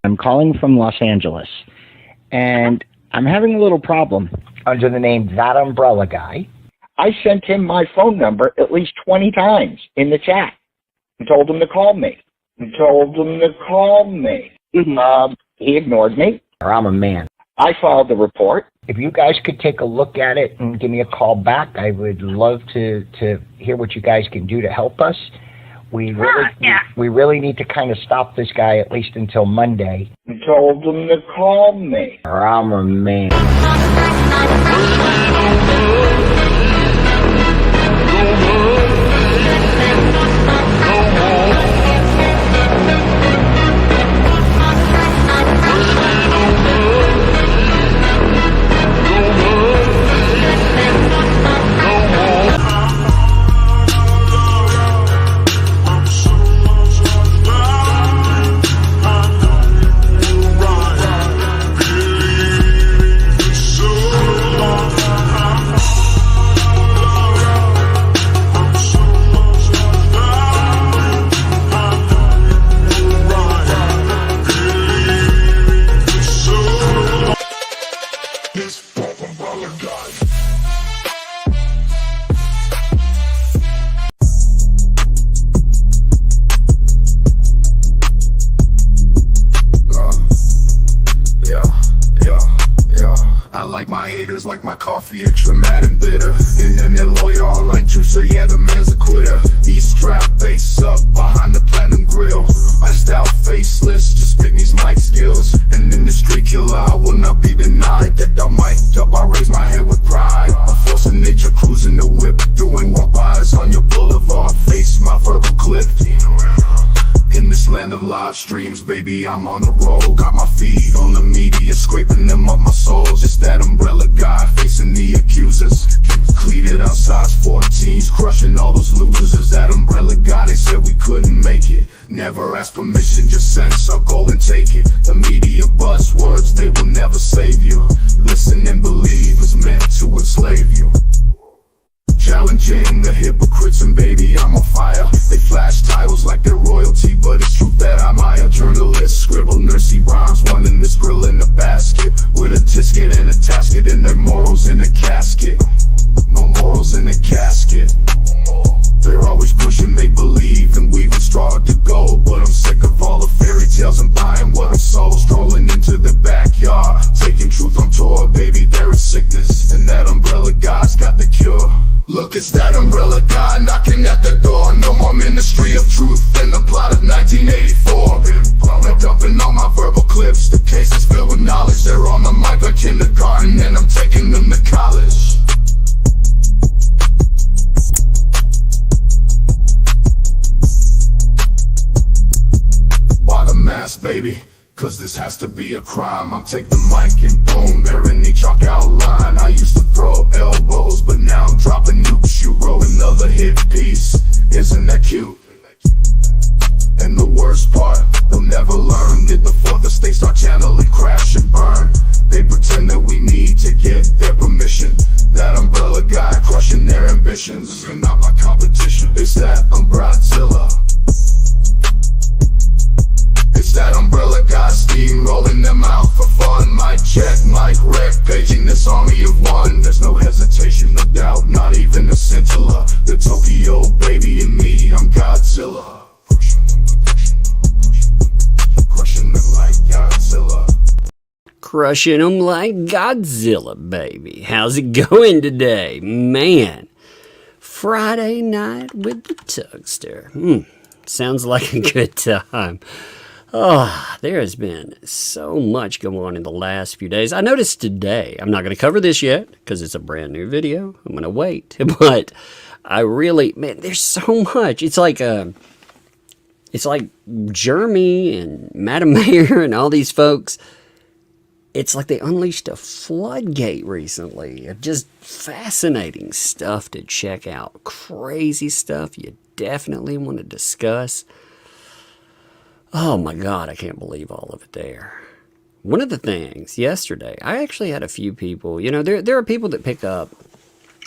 I'm calling from Los Angeles, and I'm having a little problem. Under the name ThatUmbrellaGuy, I sent him my phone number at least 20 times in the chat and told him to call me. He ignored me. I'm a man. I filed the report. If you guys could take a look at it and give me a call back, I would love to hear what you guys can do to help us. We really need to kind of stop this guy at least until Monday. I told him to call me. I'm a man. Like my coffee, extra mad and bitter. And then they're loyal like juice, so yeah, the man's a quitter. He's strapped face up behind the platinum grill. I style faceless, just spit these mic skills. And in the street killer, I will not be denied that I'm mic'd up, I raise my head with pride. A force of nature cruising the whip, doing walk-bys on your boulevard. Face my verbal clip. In this land of live streams, baby, I'm on the roll. Got my feet on the media, scraping them up my soles. It's that umbrella guy facing the accusers. Cleated out size 14s, crushing all those losers. It's that umbrella guy, they said we couldn't make it. Never ask permission, just sense our goal and take it. The media buzzwords, they will never save you. Listen and believe it's meant to enslave you. Challenging the hypocrites, and baby, I'm on fire. They flash titles like they're royalty, but it's true that I'm a journalist. Scribble nursey rhymes, one in this grill in a basket, with a tisket and a tasket, and their morals in a casket. No morals in a casket. They're always pushing make-believe and weaving straw to gold, but I'm sick of all the fairy tales and buying what I'm sold. Strolling into the backyard, taking truth on tour, baby, there is sickness, and that umbrella guy's got the cure. Look, it's that umbrella guy knocking at the door. No more ministry of truth than the plot of 1984. They're dumping all my verbal clips. The case is filled with knowledge. They're on the mic like kindergarten, and I'm taking them to college. Why the mask, baby? Cause this has to be a crime. I'm taking the mic and boom, they're in the chalk outline. I used to throw elbows, but now I'm dropping nukes. You wrote another hit piece, isn't that cute? And the worst part, they'll never learn it before the stakes start channeling, crash and burn. They pretend that we need to get their permission. That umbrella guy crushing their ambitions. You're not my competition, it's that Umbrella. It's that umbrella guy steamrolling them out for fun. Mic check, mic wreck, paging this army of one. There's no hesitation, no doubt, not even a scintilla. The Tokyo baby and me, I'm Godzilla. Crushing them like Godzilla. Crushing them like Godzilla, baby. How's it going today? Man, Friday night with the Tugster. Sounds like a good time. Oh, there has been so much going on in the last few days. I noticed today, I'm not going to cover this yet because it's a brand new video. I'm going to wait. But I really, man, there's so much. It's like Jeremy and Madam Mayor and all these folks. It's like they unleashed a floodgate recently of just fascinating stuff to check out. Crazy stuff you definitely want to discuss. Oh my God, I can't believe all of it there. One of the things yesterday, I actually had a few people, you know, there are people that pick up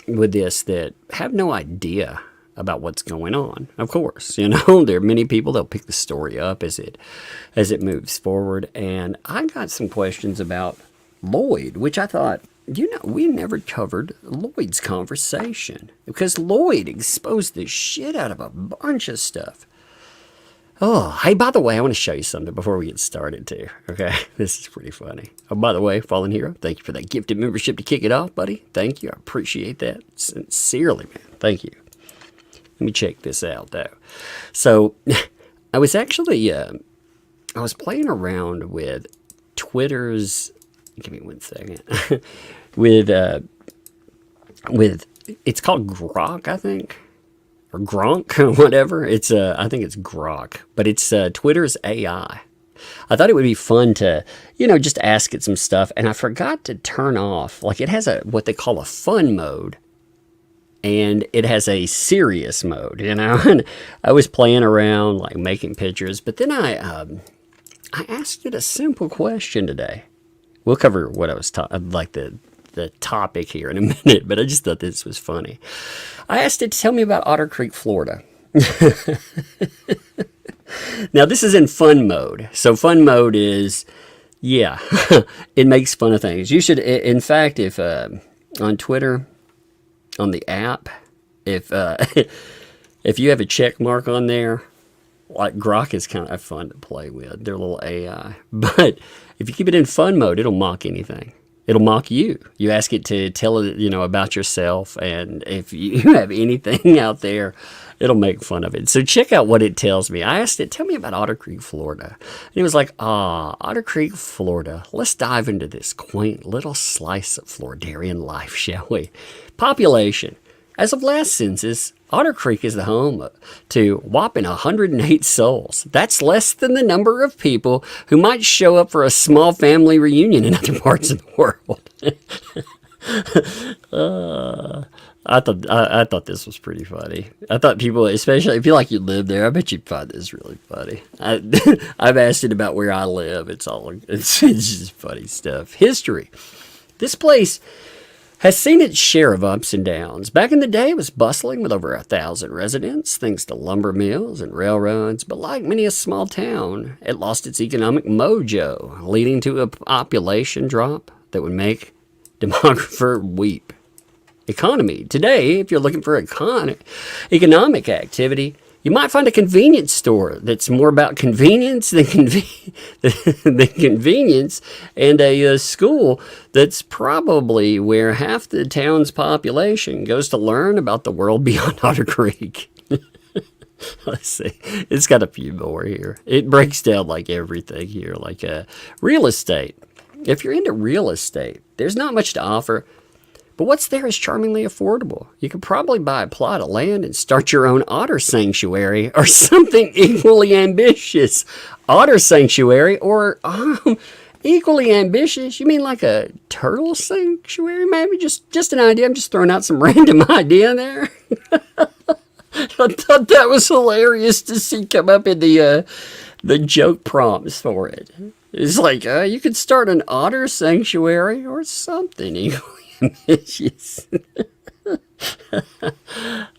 with this that have no idea about what's going on. Of course, you know, there are many people that'll pick the story up as it moves forward. And I got some questions about Lloyd, which I thought, you know, we never covered Lloyd's conversation because Lloyd exposed the shit out of a bunch of stuff. Oh, hey, by the way, I want to show you something before we get started, too. Okay, this is pretty funny. Oh, by the way, Fallen Hero, thank you for that gifted membership to kick it off, buddy. Thank you. I appreciate that sincerely, man. Thank you. Let me check this out, though. So, I was actually, I was playing around with Twitter's, give me 1 second, with, it's called Grok, I think. Or Gronk, whatever. It's I think it's Grok, but it's Twitter's AI. I thought it would be fun to, you know, just ask it some stuff, and I forgot to turn off. Like, it has what they call a fun mode, and it has a serious mode. You know, and I was playing around, like making pictures, but then I asked it a simple question today. We'll cover what I was like the topic here in a minute, but I just thought this was funny. I asked it to tell me about Otter Creek, Florida. Now, this is in fun mode. So fun mode is, yeah, it makes fun of things. You should, in fact, if on Twitter, on the app, if you have a check mark on there, like Grok is kind of fun to play with. They're a little AI. But if you keep it in fun mode, it'll mock anything. It'll mock you. You ask it to tell it, you know, about yourself, and if you have anything out there, it'll make fun of it. So check out what it tells me. I asked it, tell me about Otter Creek, Florida. And it was like, Otter Creek, Florida. Let's dive into this quaint little slice of Floridarian life, shall we? Population. As of last census, Otter Creek is the home to whopping 108 souls. That's less than the number of people who might show up for a small family reunion in other parts of the world. I thought this was pretty funny. I thought people, especially if you like you live there, I bet you'd find this really funny. I've asked it about where I live. It's just funny stuff. History. This place has seen its share of ups and downs. Back in the day, it was bustling with over 1,000 residents, thanks to lumber mills and railroads. But like many a small town, it lost its economic mojo, leading to a population drop that would make demographer weep. Economy. Today, if you're looking for economic activity, you might find a convenience store that's more about convenience than convenience, and a school that's probably where half the town's population goes to learn about the world beyond Otter Creek. Let's see. It's got a few more here. It breaks down like everything here, like real estate. If you're into real estate, there's not much to offer. But what's there is charmingly affordable. You could probably buy a plot of land and start your own otter sanctuary or something equally ambitious. Otter sanctuary or equally ambitious? You mean like a turtle sanctuary? Maybe just an idea. I'm just throwing out some random idea there. I thought that was hilarious to see come up in the joke prompts for it. It's like, you could start an otter sanctuary or something equally ambitious.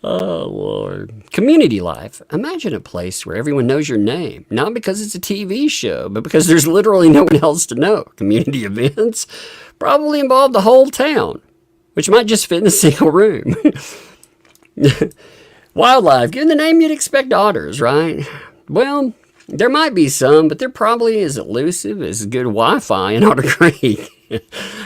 Oh, Lord. Community life. Imagine a place where everyone knows your name, not because it's a TV show, but because there's literally no one else to know. Community events probably involve the whole town, which might just fit in a single room. Wildlife. Given the name, you'd expect otters, right? Well, there might be some, but they're probably as elusive as good Wi-Fi in Otter Creek.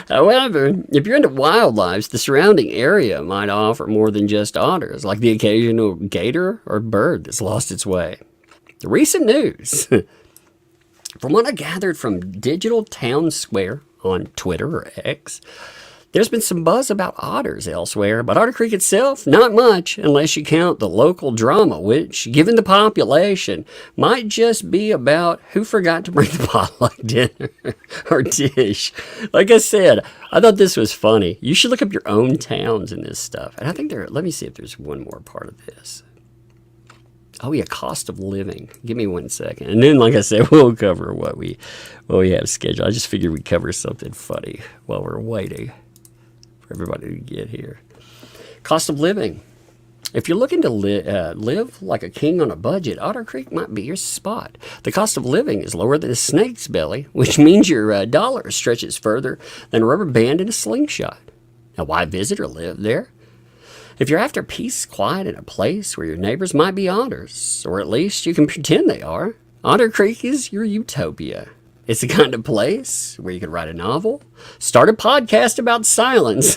However, if you're into wildlife, the surrounding area might offer more than just otters, like the occasional gator or bird that's lost its way. The recent news. From what I gathered from Digital Town Square on Twitter or X, there's been some buzz about otters elsewhere, but Otter Creek itself, not much, unless you count the local drama, which, given the population, might just be about who forgot to bring the potluck dinner or dish. Like I said, I thought this was funny. You should look up your own towns in this stuff. And I think let me see if there's one more part of this. Oh yeah, cost of living. Give me 1 second. And then, like I said, we'll cover what we have scheduled. I just figured we'd cover something funny while we're waiting for everybody to get here. Cost of living. If you're looking to live like a king on a budget, Otter Creek might be your spot. The cost of living is lower than a snake's belly, which means your dollar stretches further than a rubber band in a slingshot. Now, why visit or live there? If you're after peace, quiet, and a place where your neighbors might be otters, or at least you can pretend they are, Otter Creek is your utopia. It's the kind of place where you could write a novel, start a podcast about silence.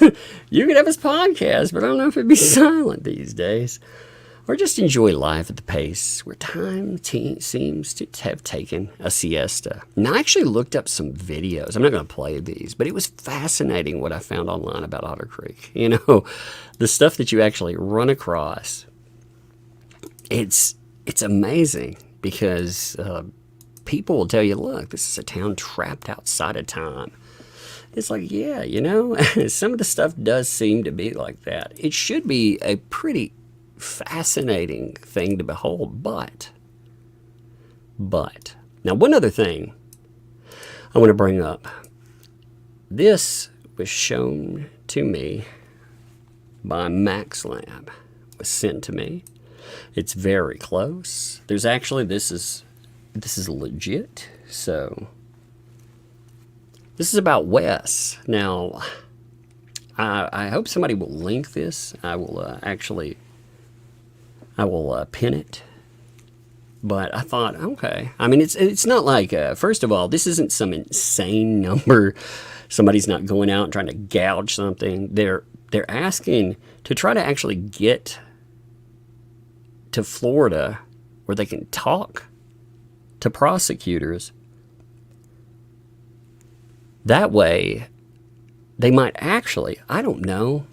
You could have a podcast, but I don't know if it'd be silent these days. Or just enjoy life at the pace where time seems to have taken a siesta. Now, I actually looked up some videos. I'm not going to play these, but it was fascinating what I found online about Otter Creek. You know, the stuff that you actually run across. It's amazing because people will tell you, look, this is a town trapped outside of time. It's like, yeah, you know, some of the stuff does seem to be like that. It should be a pretty fascinating thing to behold, but, now one other thing I want to bring up. This was shown to me by Max Lab. It was sent to me. It's very close. There's actually, this is legit. So this is about Wes. Now, I hope somebody will link this. I will pin it. But I thought, okay. I mean, it's not like, first of all, this isn't some insane number. Somebody's not going out and trying to gouge something. They're asking to try to actually get to Florida where they can talk to prosecutors. That way, they might actually, I don't know,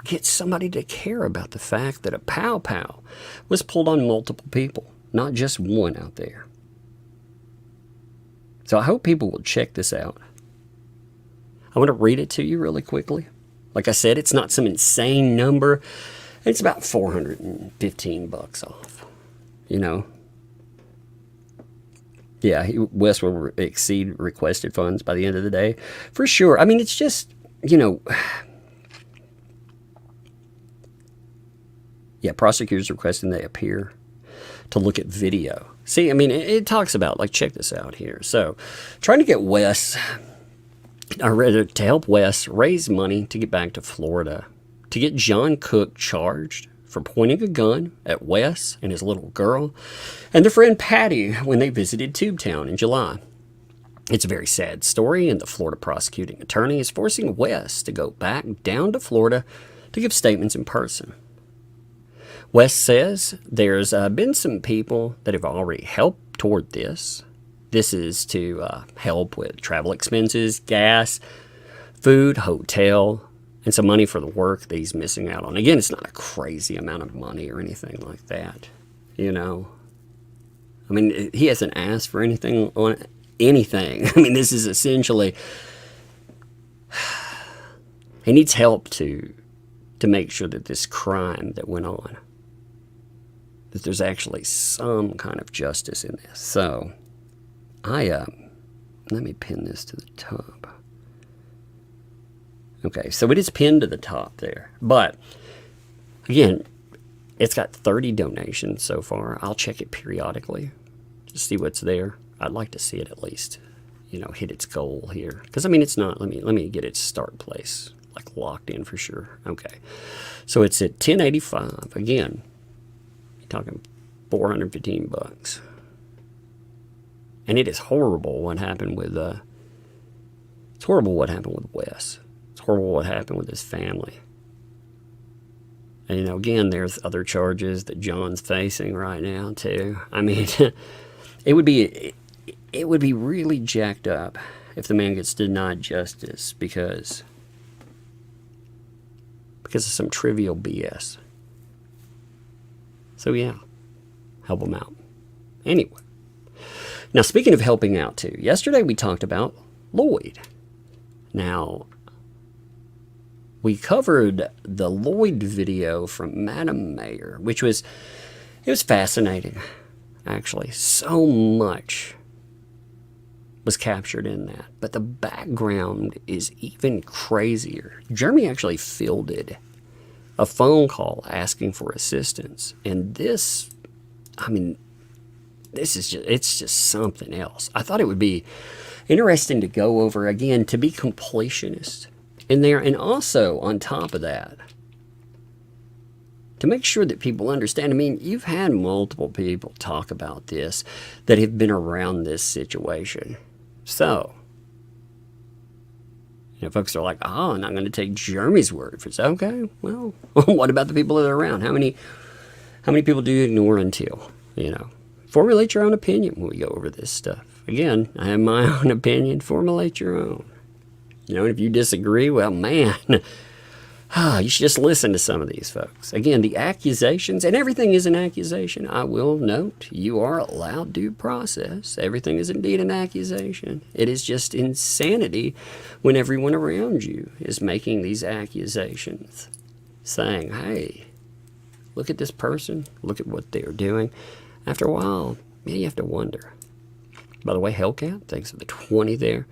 get somebody to care about the fact that a pow-pow was pulled on multiple people, not just one out there. So I hope people will check this out. I want to read it to you really quickly. Like I said, it's not some insane number. It's about $415 off, you know. Yeah, Wes will exceed requested funds by the end of the day, for sure. I mean, it's just, you know, yeah, prosecutors requesting they appear to look at video. See, I mean, it talks about, like, check this out here. So, trying to get Wes, or rather, to help Wes raise money to get back to Florida, to get John Cook charged for pointing a gun at Wes and his little girl and their friend Patty when they visited Tubetown in July. It's a very sad story, and the Florida prosecuting attorney is forcing Wes to go back down to Florida to give statements in person. Wes says there's been some people that have already helped toward this. This is to help with travel expenses, gas, food, hotel, and some money for the work that he's missing out on. Again, it's not a crazy amount of money or anything like that, you know. I mean, he hasn't asked for anything on anything. I mean, this is essentially, he needs help to make sure that this crime that went on, that there's actually some kind of justice in this. So, let me pin this to the top. Okay, so it is pinned to the top there. But, again, it's got 30 donations so far. I'll check it periodically to see what's there. I'd like to see it at least, you know, hit its goal here. Because, I mean, it's not, let me get its start place, like, locked in for sure. Okay, so it's at $10.85. Again, you're talking $415. And it is horrible what happened with, it's horrible what happened with Wes. Horrible what happened with his family. And, you know, again, there's other charges that John's facing right now, too. I mean, it would be really jacked up if the man gets denied justice because of some trivial BS. So, yeah, help him out. Anyway. Now, speaking of helping out, too, yesterday we talked about Lloyd. Now, we covered the Lloyd video from Madam Mayor, it was fascinating, actually. So much was captured in that. But the background is even crazier. Jeremy actually fielded a phone call asking for assistance. And this, I mean, it's just something else. I thought it would be interesting to go over again, to be completionist in there, and also on top of that, to make sure that people understand. I mean, you've had multiple people talk about this that have been around this situation. So, folks are like, oh, I'm not going to take Jeremy's word for it. Okay, well, what about the people that are around? How many people do you ignore until, formulate your own opinion when we go over this stuff. Again, I have my own opinion. Formulate your own. And if you disagree, well, man, you should just listen to some of these folks. Again, the accusations, and everything is an accusation. I will note, you are allowed due process. Everything is indeed an accusation. It is just insanity when everyone around you is making these accusations, saying, hey, look at this person, look at what they're doing. After a while, you have to wonder. By the way, Hellcat, thanks for the 20 there.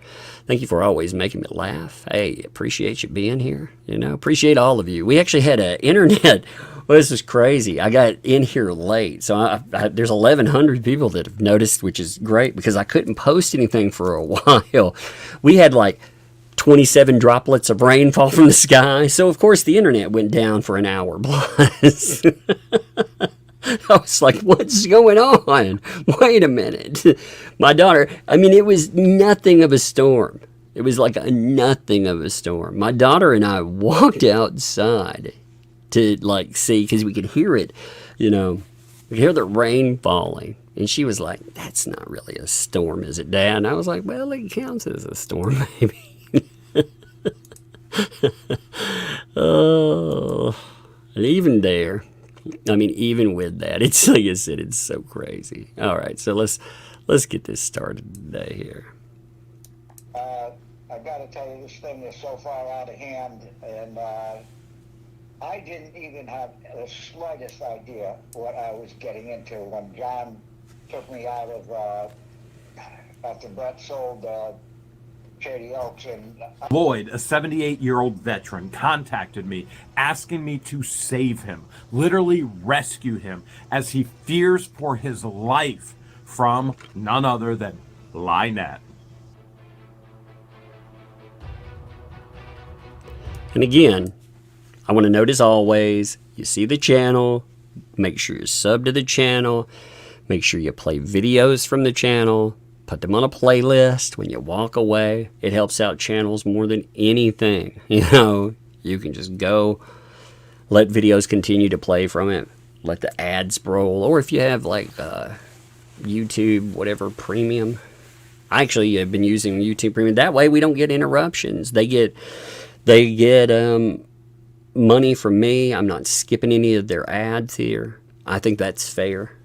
Thank you for always making me laugh. Hey, appreciate you being here. Appreciate all of you. We actually had an internet. Well, this is crazy. I got in here late. So there's 1,100 people that have noticed, which is great because I couldn't post anything for a while. We had like 27 droplets of rain fall from the sky. So, of course, the internet went down for an hour plus. I was like, what's going on? Wait a minute. My daughter, it was nothing of a storm. It was like nothing of a storm. My daughter and I walked outside to see, because we could hear it, we could hear the rain falling. And she was like, that's not really a storm, is it, Dad? And I was like, well, it counts as a storm, maybe. Oh, and even there, even with that, it's like I said, it's so crazy. All right, so let's get this started today here. I got to tell you, this thing is so far out of hand, and I didn't even have the slightest idea what I was getting into when John took me out of after Brett sold Shady Oaks. And Lloyd, a 78-year-old veteran, contacted me asking me to save him, literally rescue him, as he fears for his life from none other than Lynette. And again, I want to note as always, you see the channel, make sure you're subbed to the channel, make sure you play videos from the channel, put them on a playlist when you walk away. It helps out channels more than anything. You can just go, let videos continue to play from it, let the ads roll, or if you have YouTube, whatever, premium. I actually have been using YouTube premium. That way we don't get interruptions. They get money from me. I'm not skipping any of their ads here. I think that's fair.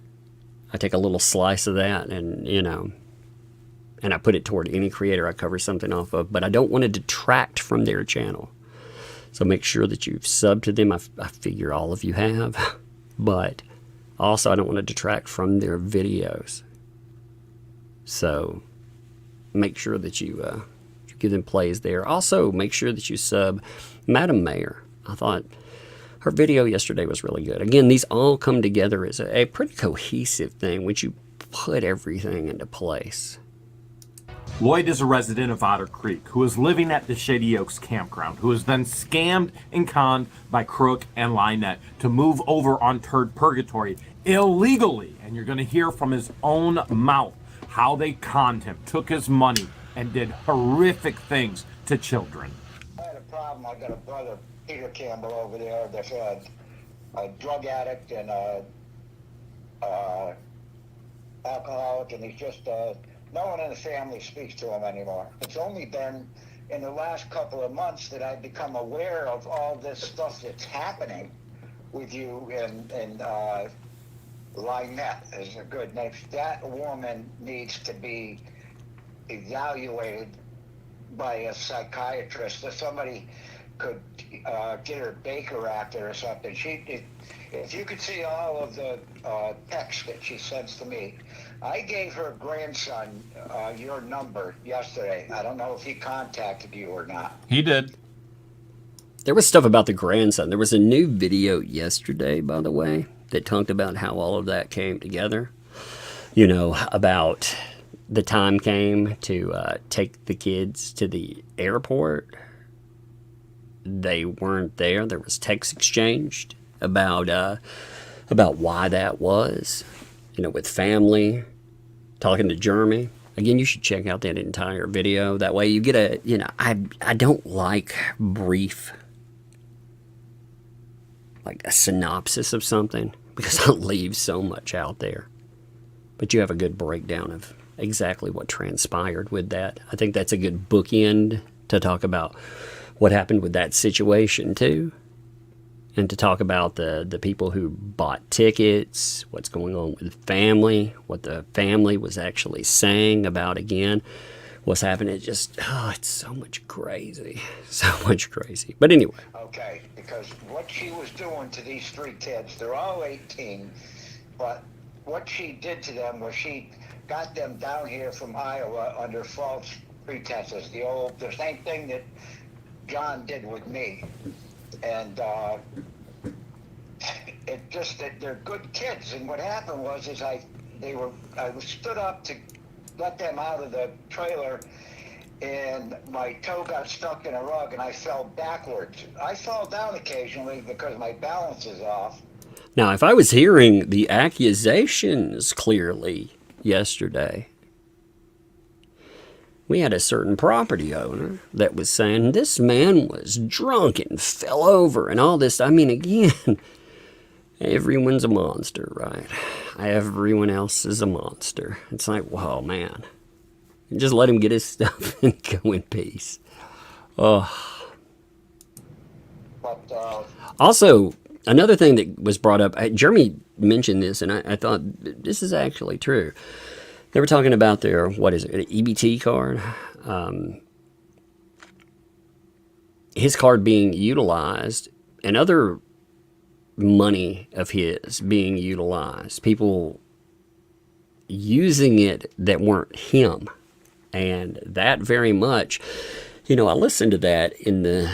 I take a little slice of that and, and I put it toward any creator I cover something off of, but I don't want to detract from their channel. So make sure that you've subbed to them. I figure all of you have, but also I don't want to detract from their videos. So make sure that you give them plays there. Also, make sure that you sub Madam Mayor. I thought her video yesterday was really good. Again, these all come together as a pretty cohesive thing once you put everything into place. Lloyd is a resident of Otter Creek who is living at the Shady Oaks campground, who was then scammed and conned by Crook and Lynette to move over on Turd Purgatory illegally. And you're going to hear from his own mouth how they conned him, took his money, and did horrific things to children. I had a problem. I got a brother, Peter Campbell, over there that's a drug addict and alcoholic, and he's just no one in the family speaks to him anymore. It's only been in the last couple of months that I've become aware of all this stuff that's happening with you and Lynette is a good name. That woman needs to be evaluated by a psychiatrist. If somebody could get her Baker acted or something. If you could see all of the texts that she sends to me. I gave her grandson your number yesterday. I don't know if he contacted you or not. He did. there was stuff about the grandson. There was a new video yesterday, by the way, that talked about how all of that came together. You know, about the time came to take the kids to the airport. They weren't there. There was text exchanged about why that was. You know, with family, talking to Jeremy. Again, you should check out that entire video. That way you get a, you know, I don't like brief, like a synopsis of something, because it leaves so much out there. But you have a good breakdown of exactly what transpired with that. I think that's a good bookend to talk about what happened with that situation too. And to talk about the people who bought tickets, what's going on with the family, what the family was actually saying about, again, what's happening. It just, it's so much crazy. So much crazy. But anyway. Okay, because what she was doing to these 3 kids, they're all 18, but what she did to them was she got them down here from Iowa under false pretenses. The same thing that John did with me. And it just that they're good kids. And what happened was I stood up to let them out of the trailer, and my toe got stuck in a rug and I fell backwards. I fall down occasionally because my balance is off. Now, if I was hearing the accusations clearly yesterday, we had a certain property owner that was saying this man was drunk and fell over and all this. I mean, again, everyone's a monster, right? Everyone else is a monster. It's like, whoa, man. Just let him get his stuff and go in peace. Oh. But, also, another thing that was brought up, Jeremy mentioned this, and I thought this is actually true. They were talking about their, what is it, an EBT card? His card being utilized, and other money of his being utilized. People using it that weren't him. And that very much, you know, I listened to that in the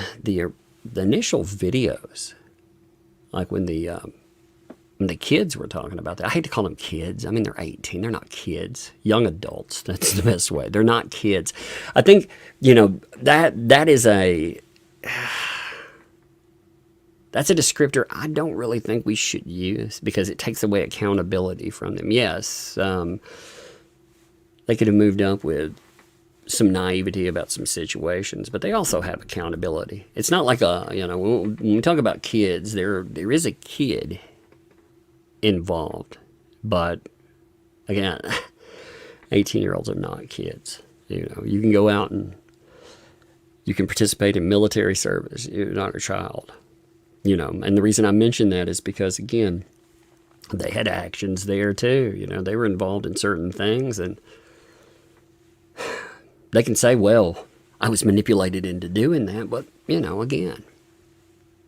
initial videos. Like when the kids were talking about that. I hate to call them kids. I mean, they're 18. They're not kids. Young adults. That's the best way. They're not kids. I think, you know, that is that's a descriptor I don't really think we should use, because it takes away accountability from them. Yes, they could have moved up with some naivety about some situations, but they also have accountability. It's not like when we talk about kids, there is a kid involved, but again, 18-year-olds are not kids. You know, you can go out and you can participate in military service. You're not a child. You know, and the reason I mention that is because, again, they had actions there too. You know, they were involved in certain things, and they can say, well, I was manipulated into doing that, but, you know, again,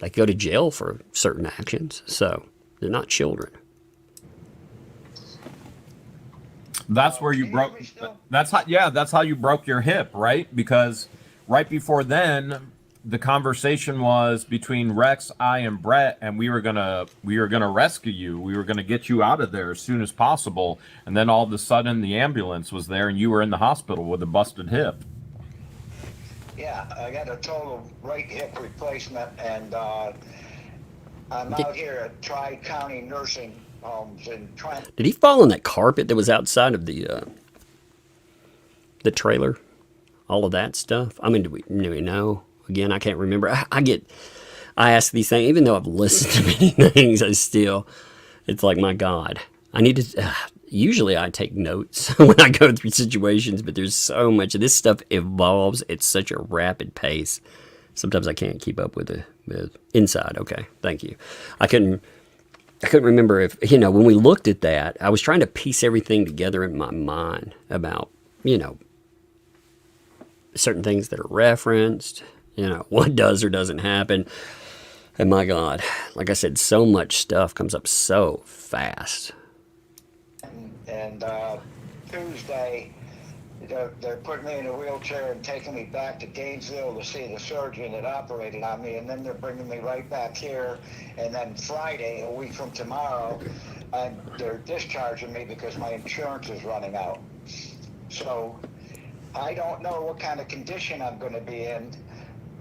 they go to jail for certain actions, so they're not children. That's where you broke. That's how you broke your hip, right? Because right before then, the conversation was between Rex, I, and Brett, and we were gonna rescue you. We were gonna get you out of there as soon as possible. And then all of a sudden, the ambulance was there, and you were in the hospital with a busted hip. Yeah, I got a total right hip replacement, and I'm out here at Tri-County Nursing Homes and trying. Did he fall on that carpet that was outside of the trailer? All of that stuff. I mean, do we know? Again, I can't remember. I ask these things, even though I've listened to many things, it's like, my God, I need to, usually I take notes when I go through situations, but there's so much of this stuff evolves at such a rapid pace. Sometimes I can't keep up with inside. Okay. Thank you. I couldn't remember if, you know, when we looked at that, I was trying to piece everything together in my mind about, you know, certain things that are referenced, you know, what does or doesn't happen. And my God, like I said, so much stuff comes up so fast. And Tuesday, they're putting me in a wheelchair and taking me back to Gainesville to see the surgeon that operated on me, and then they're bringing me right back here. And then Friday, a week from tomorrow, they're discharging me because my insurance is running out. So I don't know what kind of condition I'm going to be in,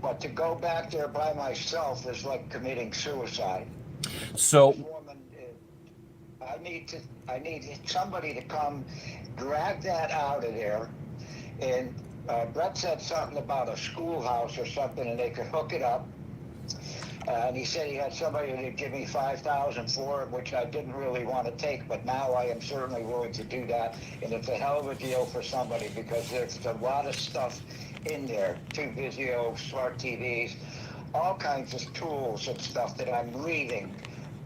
but to go back there by myself is like committing suicide. So I need somebody to come drag that out of there. And Brett said something about a schoolhouse or something, and they could hook it up. And he said he had somebody who'd give me $5,000 for it, which I didn't really want to take, but now I am certainly willing to do that. And it's a hell of a deal for somebody because there's a lot of stuff in there. 2 Vizio, smart TVs, all kinds of tools and stuff that I'm leaving.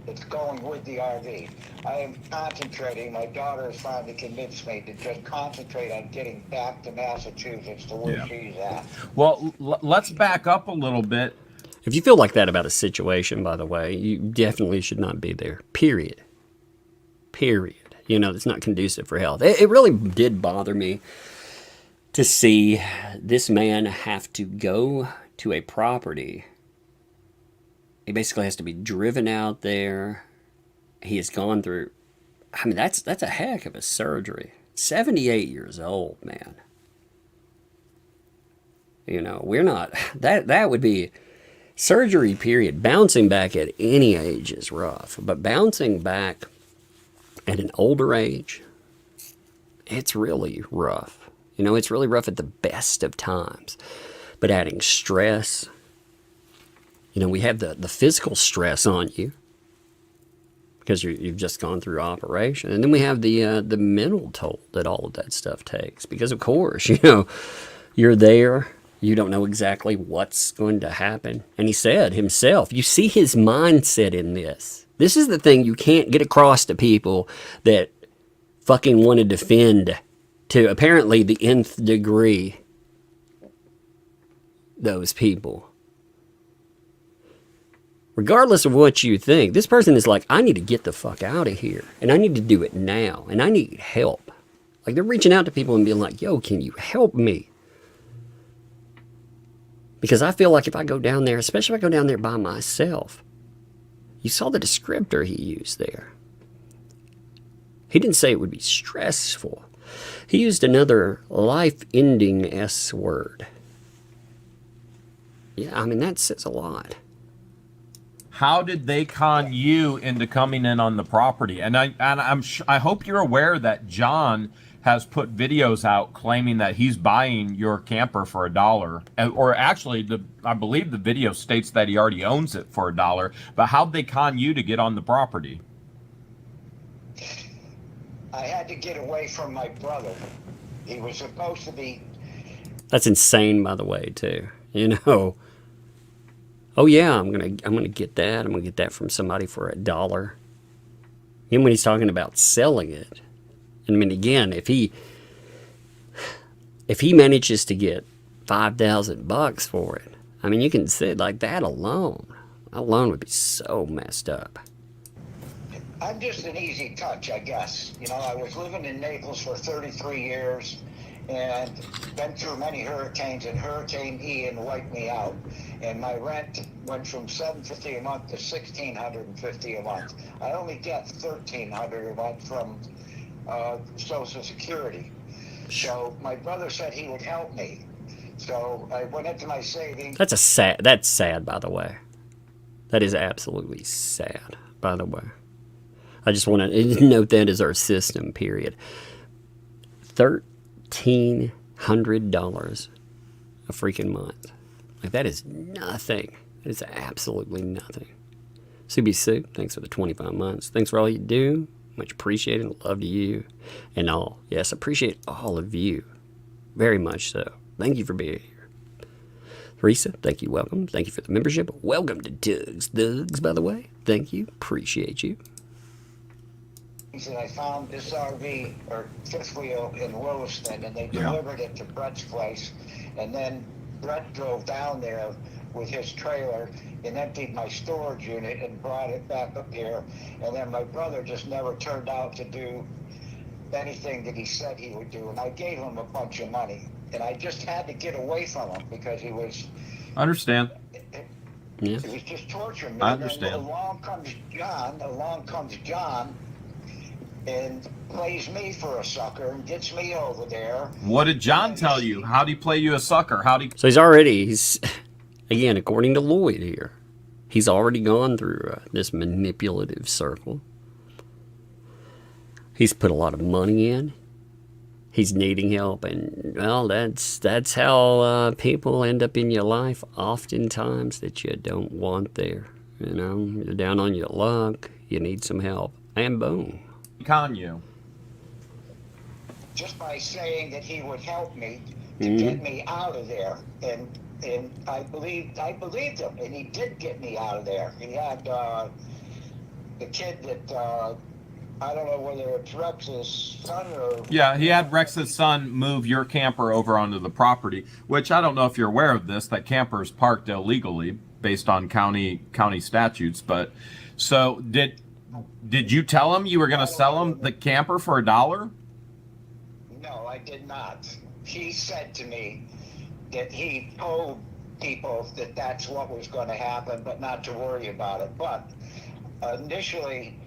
It's going with the RV. I am concentrating. My daughter has finally convinced me to just concentrate on getting back to Massachusetts to where she's at. Well, let's back up a little bit. If you feel like that about a situation, by the way, you definitely should not be there. Period. You know, it's not conducive for health. It really did bother me to see this man have to go to a property. He basically has to be driven out there. He has gone through, I mean, that's a heck of a surgery. 78 years old, man. You know, we're not, that would be surgery, period. Bouncing back at any age is rough, but bouncing back at an older age, it's really rough. You know, it's really rough at the best of times. But adding stress, you know, we have the physical stress on you because you've just gone through operation. And then we have the mental toll that all of that stuff takes. Because, of course, you know, you're there. You don't know exactly what's going to happen. And he said himself, you see his mindset in this. This is the thing you can't get across to people that fucking want to defend to apparently the nth degree those people. Regardless of what you think, this person is like, I need to get the fuck out of here. And I need to do it now. And I need help. Like, they're reaching out to people and being like, yo, can you help me? Because I feel like if I go down there, especially if I go down there by myself, you saw the descriptor he used there. He didn't say it would be stressful. He used another life-ending S word. Yeah, I mean, that says a lot. How did they con you into coming in on the property? And I hope you're aware that John has put videos out claiming that he's buying your camper for $1. Or actually, I believe the video states that he already owns it for $1. But how'd they con you to get on the property? I had to get away from my brother. He was supposed to be... That's insane, by the way, too. You know... Oh yeah, I'm gonna get that. I'm gonna get that from somebody for $1. And when he's talking about selling it, I mean, again, if he manages to get $5,000 for it, I mean, you can say like that alone would be so messed up. I'm just an easy touch, I guess. You know, I was living in Naples for 33 years. And been through many hurricanes, and Hurricane Ian wiped me out. And my rent went from $750 a month to $1,650 a month. I only get $1,300 a month from Social Security. So my brother said he would help me. So I went into my savings. That's sad, by the way. That is absolutely sad, by the way. I just want to note that as our system, period. $1,300 a freaking month. Like, that is nothing. That is absolutely nothing. CB thanks for the 25 months. Thanks for all you do. Much appreciated. Love to you and all. Yes, appreciate all of you. Very much so. Thank you for being here. Teresa, thank you. Welcome. Thank you for the membership. Welcome to Doug's Thugs, by the way. Thank you. Appreciate you. And I found this RV or fifth wheel in Williston, and they delivered it to Brett's place. And then Brett drove down there with his trailer and emptied my storage unit and brought it back up here. And then my brother just never turned out to do anything that he said he would do. And I gave him a bunch of money. And I just had to get away from him because he was... Understand. It was just torturing me. I understand. And then along comes John, and plays me for a sucker and gets me over there. What did John tell you? How'd he play you a sucker? So he's again, according to Lloyd here, he's already gone through this manipulative circle. He's put a lot of money in. He's needing help, and well, that's how people end up in your life oftentimes that you don't want there. You know, you're down on your luck, you need some help, and boom. Con you. Just by saying that he would help me to get me out of there, and I believed him, and he did get me out of there. He had the kid that I don't know whether it's Rex's son or... Yeah, he had Rex's son move your camper over onto the property, which I don't know if you're aware of this, that camper is parked illegally based on county statutes. But so did you tell him you were going to sell him the camper for $1? No, I did not. He said to me that he told people that that's what was going to happen, but not to worry about it. But initially...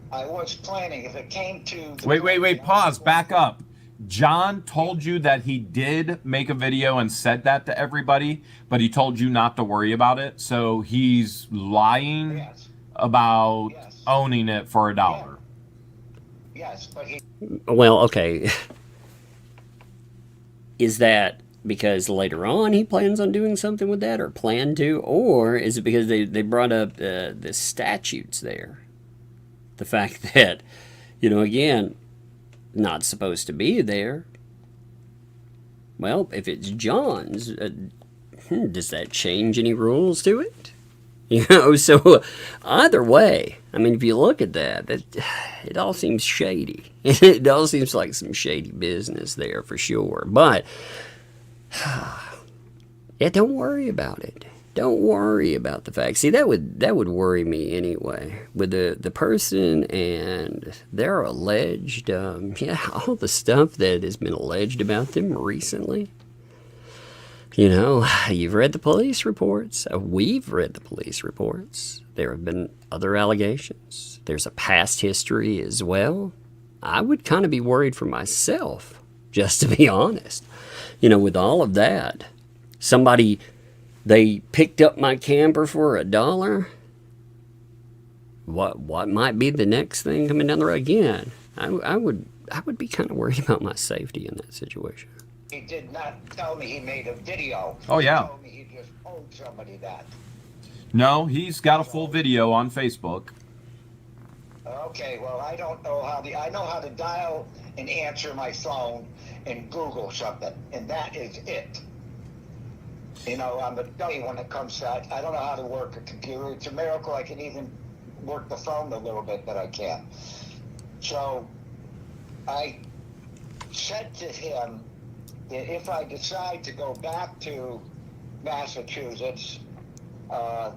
I was planning, if it came to... Wait, pause, back up. John told you that he did make a video and said that to everybody, but he told you not to worry about it, so he's lying about owning it for $1. Yes, but he... Well, okay. Is that because later on he plans on doing something with that, or plan to, or is it because they brought up the statutes there? The fact that, you know, again, not supposed to be there. Well, if it's John's, does that change any rules to it? You know, so either way, I mean, if you look at that, it all seems shady. It all seems like some shady business there for sure. But, yeah, don't worry about it. Don't worry about the facts. See, that would worry me anyway. With the person and their alleged, all the stuff that has been alleged about them recently. You know, you've read the police reports. We've read the police reports. There have been other allegations. There's a past history as well. I would kind of be worried for myself, just to be honest. You know, with all of that, they picked up my camper for $1. What might be the next thing coming down the road? Again, I would be kind of worried about my safety in that situation. He did not tell me he made a video. Oh, yeah. He told me he just owed somebody that. No, he's got a full video on Facebook. Okay, well, I don't know I know how to dial and answer my phone and Google something, and that is it. You know, I'm a dummy when it comes to that. I don't know how to work a computer. It's a miracle I can even work the phone a little bit, but I can't. So I said to him that if I decide to go back to Massachusetts or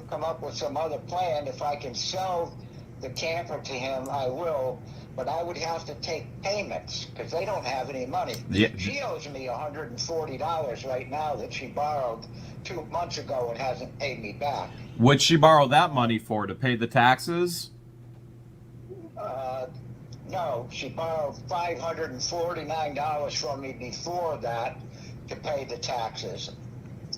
come up with some other plan, if I can sell the camper to him, I will. But I would have to take payments because they don't have any money. Yeah. She owes me $140 right now that she borrowed 2 months ago and hasn't paid me back. Would she borrow that money for, to pay the taxes? No, she borrowed $549 from me before that to pay the taxes.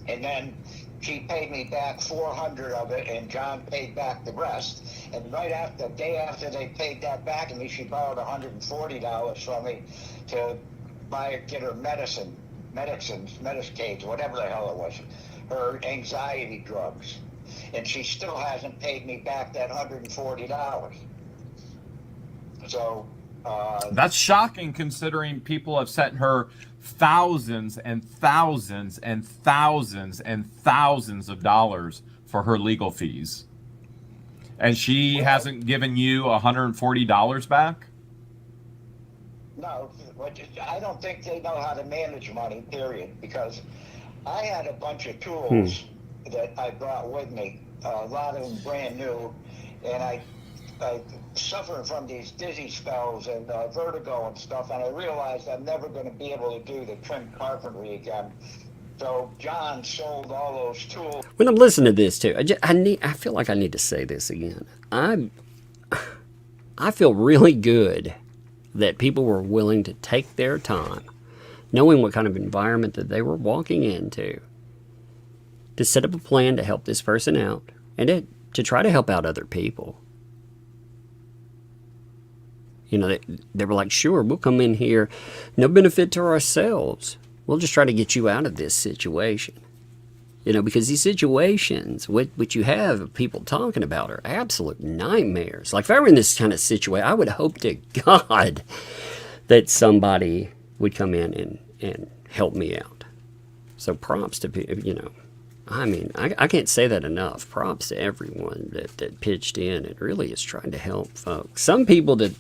And then she paid me back $400 of it, and John paid back the rest. And right after, the day after they paid that back to me, she borrowed $140 from me to get her Medicaid, whatever the hell it was, her anxiety drugs. And she still hasn't paid me back that $140. So that's shocking, considering people have sent her thousands and thousands and thousands and thousands of dollars for her legal fees, and she hasn't given you $140 back. No, I don't think they know how to manage money, period, because I had a bunch of tools that I brought with me, a lot of them brand new, and I suffering from these dizzy spells and vertigo and stuff, and I realized I'm never going to be able to do the trim carpentry again. So John sold all those tools. When I'm listening to this too, I feel like I need to say this again. I feel really good that people were willing to take their time, knowing what kind of environment that they were walking into, to set up a plan to help this person out and to try to help out other people. You know, they were like, sure, we'll come in here, no benefit to ourselves. We'll just try to get you out of this situation. You know, because these situations, which you have people talking about, are absolute nightmares. Like, if I were in this kind of situation, I would hope to God that somebody would come in and help me out. So props to people, you know. I mean, I can't say that enough. Props to everyone that pitched in and really is trying to help folks. Some people that,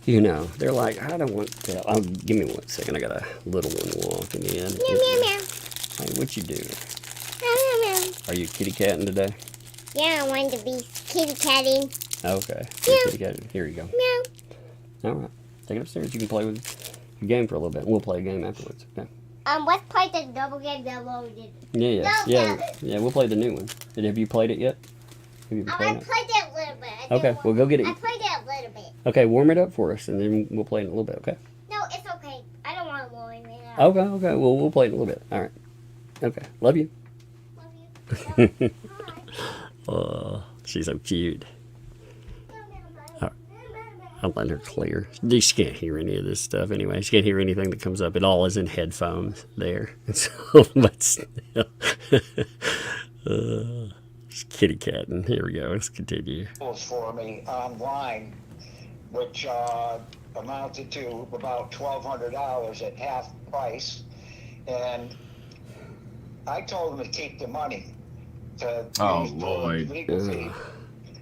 you know, they're like, I don't want to. Oh, give me 1 second. I got a little one walking in. Meow, meow, meow. Hey, what you doing? Meow, meow, meow. Are you kitty catting today? Yeah, I wanted to be kitty catting. Okay. Meow. Kitty catting. Here you go. Meow. All right. Take it upstairs. You can play with your game for a little bit. We'll play a game afterwards. Okay. Let's play the double game that Lloyd did. Yeah. We'll play the new one. Have you played it yet? Have you been I playing played it a little bit. Okay, well, go get it. I played it a little bit. Okay, warm it up for us, and then we'll play it in a little bit, okay? No, it's okay. I don't want to warm it up. Okay. Well, we'll play it in a little bit. All right. Okay. Love you. Love you. Bye. She's so cute. I'm letting her clear. She can't hear any of this stuff anyway. She can't hear anything that comes up. It all is in headphones there. So, but still. Kitty catting. Here we go. Let's continue. For me online, which amounted to about $1,200 at half price, and I told them to keep the money. Lloyd. Legal fee.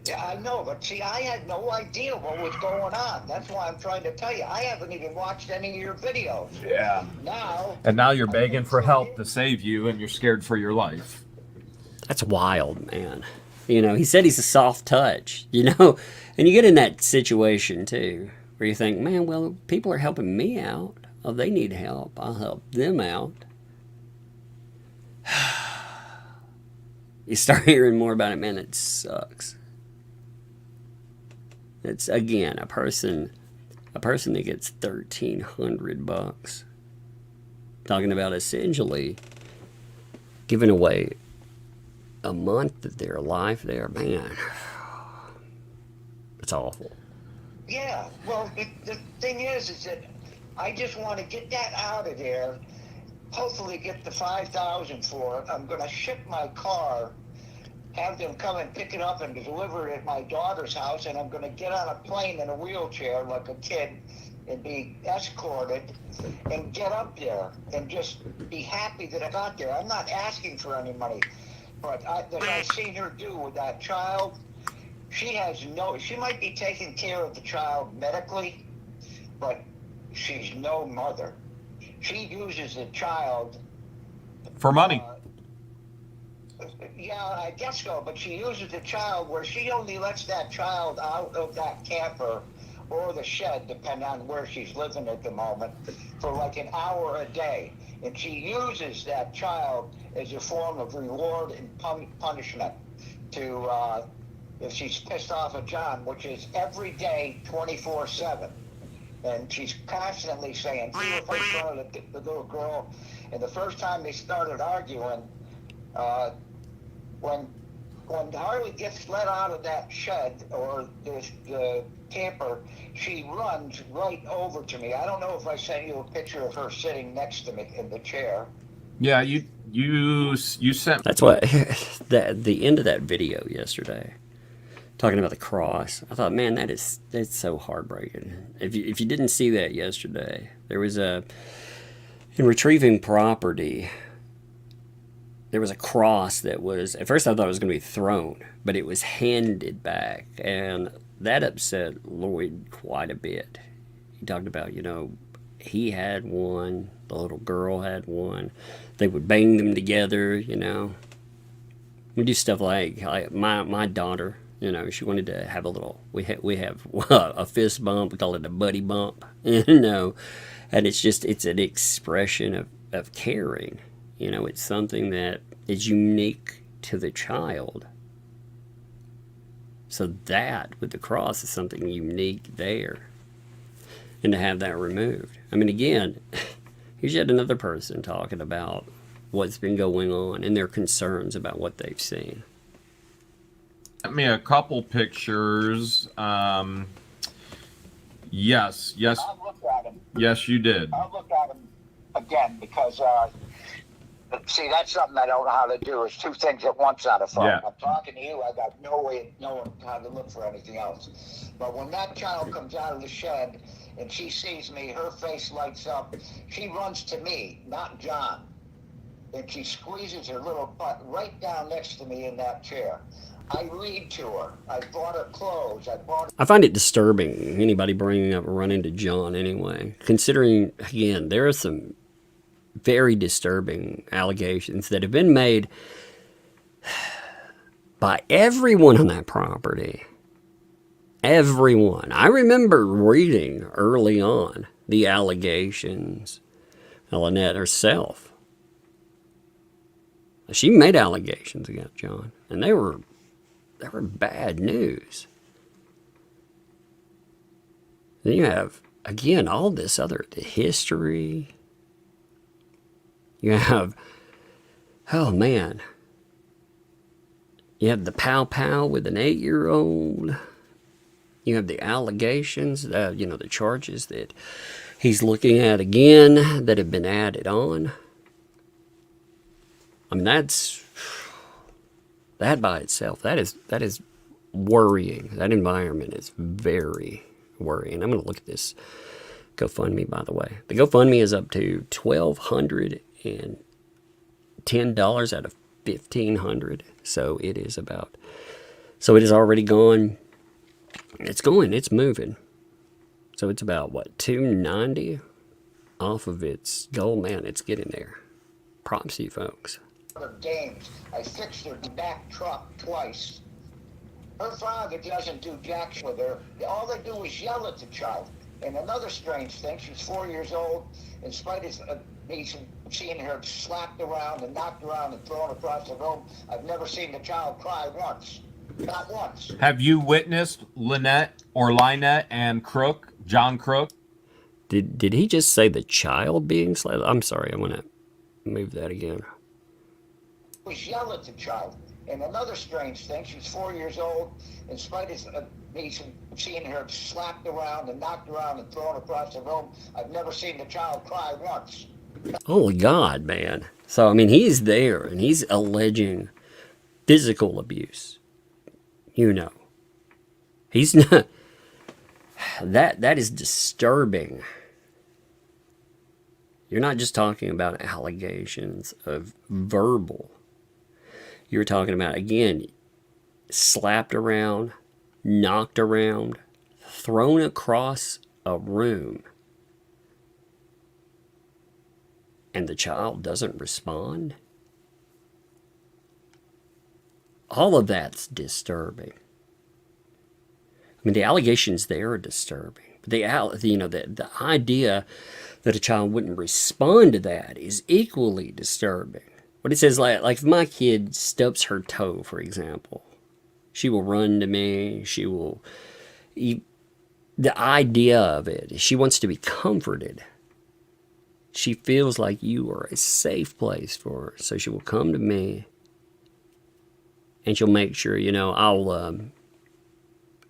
Yeah, I know, but see, I had no idea what was going on. That's why I'm trying to tell you. I haven't even watched any of your videos. Yeah. Now you're begging for help to save you, and you're scared for your life. That's wild, man. You know, he said he's a soft touch, you know? And you get in that situation, too, where you think, man, well, people are helping me out. Oh, they need help. I'll help them out. You start hearing more about it, man, it sucks. It's, again, a person that gets $1,300. Talking about essentially giving away a month of their life there, man. It's awful. Yeah, well, the thing is that I just want to get that out of there. Hopefully get the $5,000 for it. I'm going to ship my car, have them come and pick it up and deliver it at my daughter's house, and I'm going to get on a plane in a wheelchair like a kid and be escorted and get up there and just be happy that I got there. I'm not asking for any money, but I've seen her do with that child. She might be taking care of the child medically, but she's no mother. She uses the child For money. Yeah, I guess so, but she uses the child where she only lets that child out of that camper or the shed, depending on where she's living at the moment, for like an hour a day. And she uses that child as a form of reward and punishment to, if she's pissed off at John, which is every day, 24/7. And she's constantly saying, see if I started the little girl. And the first time they started arguing, when Harley gets let out of that shed or the camper, she runs right over to me. I don't know if I sent you a picture of her sitting next to me in the chair. Yeah, you sent. That's what the end of that video yesterday, talking about the cross. I thought, man, that's so heartbreaking. If you didn't see that yesterday, there was in retrieving property. There was a cross that was, at first I thought it was going to be thrown, but it was handed back, and that upset Lloyd quite a bit. He talked about, he had one, the little girl had one. They would bang them together, We do stuff like my daughter, You know, she wanted to have a little, we have a fist bump, we call it a buddy bump, you know, and it's an expression of caring. You know, it's something that is unique to the child. So that, with the cross, is something unique there. And to have that removed. I mean, again, here's yet another person talking about what's been going on and their concerns about what they've seen. Sent me a couple pictures. Yes. I'll look at him. Yes, you did. I'll look at him again because, see, that's something I don't know how to do. Is two things at once on the phone. Yeah. I'm talking to you. I got no way of knowing how to look for anything else. But when that child comes out of the shed and she sees me, her face lights up. She runs to me, not John. And she squeezes her little butt right down next to me in that chair. I read to her. I bought her clothes. I find it disturbing, anybody bringing up running to John anyway. Considering, again, there are some very disturbing allegations that have been made by everyone on that property. Everyone. I remember reading early on the allegations. Lynette herself. She made allegations against John, and they were bad news. Then you have, again, all this other history. You have, oh man, you have the pow with an 8-year-old. You have the allegations, the charges that he's looking at again that have been added on. I mean, that by itself, that is worrying. That environment is very worrying. I'm going to look at this GoFundMe, by the way. The GoFundMe is up to $1,210 out of $1,500. So it is already gone. It's moving. So it's about, what, $290 off of its goal. Man, it's getting there. Props to you folks. Games. I fixed her back truck twice. Her father doesn't do jack with her. All they do is yell at the child. And another strange thing, she's 4 years old. In spite of me seeing her slapped around and knocked around and thrown across the room, I've never seen the child cry once. Not once. Have you witnessed Lynette and John Crook? Did he just say the child being slapped? I'm sorry, I want to move that again. Was yell at the child. And another strange thing, she's 4 years old. In spite of me seeing her slapped around and knocked around and thrown across the room, I've never seen the child cry once. Oh God, man. So I mean, he's there and he's alleging physical abuse. You know, he's not. That is disturbing. You're not just talking about allegations of verbal. You're talking about, again, slapped around, knocked around, thrown across a room, and the child doesn't respond. All of that's disturbing. I mean, the allegations there are disturbing. But the idea that a child wouldn't respond to that is equally disturbing. What it says, like if my kid stubs her toe, for example, she will run to me. She will. The idea of it, she wants to be comforted. She feels like you are a safe place for her, so she will come to me, and she'll make sure, I'll.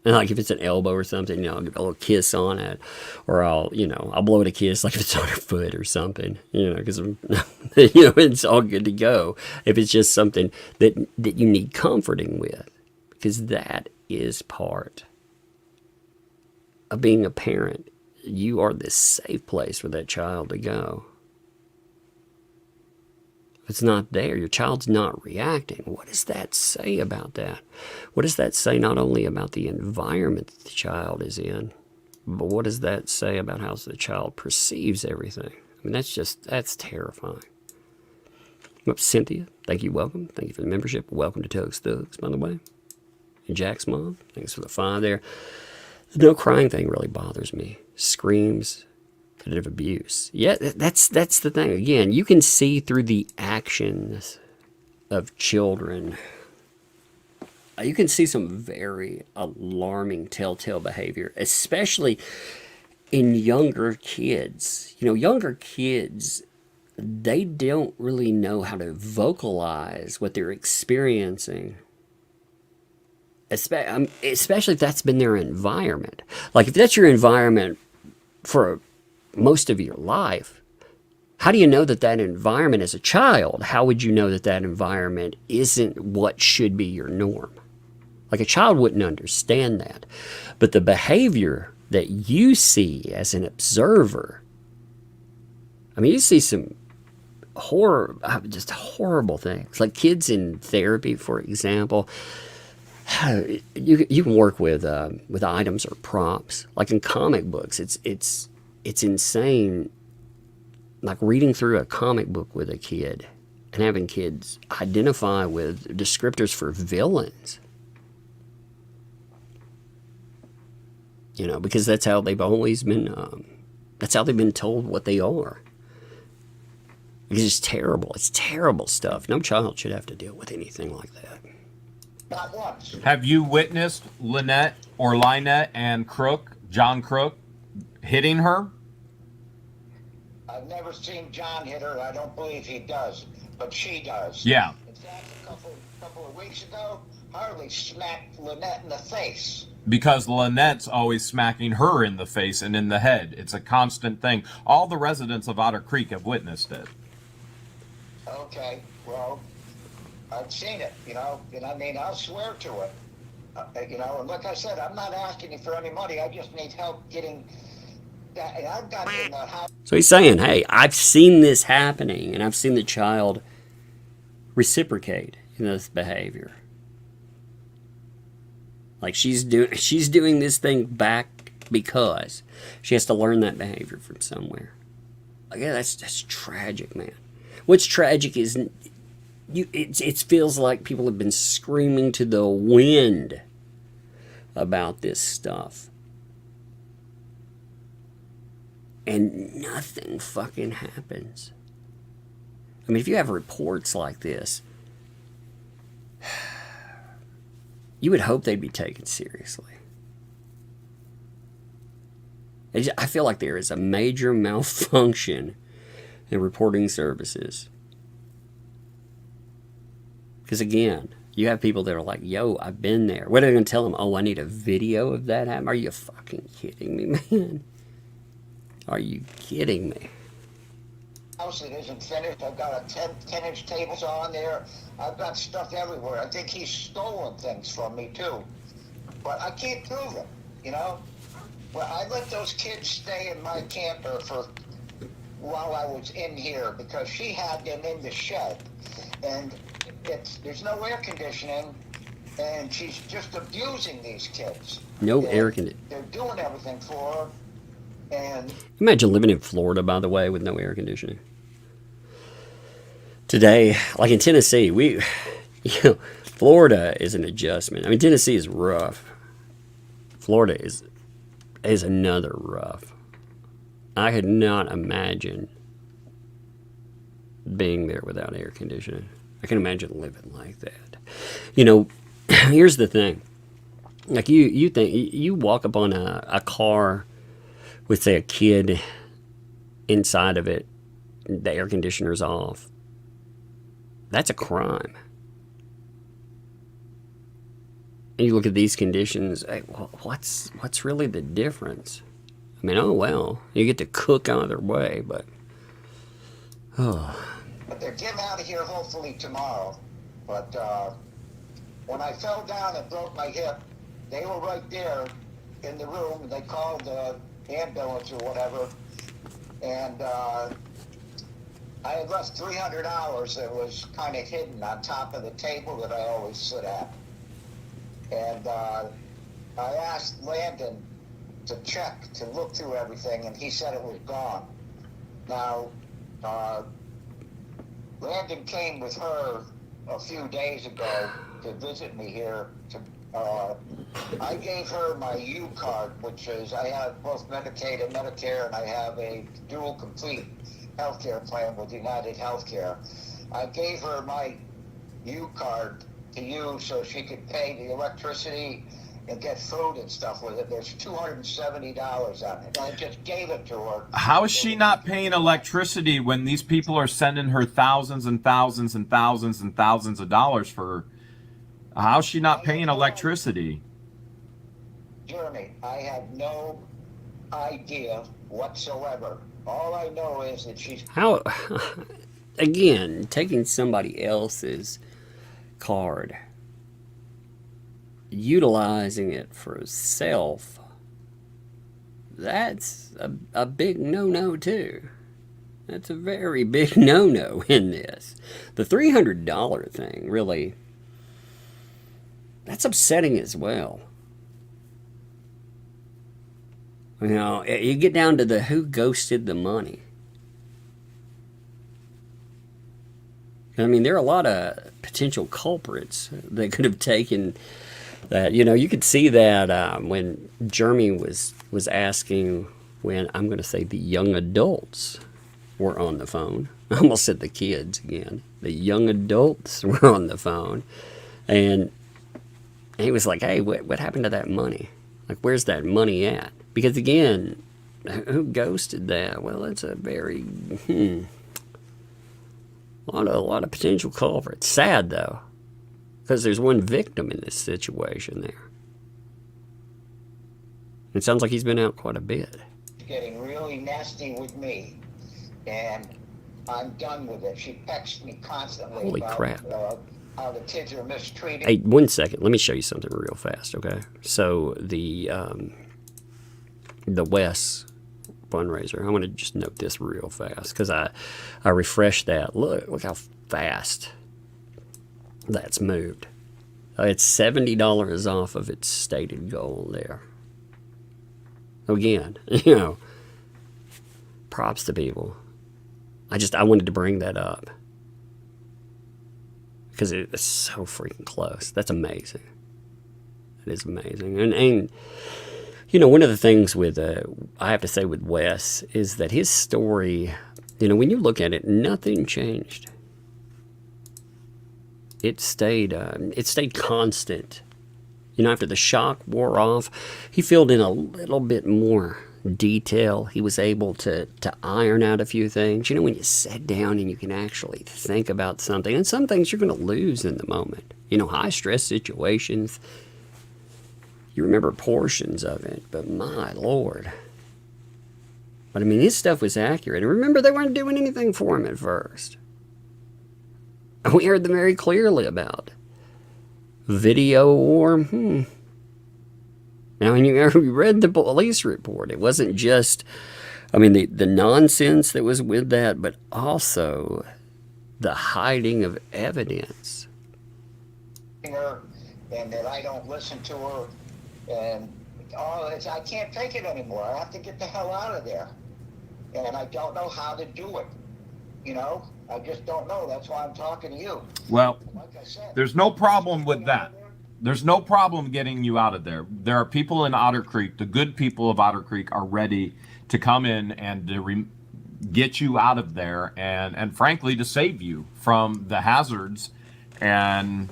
And like if it's an elbow or something, I'll give a little kiss on it, or I'll blow it a kiss like if it's on her foot or something, because it's all good to go. If it's just something that you need comforting with, because that is part of being a parent. You are this safe place for that child to go. If it's not there, your child's not reacting. What does that say about that? What does that say not only about the environment that the child is in, but what does that say about how the child perceives everything? I mean, that's terrifying. Cynthia, thank you, welcome. Thank you for the membership. Welcome to Tugs Thugs, by the way. And Jack's mom, thanks for the 5 there. The no crying thing really bothers me. Screams, a bit of abuse. Yeah, that's the thing. Again, you can see through the actions of children. You can see some very alarming telltale behavior, especially in younger kids. You know, younger kids, they don't really know how to vocalize what they're experiencing. Especially if that's been their environment. Like if that's your environment for most of your life, how do you know that that environment as a child, how would you know that that environment isn't what should be your norm? Like a child wouldn't understand that. But the behavior that you see as an observer, I mean, you see some just horrible things. Like kids in therapy, for example, you can work with items or props. Like in comic books, it's insane. Like reading through a comic book with a kid and having kids identify with descriptors for villains. You know, because that's how they've always been. That's how they've been told what they are. It's just terrible. It's terrible stuff. No child should have to deal with anything like that. Not once. Have you witnessed Lynette or Lynette and John Crook, hitting her? I've never seen John hit her. I don't believe he does, but she does. Yeah. In fact, a couple of weeks ago, Harley smacked Lynette in the face. Because Lynette's always smacking her in the face and in the head. It's a constant thing. All the residents of Otter Creek have witnessed it. Okay, well, I've seen it, you know, and I mean, I'll swear to it. You know, and like I said, I'm not asking you for any money. I just need help getting that. And I've got in the house. So he's saying, hey, I've seen this happening, and I've seen the child reciprocate in this behavior. Like she's doing this thing back because she has to learn that behavior from somewhere. Like, yeah, that's tragic, man. What's tragic is it feels like people have been screaming to the wind about this stuff. And nothing fucking happens. I mean, if you have reports like this, you would hope they'd be taken seriously. I feel like there is a major malfunction in reporting services. Because again, you have people that are like, yo, I've been there. What are they going to tell them? Oh, I need a video of that happening? Are you fucking kidding me, man? Are you kidding me? House that isn't finished. I've got a 10-inch tables on there. I've got stuff everywhere. I think he's stolen things from me too, but I can't prove it. You know, well, I let those kids stay in my camper for while I was in here because she had them in the shed, and there's no air conditioning, and she's just abusing these kids. No air conditioning. They're doing everything for her. And imagine living in Florida, by the way, with no air conditioning. Today, like in Tennessee, Florida is an adjustment. I mean, Tennessee is rough. Florida is another rough. I could not imagine being there without air conditioning. I can imagine living like that. You know, here's the thing. Like you think you walk up on a car with, say, a kid inside of it, the air conditioner's off. That's a crime. And you look at these conditions, hey, what's really the difference? I mean, oh well, you get to cook either way, but But they're getting out of here hopefully tomorrow. But when I fell down and broke my hip, they were right there in the room, and they called the ambulance or whatever, and I had left $300 that was kind of hidden on top of the table that I always sit at. And I asked Landon to check, to look through everything, and he said it was gone. Now, Landon came with her a few days ago to visit me here I gave her my U card, which is I have both Medicaid and Medicare, and I have a dual complete healthcare plan with United Healthcare. I gave her my U card to use so she could pay the electricity and get food and stuff with it. There's $270 on it. I just gave it to her. How is she not paying electricity when these people are sending her thousands and thousands and thousands and thousands of dollars for? How's she not paying electricity? Jeremy, I have no idea whatsoever. All I know is that she's... How, again, taking somebody else's card, utilizing it for self, that's a big no-no too. That's a very big no-no in this. The $300 thing, really, that's upsetting as well. You know, you get down to the who ghosted the money. I mean, there are a lot of potential culprits that could have taken that. You know, you could see that when Jeremy was asking, when I'm going to say the young adults were on the phone. I almost said the kids again. The young adults were on the phone. And he was like, hey, what happened to that money? Like, where's that money at? Because, again, who ghosted that? Well, it's a very, a lot of potential culprits. Sad, though, because there's one victim in this situation there. It sounds like he's been out quite a bit. Getting really nasty with me, and I'm done with it. She texts me constantly Holy about crap. How the kids are mistreated. Hey, 1 second. Let me show you something real fast, okay? So the Wes fundraiser, I want to just note this real fast because I refreshed that. Look how fast that's moved. It's $70 off of its stated goal there. Again, you know, props to people. I wanted to bring that up because it's so freaking close. That's amazing. It is amazing. And you know, one of the things with, I have to say with Wes, is that his story, you know, when you look at it, nothing changed. It stayed constant. You know, after the shock wore off, he filled in a little bit more detail. He was able to iron out a few things. You know, when you sit down and you can actually think about something, and some things you're going to lose in the moment. You know, high stress situations, you remember portions of it, but my Lord. But I mean, his stuff was accurate. And remember, they weren't doing anything for him at first. We heard them very clearly about video or, Now, when you read the police report, it wasn't just, I mean, the nonsense that was with that, but also the hiding of evidence. And that I don't listen to her. And I can't take it anymore. I have to get the hell out of there. And I don't know how to do it. You know, I just don't know. That's why I'm talking to you. Well, like I said, there's no problem with that. There's no problem getting you out of there. There are people in Otter Creek, the good people of Otter Creek are ready to come in and to get you out of there and frankly, to save you from the hazards. And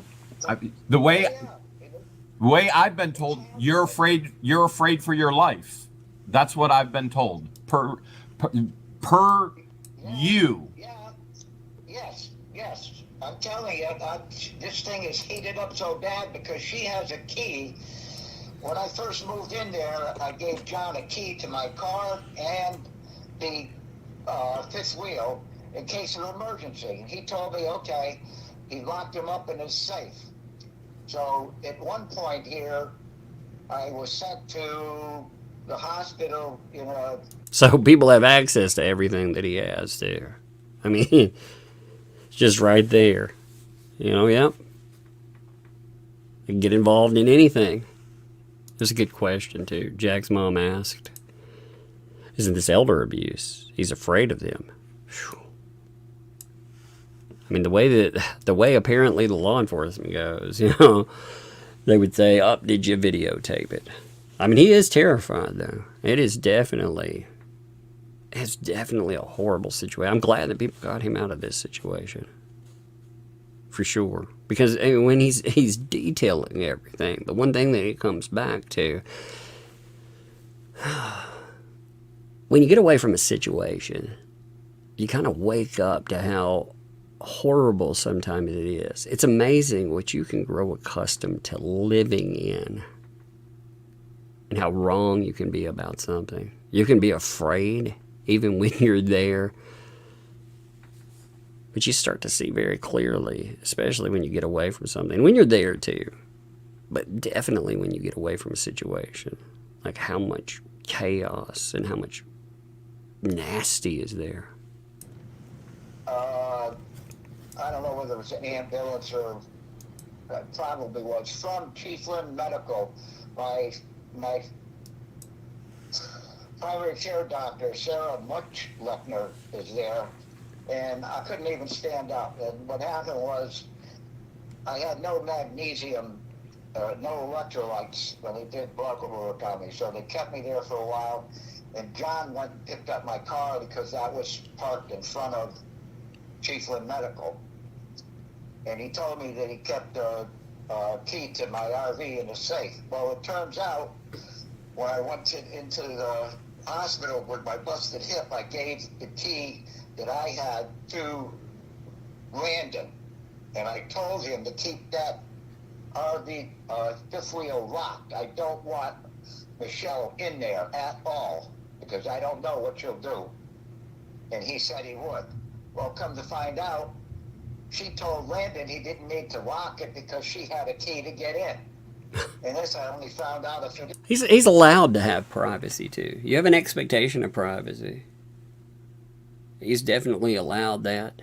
the way I've been told, you're afraid for your life. That's what I've been told. Per you. Yeah. Yes. I'm telling you, this thing is heated up so bad because she has a key. When I first moved in there, I gave John a key to my car and the fifth wheel in case of emergency. And he told me, okay, he locked him up in his safe. So at one point here, I was sent to the hospital, you know. So people have access to everything that he has there. I mean, it's just right there. You know, yep. You can get involved in anything. There's a good question, too. Jack's mom asked, isn't this elder abuse? He's afraid of them. Whew. I mean, the way apparently the law enforcement goes, you know, they would say, "Oh, did you videotape it?" I mean, he is terrified, though. It's definitely a horrible situation. I'm glad that people got him out of this situation, for sure. Because when he's detailing everything, the one thing that it comes back to, when you get away from a situation, you kind of wake up to how horrible sometimes it is. It's amazing what you can grow accustomed to living in and how wrong you can be about something. You can be afraid even when you're there. But you start to see very clearly, especially when you get away from something. When you're there too, but definitely when you get away from a situation, like how much chaos and how much nasty is there. I don't know whether it was an ambulance or probably was from Chiefland Medical. My primary care doctor, Sarah Muchlechner, is there, and I couldn't even stand up. And what happened was I had no magnesium, no electrolytes when they did blood work on me, so they kept me there for a while. And John went and picked up my car because that was parked in front of Chiefland Medical. And he told me that he kept a key to my RV in the safe. Well, it turns out when I went into the hospital with my busted hip, I gave the key that I had to Landon. And I told him to keep that RV fifth wheel locked. I don't want Michelle in there at all because I don't know what she'll do. And he said he would. Well, come to find out, she told Landon he didn't need to lock it because she had a key to get in. And this I only found out a few days. He's allowed to have privacy too. You have an expectation of privacy. He's definitely allowed that.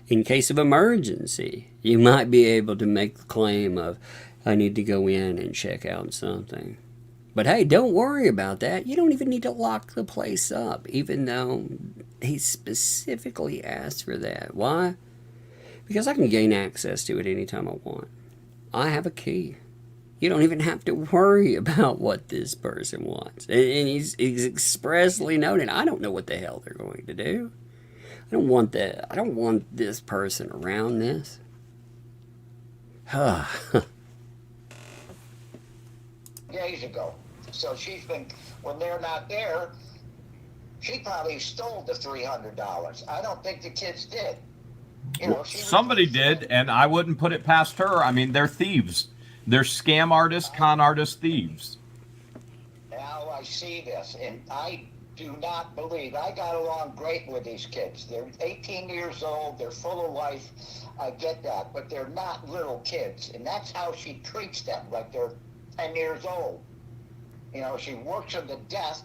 In case of emergency, you might be able to make the claim of, I need to go in and check out something. But hey, don't worry about that. You don't even need to lock the place up, even though he specifically asked for that. Why? Because I can gain access to it anytime I want. I have a key. You don't even have to worry about what this person wants. And he's expressly noted, I don't know what the hell they're going to do. I don't want that. I don't want this person around this. Days ago. So she's been, when they're not there, she probably stole the $300. I don't think the kids did. You know, somebody did, and I wouldn't put it past her. I mean, they're thieves. They're scam artists, con artists, thieves. Now I see this, and I do not believe. I got along great with these kids. They're 18 years old. They're full of life. I get that, but they're not little kids, and that's how she treats them, like they're 10 years old. You know, she works them to death.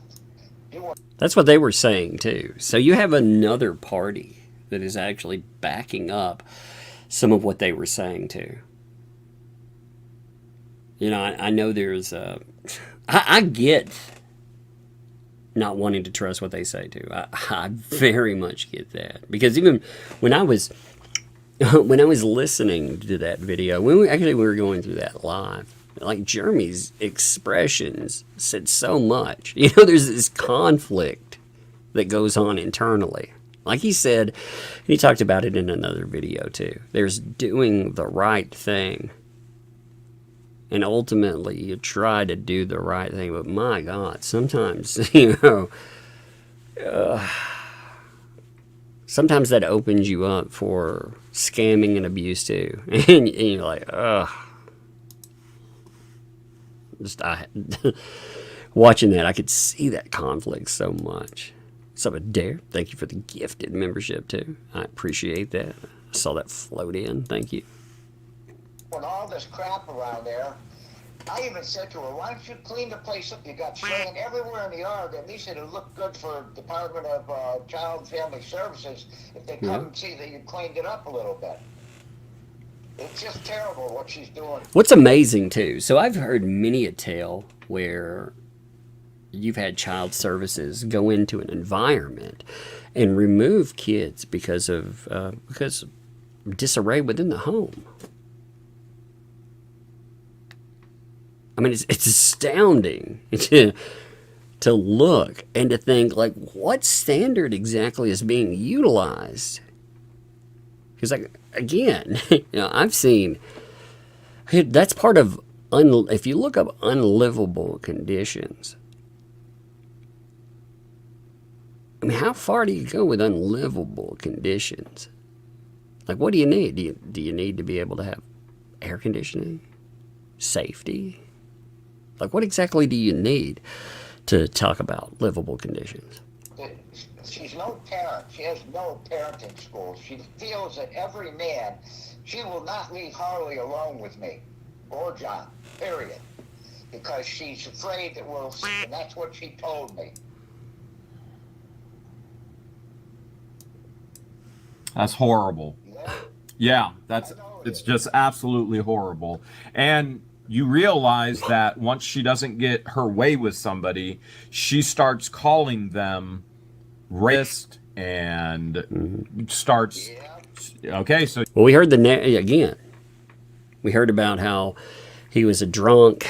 That's what they were saying, too. So you have another party that is actually backing up some of what they were saying, too. You know, I know there's I get not wanting to trust what they say, too. I very much get that. Because even when I was listening to that video, we were going through that live, like Jeremy's expressions said so much. You know, there's this conflict that goes on internally. Like he said, and he talked about it in another video too. There's doing the right thing. And ultimately you try to do the right thing. But my God, sometimes, you know, sometimes that opens you up for scamming and abuse too. And you're like, ugh. Watching that, I could see that conflict so much. So, Dare, thank you for the gifted membership too. I appreciate that. I saw that float in. Thank you. When all this crap around there, I even said to her, why don't you clean the place up? You got sand everywhere in the yard. At least it'll look good for Department of Child and Family Services if they come and see that you cleaned it up a little bit. It's just terrible what she's doing. What's amazing, too, so I've heard many a tale where you've had child services go into an environment and remove kids because of disarray within the home. I mean, it's astounding to look and to think, like, what standard exactly is being utilized? Because, like, again, I've seen, that's part of, if you look up unlivable conditions, I mean, how far do you go with unlivable conditions? Like, what do you need? Do you need to be able to have air conditioning? Safety? Like, what exactly do you need to talk about livable conditions? She's no parent. She has no parenting school. She feels that every man, she will not leave Harley alone with me or John, period. Because she's afraid that we'll see, and that's what she told me. That's horrible. Yeah, it's just absolutely horrible. And you realize that once she doesn't get her way with somebody, she starts calling them racist and starts. Okay, so. Well, we heard again. We heard about how he was a drunk.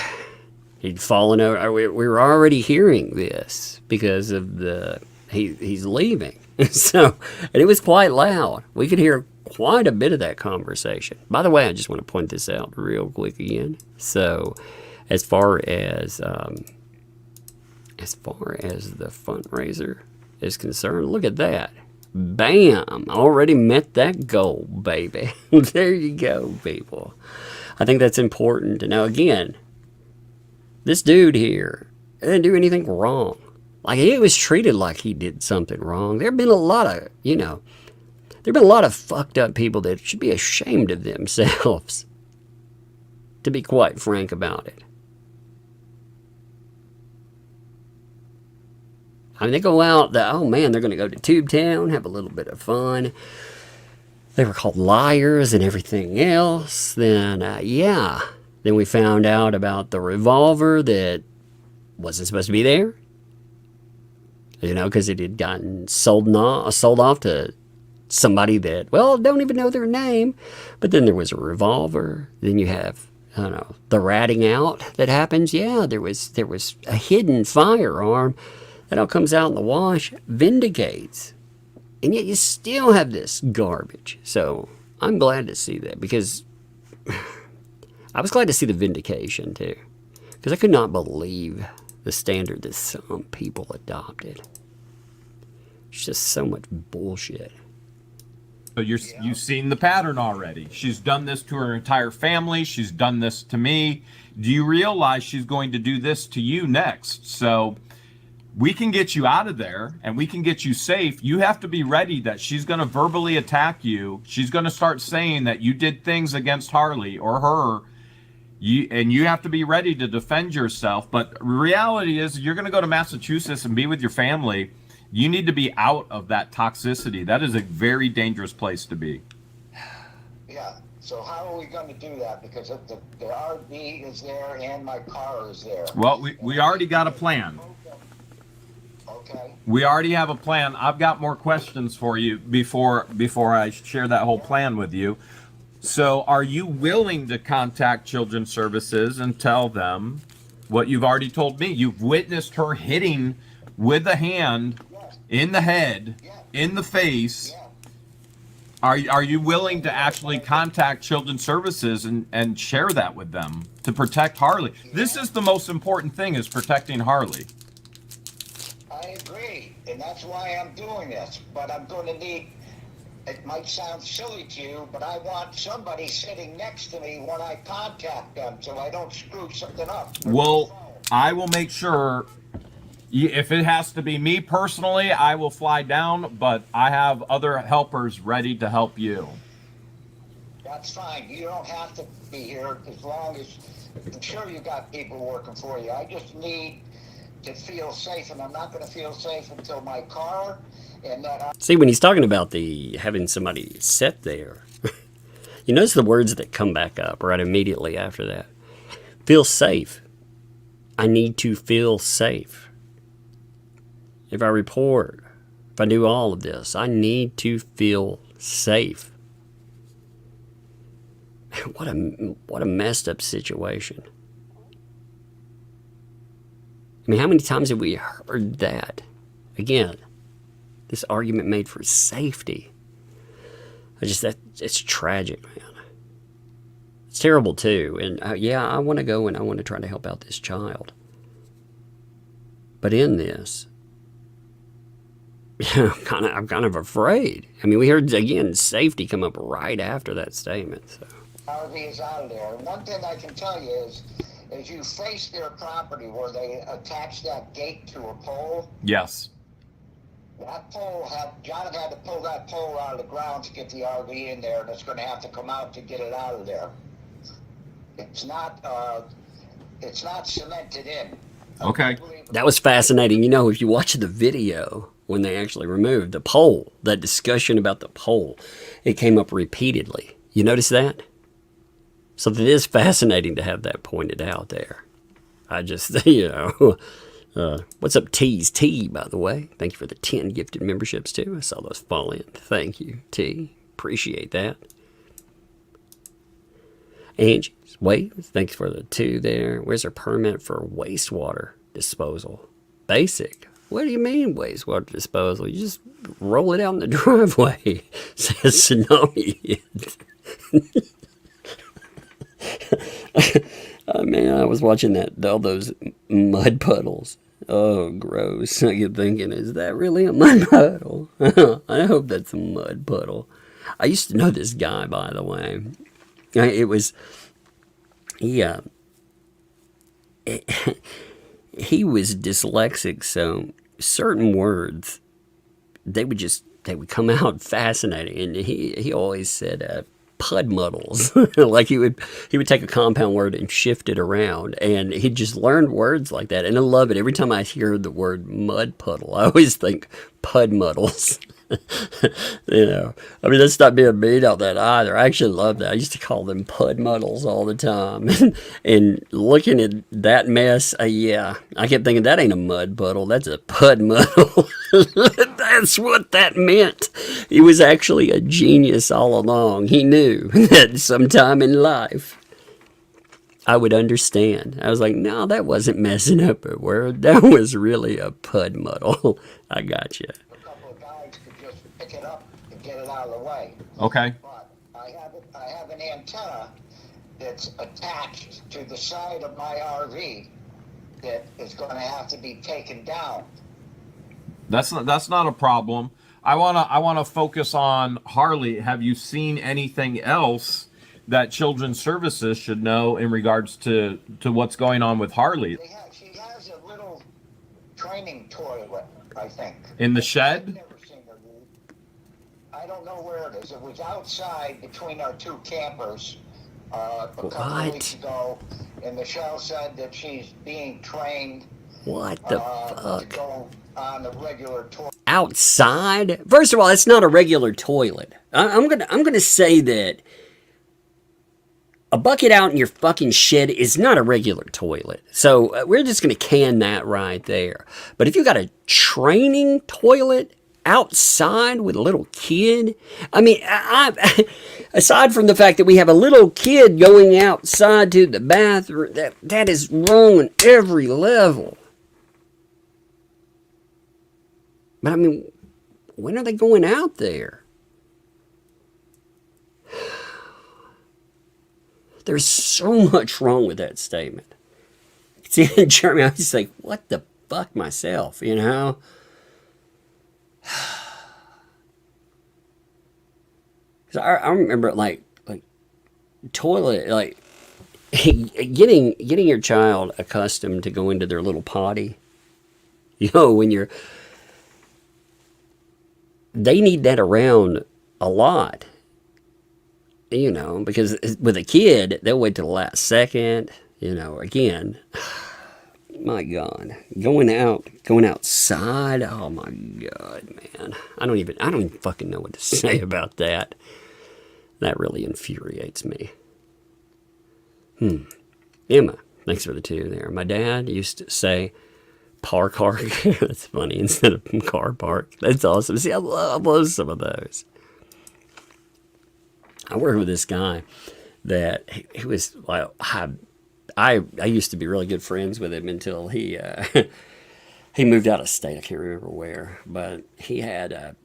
He'd fallen over. We were already hearing this because of he's leaving. So, and it was quite loud. We could hear quite a bit of that conversation. By the way, I just want to point this out real quick again. So, as far as the fundraiser is concerned, look at that. Bam! Already met that goal, baby. There you go, people. I think that's important to know. Again, this dude here didn't do anything wrong. Like, he was treated like he did something wrong. There have been a lot of, fucked up people that should be ashamed of themselves, to be quite frank about it. I mean, they go out, they're going to go to Tube Town, have a little bit of fun. They were called liars and everything else. Then we found out about the revolver that wasn't supposed to be there. Because it had gotten sold off to somebody that, don't even know their name. But then there was a revolver. Then you have, the ratting out that happens. Yeah, there was a hidden firearm that all comes out in the wash, vindicates. And yet you still have this garbage. So I'm glad to see that, because I was glad to see the vindication too. Because I could not believe the standard that some people adopted. It's just so much bullshit. So you've seen the pattern already. She's done this to her entire family. She's done this to me. Do you realize she's going to do this to you next? So we can get you out of there and we can get you safe. You have to be ready that she's going to verbally attack you. She's going to start saying that you did things against Harley or her. And you have to be ready to defend yourself. But reality is, you're going to go to Massachusetts and be with your family. You need to be out of that toxicity. That is a very dangerous place to be. Yeah. So how are we going to do that? Because the RV is there and my car is there. Well, we already got a plan. Okay. We already have a plan. I've got more questions for you before I share that whole plan with you. So are you willing to contact Children's Services and tell them what you've already told me? You've witnessed her hitting with a hand in the head, in the face. Are you willing to actually contact Children's Services and share that with them to protect Harley? This is the most important thing, is protecting Harley. I agree, and that's why I'm doing this. But I'm going to need, it might sound silly to you, but I want somebody sitting next to me when I contact them so I don't screw something up. Well, I will make sure. If it has to be me personally, I will fly down, but I have other helpers ready to help you. That's fine. You don't have to be here as long as, I'm sure you got people working for you. I just need to feel safe, and I'm not going to feel safe until my car and that. See, when he's talking about having somebody sit there, you notice the words that come back up right immediately after that. Feel safe. I need to feel safe. If I report, if I do all of this, I need to feel safe. What a messed up situation. mean, how many times have we heard that? Again, this argument made for safety. It's tragic, man. It's terrible, too. And yeah, I want to go and I want to try to help out this child. But in this, I'm kind of afraid. I mean, we heard, again, safety come up right after that statement. So. RV is out of there. And one thing I can tell you is you face their property where they attach that gate to a pole. Yes. That pole John had to pull that pole out of the ground to get the RV in there, and it's going to have to come out to get it out of there. It's not cemented in. Okay. That was fascinating. You know, if you watch the video when they actually removed the pole, that discussion about the pole, it came up repeatedly. You notice that? So it is fascinating to have that pointed out there. I just, you know, what's up, T's T, by the way? Thank you for the 10 gifted memberships, too. I saw those fall in. Thank you, T. Appreciate that. Angie's Wait, thanks for the 2 there. Where's our permit for wastewater disposal? Basic. What do you mean wastewater disposal? You just roll it out in the driveway, says Tsunami. Oh, man, I was watching all those mud puddles. Oh, gross. I get thinking, is that really a mud puddle? I hope that's a mud puddle. I used to know this guy, by the way. He was dyslexic, so certain words, they would come out fascinating. And he always said, pud muddles. Like he would take a compound word and shift it around, and he just learned words like that. And I love it. Every time I hear the word mud puddle, I always think pud muddles. You know, I mean, let's not being mean on that either. I actually love that. I used to call them pud muddles all the time. And looking at that mess, yeah, I kept thinking that ain't a mud puddle. That's a pud muddle. That's what that meant. He was actually a genius all along. He knew that sometime in life I would understand. I was like, no, that wasn't messing up a word. That was really a pud muddle. I got you. Pick it up and get it out of the way. Okay. But I have an antenna that's attached to the side of my RV that is going to have to be taken down. That's not a problem. I wanna focus on Harley. Have you seen anything else that Children's Services should know in regards to what's going on with Harley? She has a little training toilet, I think. In the shed? I don't know where it is. It was outside between our 2 campers a couple of weeks ago, and Michelle said that she's being trained. What the fuck? To go on the regular toilet. Outside? First of all, it's not a regular toilet. I'm gonna say that a bucket out in your fucking shed is not a regular toilet. So we're just gonna can that right there. But if you got a training toilet outside with a little kid, I mean, aside from the fact that we have a little kid going outside to the bathroom, that is wrong on every level. But I mean, when are they going out there? There's so much wrong with that statement. See, Jeremy, I was just like, what the fuck myself, you know? Because I remember, like toilet, like, getting your child accustomed to go into their little potty. You know, when they need that around a lot. You know, because with a kid, they'll wait till the last second. You know, again, my God, going outside. Oh my God, man, I don't even fucking know what to say about that. That really infuriates me. Emma, thanks for the 2 there. My dad used to say park. That's funny, instead of car park. That's awesome. See, I love some of those. I worked with this guy that he was, well, I used to be really good friends with him until he he moved out of state. I can't remember where, but he had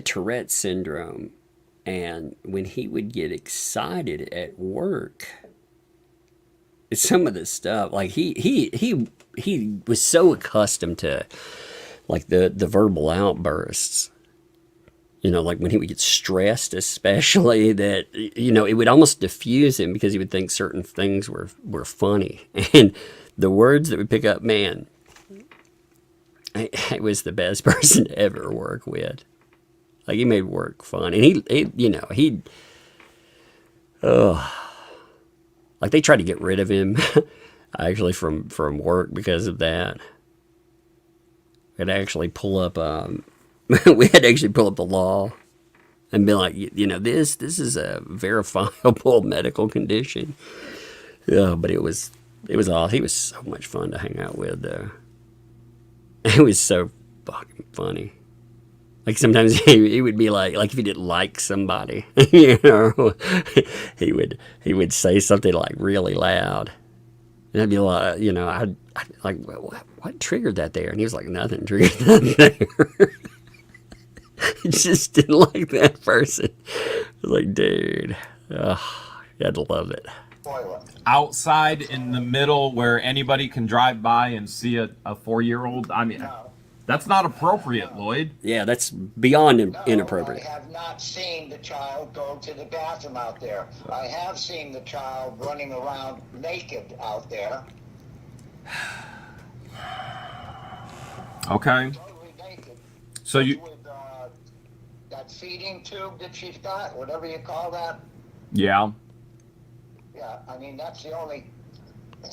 Tourette's syndrome, and when he would get excited at work, some of the stuff, like he was so accustomed to like the verbal outbursts, you know, like when he would get stressed, especially, that, you know, it would almost diffuse him because he would think certain things were funny. And the words that would pick up, man, I was the best person to ever work with. Like, he made work fun. And like, they tried to get rid of him, actually, from work because of that. We had to actually pull up the law and be like, you know, this is a verifiable medical condition. Yeah, but it was awesome. He was so much fun to hang out with. It was so fucking funny. Like, sometimes he would be like if he didn't like somebody, you know, he would say something like really loud, and I'd be like, you know, I'd like, what triggered that there? And he was like, nothing triggered that there. I just didn't like that person. I was like, dude, you had to love it. Outside in the middle where anybody can drive by and see a 4-year-old, I mean, that's not appropriate, Lloyd. Yeah, that's beyond inappropriate. I have not seen the child go to the bathroom out there. I have seen the child running around naked out there. Okay. Totally naked. So you... With that feeding tube that she's got, whatever you call that. Yeah. Yeah, I mean, that's the only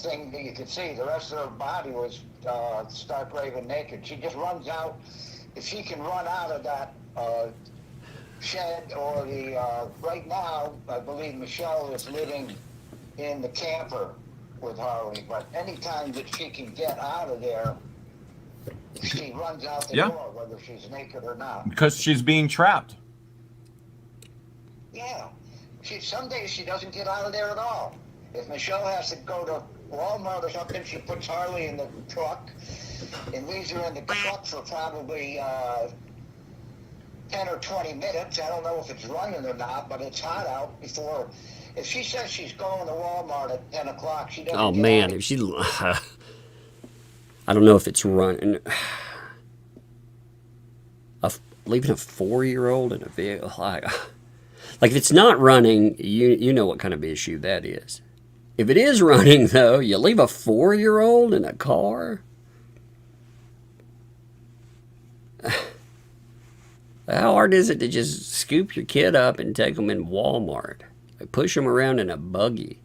thing that you could see. The rest of her body was stark raving naked. She just runs out. If she can run out of that shed or the... right now, I believe Michelle is living in the camper with Harley, but anytime that she can get out of there, she runs out the door, whether she's naked or not. Because she's being trapped. Yeah. Some days she doesn't get out of there at all. If Michelle has to go to Walmart or something, she puts Harley in the truck and leaves her in the truck for probably 10 or 20 minutes. I don't know if it's running or not, but it's hot out before. If she says she's going to Walmart at 10 o'clock, she doesn't. Oh, man, if she... I don't know if it's running. Leaving a 4-year-old in a vehicle, like if it's not running, you know what kind of issue that is. If it is running, though, you leave a 4-year-old in a car. How hard is it to just scoop your kid up and take them in Walmart? Like, push them around in a buggy.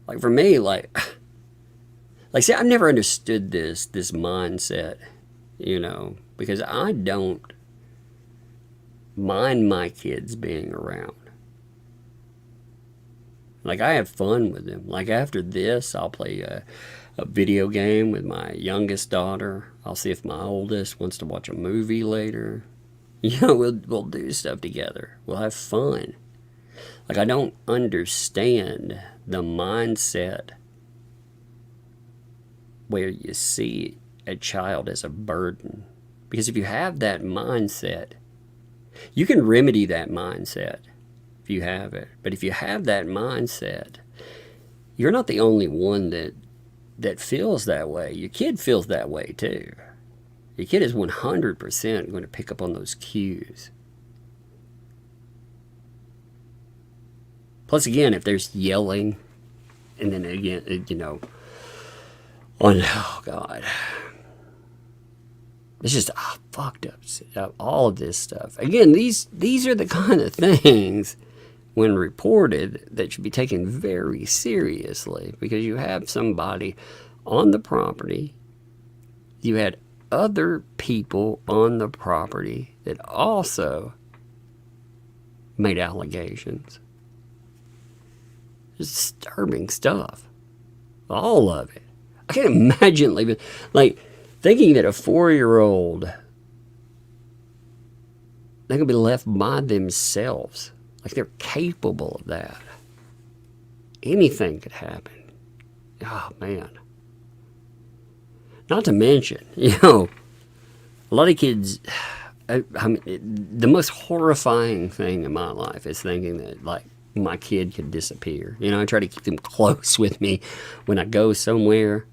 Like, for me, like, see, I've never understood this mindset, you know, because I don't mind my kids being around. Like, I have fun with them. Like, after this, I'll play a video game with my youngest daughter. I'll see if my oldest wants to watch a movie later. You know, we'll do stuff together. We'll have fun. Like, I don't understand the mindset where you see a child as a burden. Because if you have that mindset, you can remedy that mindset if you have it. But if you have that mindset, you're not the only one that feels that way. Your kid feels that way too. Your kid is 100% going to pick up on those cues. Plus, again, if there's yelling, and then again, you know, oh God, it's just fucked up. All of this stuff. Again, these are the kind of things, when reported, that should be taken very seriously, because you have somebody on the property, you had other people on the property that also made allegations. Disturbing stuff. All of it. I can't imagine leaving, like, thinking that a 4-year-old, they're going to be left by themselves. Like, they're capable of that. anything could happen. Oh, man. Not to mention, you know, a lot of kids, I mean, the most horrifying thing in my life is thinking that, like, my kid could disappear. You know, I try to keep them close with me when I go somewhere.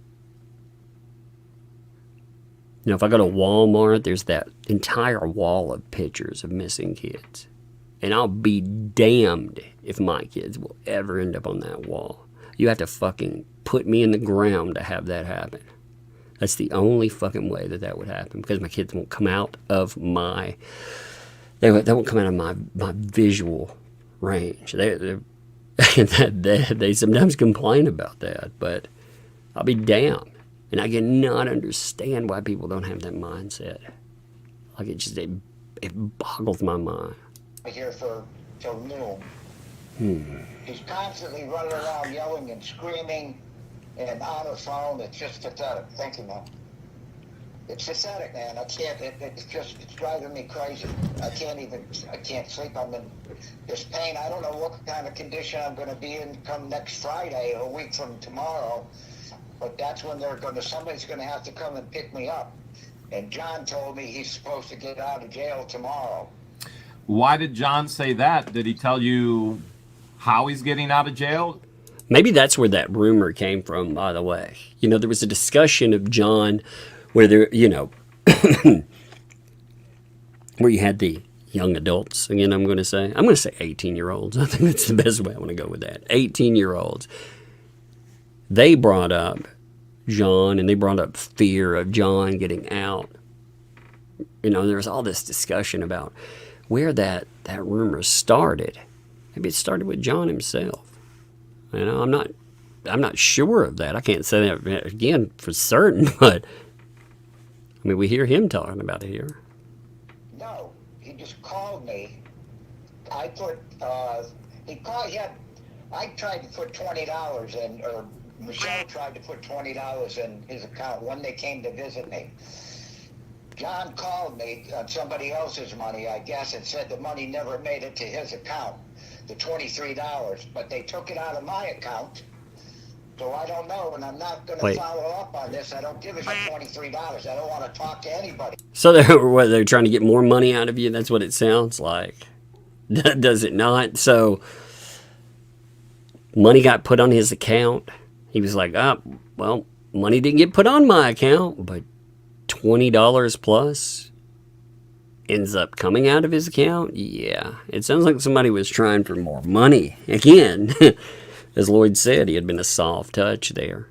You know, if I go to Walmart, there's that entire wall of pictures of missing kids. And I'll be damned if my kids will ever end up on that wall. You have to fucking put me in the ground to have that happen. That's the only fucking way that would happen, because my kids won't come out of my, they won't come out of my visual range. They sometimes complain about that, but I'll be damned. And I cannot understand why people don't have that mindset. Like, it boggles my mind. Here till noon. He's constantly running around yelling and screaming and on the phone. It's just pathetic. Thank you, man. It's pathetic, man. I can't, it's driving me crazy. I can't sleep. I'm in this pain. I don't know what kind of condition I'm going to be in come next Friday, a week from tomorrow. But that's when somebody's going to have to come and pick me up. And John told me he's supposed to get out of jail tomorrow. Why did John say that? Did he tell you how he's getting out of jail? Maybe that's where that rumor came from, by the way. You know, there was a discussion of John where there, you know, where you had the young adults. Again, I'm going to say 18-year-olds. I think that's the best way I want to go with that. 18-year-olds. They brought up John, and they brought up fear of John getting out. You know, there was all this discussion about where that rumor started. Maybe it started with John himself. You know, I'm not sure of that. I can't say that again for certain, but I mean, we hear him talking about it here. No, he just called me. I tried to put $20 in, or Michelle tried to put $20 in his account when they came to visit me. John called me on somebody else's money, I guess, and said the money never made it to his account, the $23, but they took it out of my account. So I don't know, and I'm not going to follow up on this. I don't give a shit, $23. I don't want to talk to anybody. So they're trying to get more money out of you? That's what it sounds like. Does it not? So money got put on his account. He was like, well, money didn't get put on my account, but $20 plus ends up coming out of his account. Yeah, it sounds like somebody was trying for more money. Again, as Lloyd said, he had been a soft touch there.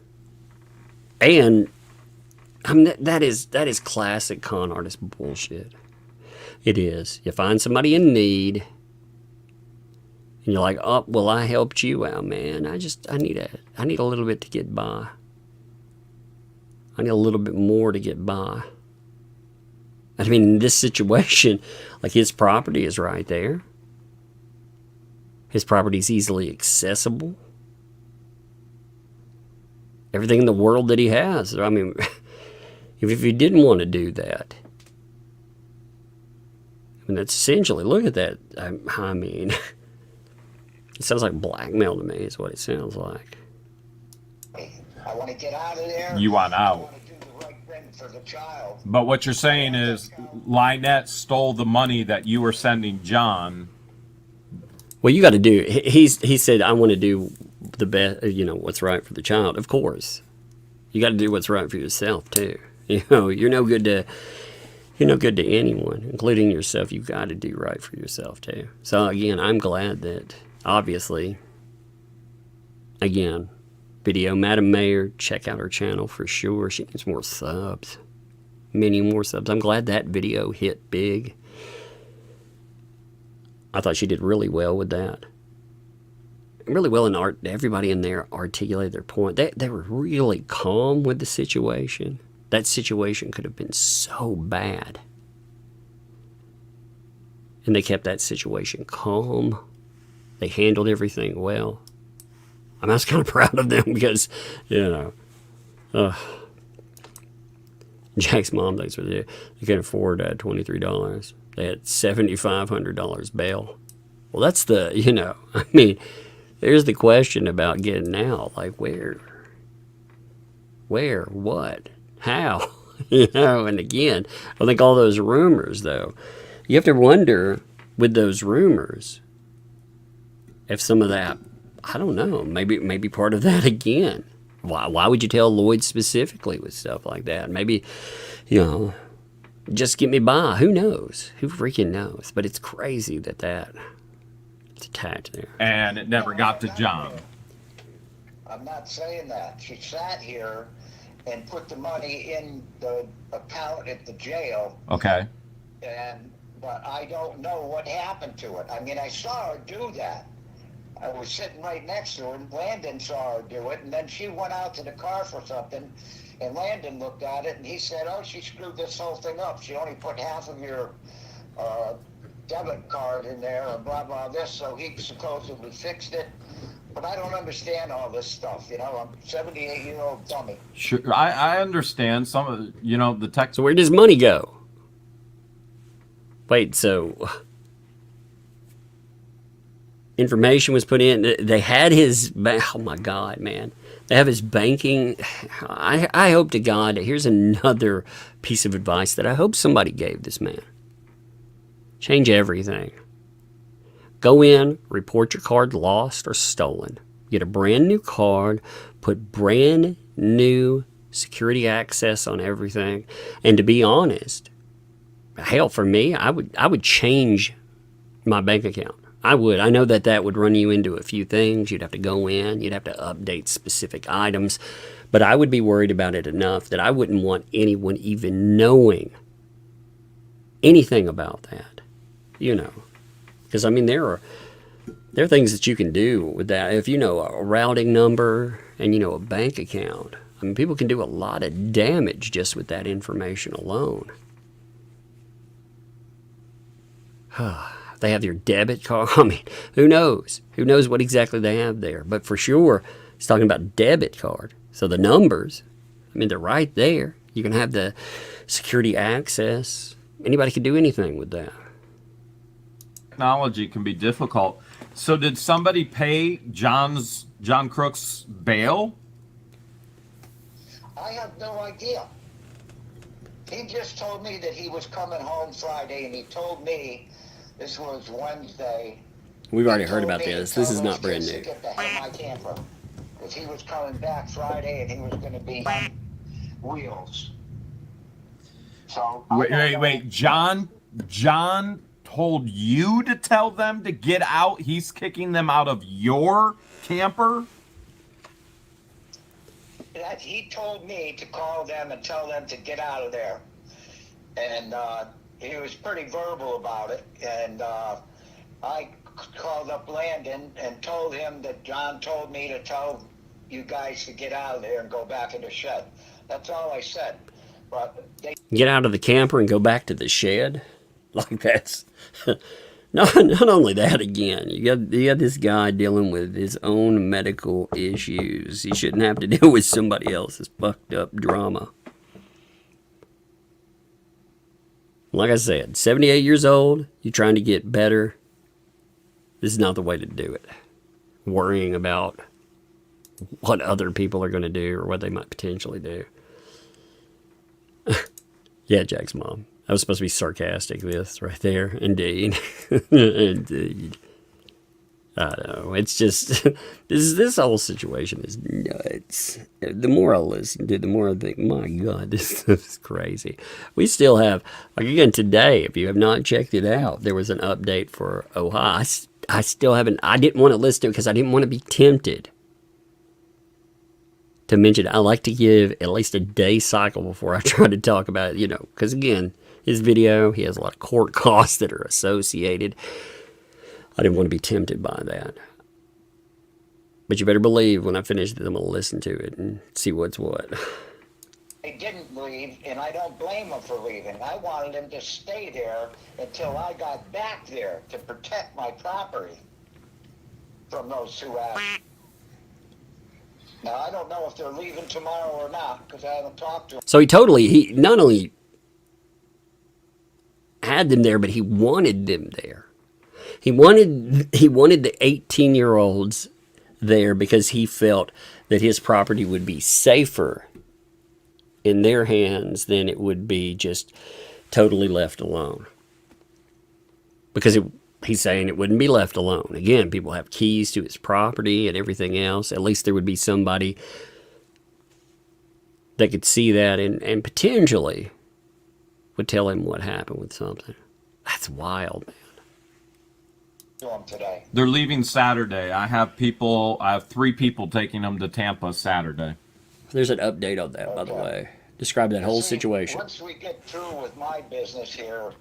And I mean, that is classic con artist bullshit. It is. You find somebody in need, and you're like, oh, well, I helped you out, man. I need a little bit to get by. I need a little bit more to get by. I mean, in this situation, like, his property is right there. His property is easily accessible. Everything in the world that he has. I mean, if he didn't want to do that, I mean, that's essentially, look at that. I mean, it sounds like blackmail to me is what it sounds like. I want to get out of there. You want out. I want to do the right thing for the child. But what you're saying is Lynette stole the money that you were sending John. Well, you got to do, he said, I want to do the best, you know, what's right for the child. Of course. You got to do what's right for yourself, too. You know, you're no good to anyone, including yourself. You've got to do right for yourself, too. So, again, I'm glad that, obviously, again, video Madam Mayor, check out her channel for sure. She needs more subs. Many more subs. I'm glad that video hit big. I thought she did really well with that. Really well in art. Everybody in there articulated their point. They were really calm with the situation. That situation could have been so bad. And they kept that situation calm. They handled everything well. I mean, I was kind of proud of them because, you know, Jack's mom thinks they can afford $23. They had $7,500 bail. Well, that's the, you know, I mean, There's the question about getting out. Like, where, what, how? You know, and again, I think all those rumors, though, you have to wonder with those rumors if some of that, I don't know, maybe part of that again. Why would you tell Lloyd specifically with stuff like that? Maybe, you know, just get me by. Who knows? Who freaking knows? But it's crazy that it's attached there. And it never got to John. I'm not saying that. She sat here and put the money in the account at the jail. Okay. But I don't know what happened to it. I mean, I saw her do that. I was sitting right next to her, and Landon saw her do it, and then she went out to the car for something, and Landon looked at it, and he said, oh, she screwed this whole thing up. She only put half of your debit card in there, and blah, blah, this, so he supposedly fixed it. But I don't understand all this stuff, you know. I'm a 78-year-old dummy. Sure, I understand some of, you know, the tech. So where does money go? Wait, so information was put in. They had his, oh my God, man. They have his banking. I hope to God, here's another piece of advice that I hope somebody gave this man. Change everything. Go in, report your card lost or stolen. Get a brand new card, put brand new security access on everything. And to be honest, hell, for me, I would change my bank account. I would. I know that would run you into a few things. You'd have to go in. You'd have to update specific items. But I would be worried about it enough that I wouldn't want anyone even knowing anything about that. You know. Because, I mean, there are things that you can do with that. If you know a routing number and you know a bank account, I mean, people can do a lot of damage just with that information alone. They have your debit card. I mean, who knows? Who knows what exactly they have there? But for sure, it's talking about debit card. So the numbers, I mean, they're right there. You can have the security access. Anybody can do anything with that. Technology can be difficult. So did somebody pay John Crook's bail? I have no idea. He just told me that he was coming home Friday, and he told me this was Wednesday. We've already heard about this. This is not brand new. Get the hell my camper, because he was coming back Friday, and he was going to be on wheels. So wait. John told you to tell them to get out. He's kicking them out of your camper. He told me to call them and tell them to get out of there, and he was pretty verbal about it. And I called up Landon and told him that John told me to tell you guys to get out of there and go back in the shed. That's all I said. But get out of the camper and go back to the shed? Like that's not only that, again, you got this guy dealing with his own medical issues. He shouldn't have to deal with somebody else's fucked up drama. Like I said, 78 years old, you're trying to get better. This is not the way to do it. Worrying about what other people are going to do or what they might potentially do. Yeah, Jack's mom. I was supposed to be sarcastic with right there. Indeed. Indeed. I know. It's just, this whole situation is nuts. The more I listen to it, the more I think, my God, this stuff is crazy. We still have, like again, today, if you have not checked it out, there was an update for Ohio. I still haven't, I didn't want to listen to it because I didn't want to be tempted to mention. I like to give at least a day cycle before I try to talk about it, you know, because again, his video, he has a lot of court costs that are associated. I didn't want to be tempted by that. But you better believe when I finish it, I'm going to listen to it and see what's what. They didn't leave, and I don't blame them for leaving. I wanted them to stay there until I got back there to protect my property from those two assholes. Now, I don't know if they're leaving tomorrow or not, because I haven't talked to them. So he not only had them there, but he wanted them there. He wanted the 18-year-olds there because he felt that his property would be safer in their hands than it would be just totally left alone. Because he's saying it wouldn't be left alone. Again, people have keys to his property and everything else. At least there would be somebody that could see that and potentially would tell him what happened with something. That's wild, man. Today. They're leaving Saturday. I have 3 people taking them to Tampa Saturday. There's an update on that, by the way. Describe that whole situation. Once we get through with my business here,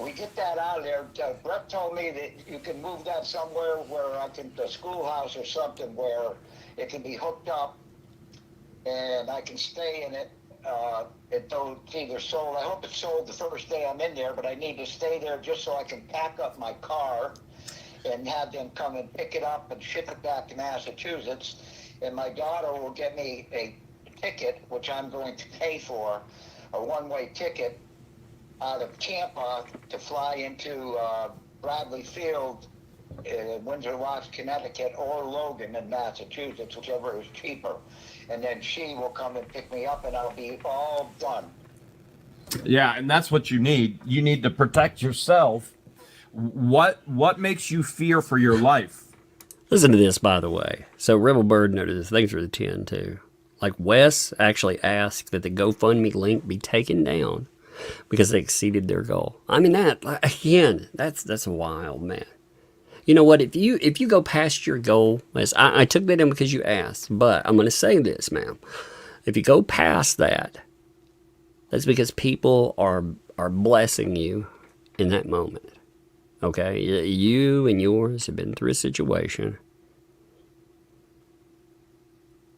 we get that out of there. Brett told me that you can move that somewhere where the schoolhouse or something where it can be hooked up and I can stay in it. It's either sold. I hope it's sold the first day I'm in there, but I need to stay there just so I can pack up my car and have them come and pick it up and ship it back to Massachusetts. And my daughter will get me a ticket, which I'm going to pay for, a one-way ticket out of Tampa to fly into Bradley Field in Windsor Locks, Connecticut, or Logan in Massachusetts, whichever is cheaper. And then she will come and pick me up, and I'll be all done. Yeah, and that's what you need. You need to protect yourself. What makes you fear for your life? Listen to this, by the way. So Rebel Bird noted this. Thanks for the 10, too. Like, Wes actually asked that the GoFundMe link be taken down because they exceeded their goal. I mean, that's wild, man. You know what? If you go past your goal, as I took that in because you asked, but I'm going to say this, ma'am. If you go past that, that's because people are blessing you in that moment. Okay? You and yours have been through a situation.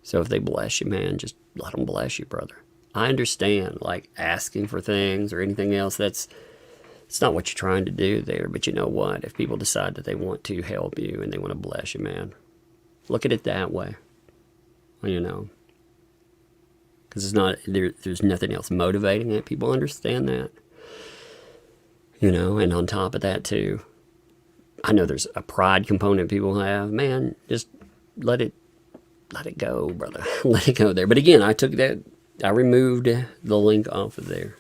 So if they bless you, man, just let them bless you, brother. I understand, like, asking for things or anything else, it's not what you're trying to do there. But you know what? If people decide that they want to help you and they want to bless you, man, look at it that way. Well, you know, because there's nothing else motivating it. People understand that. You know, and on top of that, too, I know there's a pride component people have. Man, just let it go, brother. Let it go there. But again, I removed the link off of there.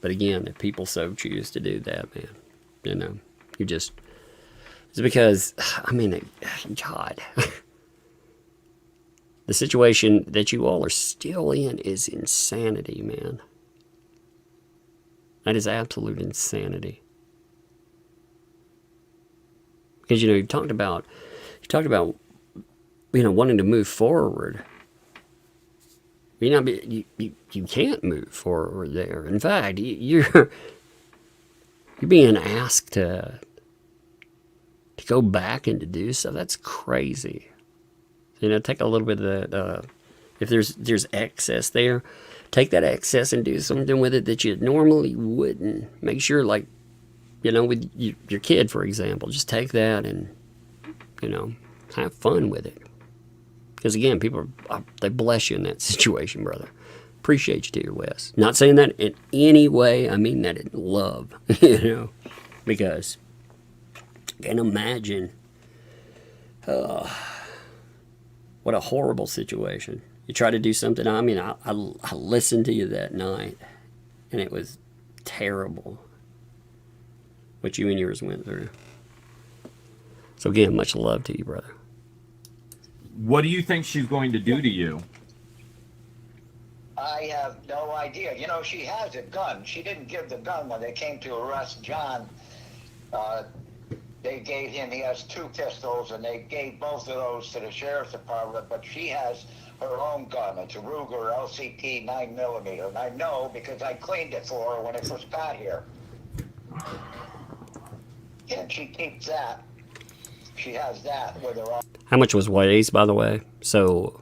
But again, if people so choose to do that, man, you know, it's because, I mean, God, the situation that you all are still in is insanity, man. That is absolute insanity. Because, you know, you talked about, you know, wanting to move forward. You can't move forward there. In fact, you're being asked to go back and to do so. That's crazy. You know, take a little bit of that. If there's excess there, take that excess and do something with it that you normally wouldn't. Make sure, like, you know, with your kid, for example, just take that and, you know, have fun with it. Because again, people they bless you in that situation, brother. Appreciate you, dear Wes. Not saying that in any way. I mean that in love, you know. Because I can imagine what a horrible situation. You try to do something. I mean, I listened to you that night, and it was terrible what you and yours went through. So again, much love to you, brother. What do you think she's going to do to you? I have no idea. You know, she has a gun. She didn't give the gun when they came to arrest John. They gave him, he has 2 pistols, and they gave both of those to the sheriff's department, but she has her own gun. It's a Ruger LCP 9mm, and I know because I cleaned it for her when it first got here. And she keeps that. She has that with her own. How much was Waze, by the way? So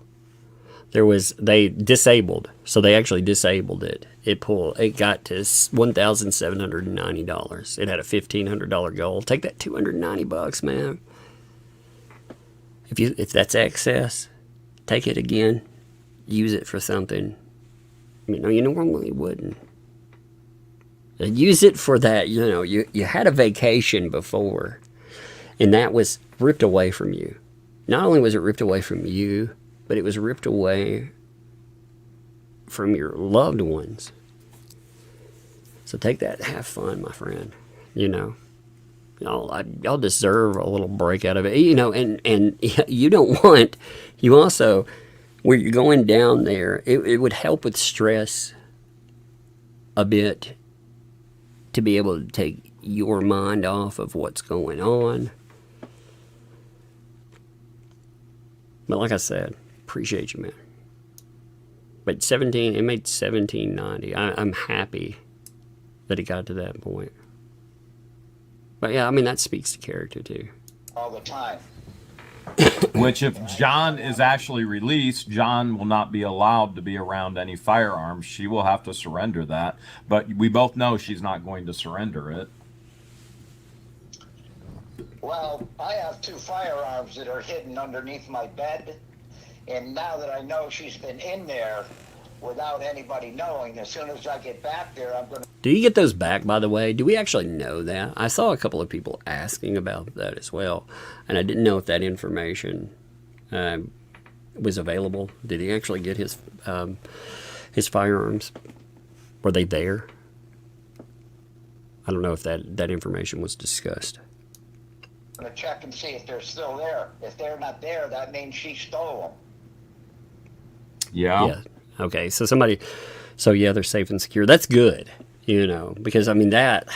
they disabled. So they actually disabled it. It got to $1,790. It had a $1,500 goal. Take that $290, man. If that's excess, take it again. Use it for something. You know, you normally wouldn't. Use it for that. You know, you had a vacation before, and that was ripped away from you. not only was it ripped away from you, but it was ripped away from your loved ones. So take that, have fun, my friend. You know, y'all deserve a little break out of it. You know, and you don't want, you also, where you're going down there, it would help with stress a bit to be able to take your mind off of what's going on. But like I said, appreciate you, man. But it made $17.90. I'm happy that it got to that point. But yeah, I mean, that speaks to character too. All the time. Which, if John is actually released, John will not be allowed to be around any firearms. She will have to surrender that. But we both know she's not going to surrender it. Well, I have 2 firearms that are hidden underneath my bed. And now that I know she's been in there without anybody knowing, as soon as I get back there, I'm going to... Do you get those back, by the way? Do we actually know that? I saw a couple of people asking about that as well, and I didn't know if that information was available. Did he actually get his firearms? Were they there? I don't know if that information was discussed. I'm going to check and see if they're still there. If they're not there, that means she stole them. Yeah. Yeah. Okay. So yeah, they're safe and secure. That's good, you know, because I mean that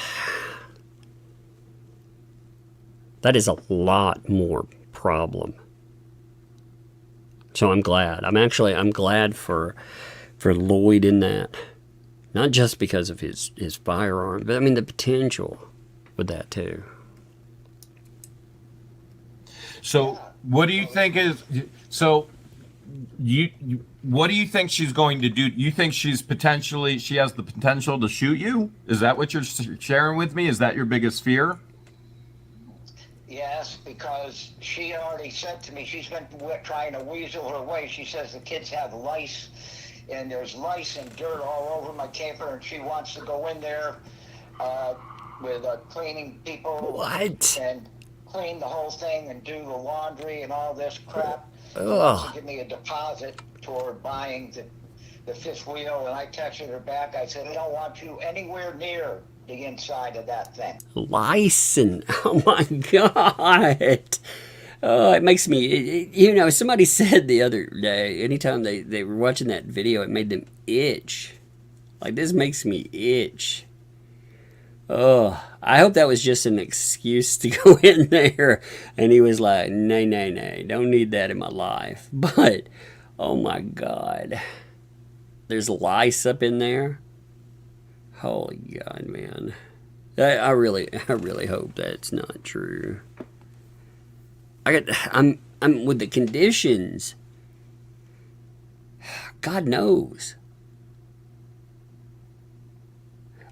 is a lot more problem. So I'm glad. I'm glad for Lloyd in that, not just because of his firearm, but I mean the potential with that too. So what do you think is what do you think she's going to do? You think she has the potential to shoot you? Is that what you're sharing with me? Is that your biggest fear? Yes, because she already said to me, she's been trying to weasel her way. She says the kids have lice, and there's lice and dirt all over my camper, and she wants to go in there with cleaning people. What? And clean the whole thing and do the laundry and all this crap. Ugh. To give me a deposit toward buying the 5th wheel, and I texted her back. I said, I don't want you anywhere near the inside of that thing. License. Oh my God. Oh, it makes me, you know, somebody said the other day, anytime they were watching that video, it made them itch. Like, this makes me itch. Oh, I hope that was just an excuse to go in there. And he was like, nay, don't need that in my life. But, oh my God. There's lice up in there. Holy God, man. I really hope that's not true. I'm with the conditions. God knows.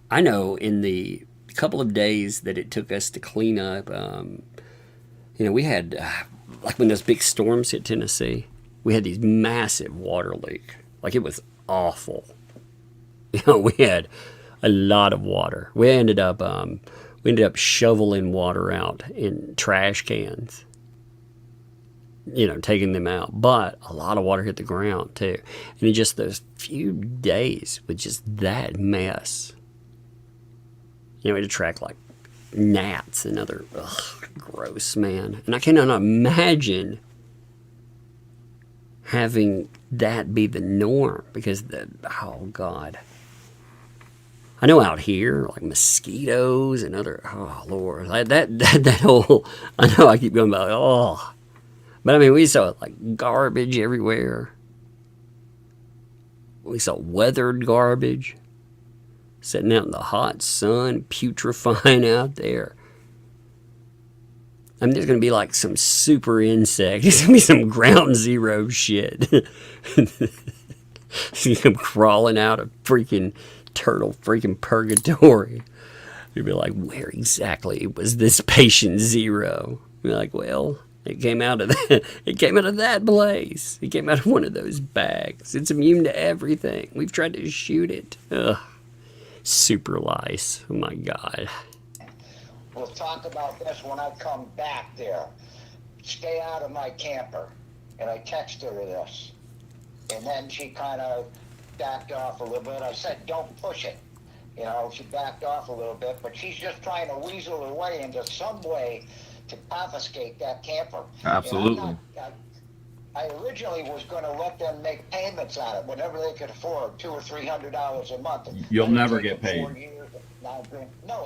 I know in the couple of days that it took us to clean up, you know, we had, like when those big storms hit Tennessee, we had these massive water leaks. Like, it was awful. You know, we had a lot of water. We ended up shoveling water out in trash cans, you know, taking them out. But a lot of water hit the ground too. And in just those few days with just that mess, you know, we had to track like gnats and other, gross, man. And I cannot imagine having that be the norm because oh God. I know out here, like mosquitoes and other, oh Lord, that whole, I know I keep going about, oh. But I mean, we saw like garbage everywhere. We saw weathered garbage sitting out in the hot sun, putrefying out there. I mean, there's going to be like some super insect. There's going to be some ground zero shit. See them crawling out of freaking turtle freaking purgatory. You'd be like, where exactly was this patient zero? You'd be like, well, it came out of that. It came out of that place. It came out of one of those bags. It's immune to everything. We've tried to shoot it. Ugh. Super lice. Oh my God. We'll talk about this when I come back there. stay out of my camper. And I texted her this. And then she kind of backed off a little bit. I said, don't push it. You know, she backed off a little bit, but she's just trying to weasel her way into some way to confiscate that camper. Absolutely. I originally was going to let them make payments on it, whatever they could afford, $200 or $300 a month. You'll never get paid. 4 years, no,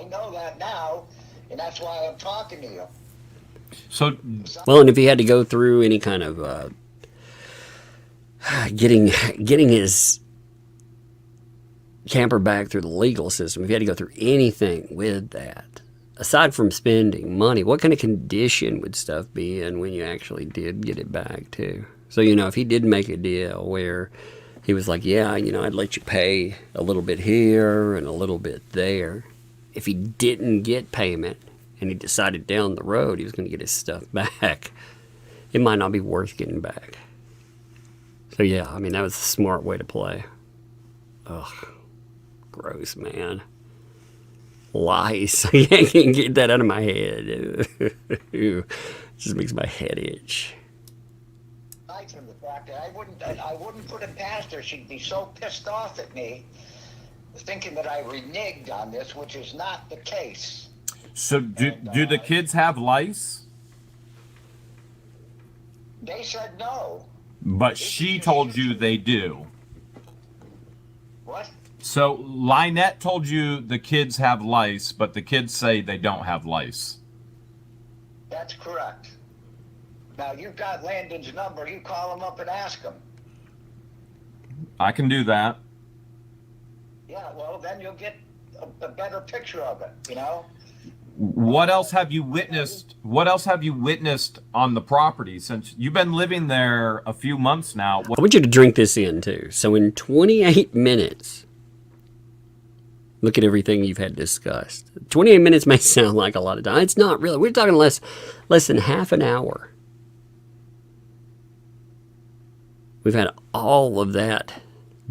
we know that now, and that's why I'm talking to you. So, Well, and if he had to go through any kind of getting his camper back through the legal system, if he had to go through anything with that, aside from spending money, what kind of condition would stuff be in when you actually did get it back too? So, you know, if he did make a deal where he was like, yeah, you know, I'd let you pay a little bit here and a little bit there. If he didn't get payment and he decided down the road he was going to get his stuff back, it might not be worth getting back. So, yeah, I mean, that was a smart way to play. Ugh. Gross, man. Lice. I can't get that out of my head. Just makes my head itch. Aside from the fact that I wouldn't put it past her. She'd be so pissed off at me, thinking that I reneged on this, which is not the case. so do the kids have lice? They said no. But she told you they do. What? So Lynette told you the kids have lice, but the kids say they don't have lice. That's correct. Now, you've got Landon's number. You call him up and ask him. I can do that. Yeah, well, then you'll get a better picture of it, you know? What else have you witnessed? What else have you witnessed on the property since you've been living there a few months now? I want you to drink this in too. So in 28 minutes, look at everything you've had discussed. 28 minutes may sound like a lot of time. It's not really. We're talking less than half an hour. We've had all of that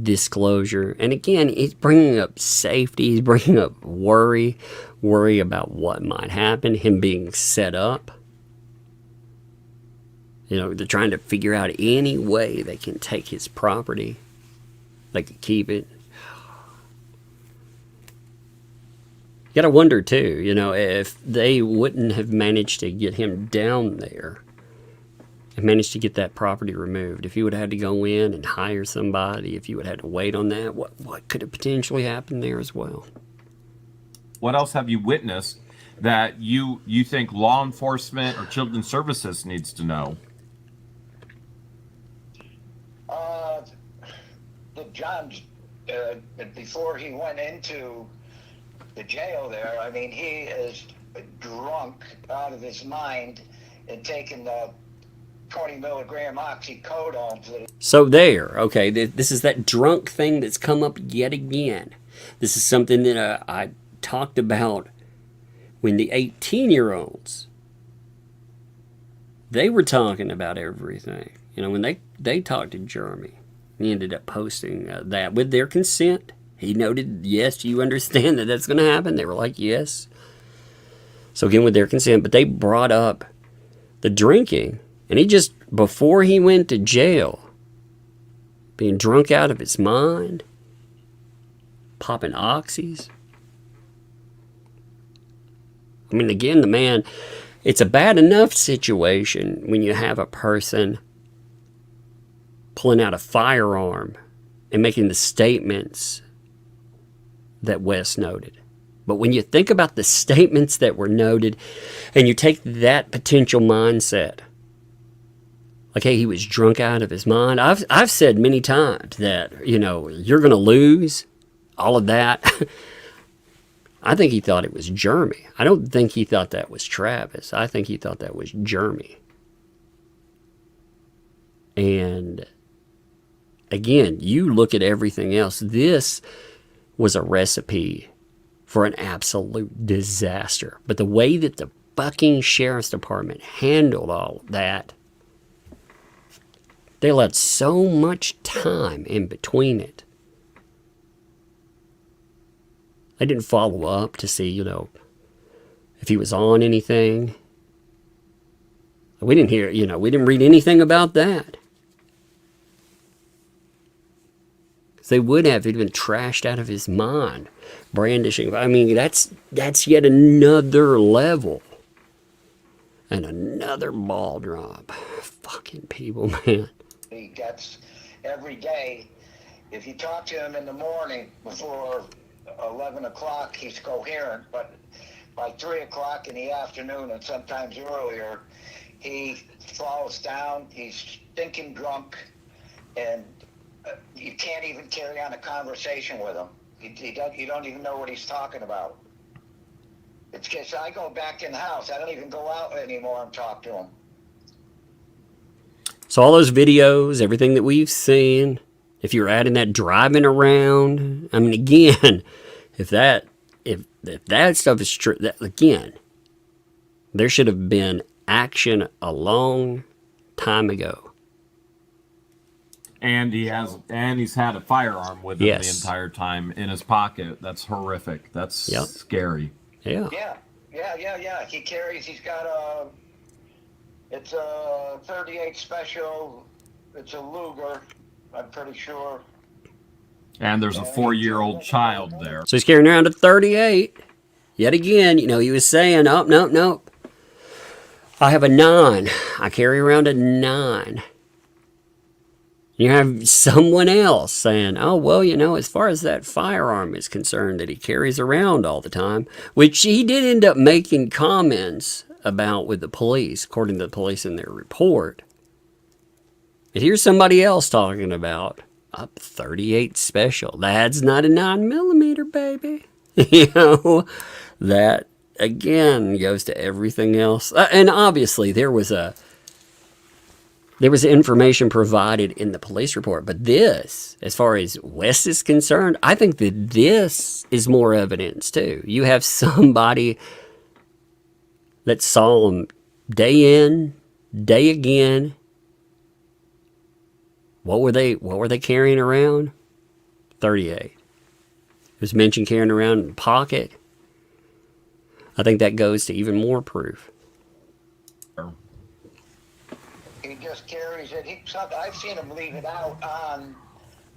disclosure. And again, he's bringing up safety. He's bringing up worry about what might happen, him being set up. You know, they're trying to figure out any way they can take his property. They can keep it. You gotta wonder too, you know, if they wouldn't have managed to get him down there and managed to get that property removed, if he would have had to go in and hire somebody, if you would have had to wait on that, what could have potentially happened there as well? What else have you witnessed that you think law enforcement or children's services needs to know? The judge, before he went into the jail there, I mean, he is drunk out of his mind and taking the 20 milligram oxycodone. So there, okay, this is that drunk thing that's come up yet again. This is something that I talked about when the 18-year-olds, they were talking about everything. You know, when they talked to Jeremy, he ended up posting that with their consent. He noted, yes, you understand that that's going to happen. They were like, yes. So again, with their consent, but they brought up the drinking. And he just, before he went to jail, being drunk out of his mind, popping oxys. I mean, again, the man, it's a bad enough situation when you have a person pulling out a firearm and making the statements that Wes noted. But when you think about the statements that were noted and you take that potential mindset, like, hey, he was drunk out of his mind. I've said many times that, you know, you're going to lose all of that. I think he thought it was Jeremy. I don't think he thought that was Travis. I think he thought that was Jeremy. And again, you look at everything else. This was a recipe for an absolute disaster. But the way that the fucking sheriff's department handled all of that, they let so much time in between it. They didn't follow up to see, you know, if he was on anything. We didn't hear, we didn't read anything about that. They would have. He'd been trashed out of his mind, brandishing. I mean, that's yet another level and another ball drop. Fucking people, man. He gets every day. If you talk to him in the morning before 11 o'clock, he's coherent, but by 3 o'clock in the afternoon and sometimes earlier, he falls down. He's stinking drunk, and you can't even carry on a conversation with him. You don't even know what he's talking about. It's just, I go back in the house. I don't even go out anymore and talk to him. So all those videos, everything that we've seen, if you're adding that driving around, I mean, again, if that stuff is true, that, again, there should have been action a long time ago. And he's had a firearm with him the entire time in his pocket. That's horrific. That's scary. Yeah. He's got it's a 38 special. It's a Luger, I'm pretty sure. And there's a 4-year-old child there. So he's carrying around a 38. Yet again, he was saying, nope. I have a 9. I carry around a 9. You have someone else saying, oh, well, as far as that firearm is concerned that he carries around all the time, which he did end up making comments about with the police, according to the police in their report. And here's somebody else talking about a 38 special. That's not a 9mm, baby. That, again, goes to everything else. And obviously, there was information provided in the police report, but this, as far as Wes is concerned, I think that this is more evidence too. You have somebody that saw him day in, day again. What were they carrying around? 38. It was mentioned carrying around in a pocket. I think that goes to even more proof. He just carries it. I've seen him leave it out on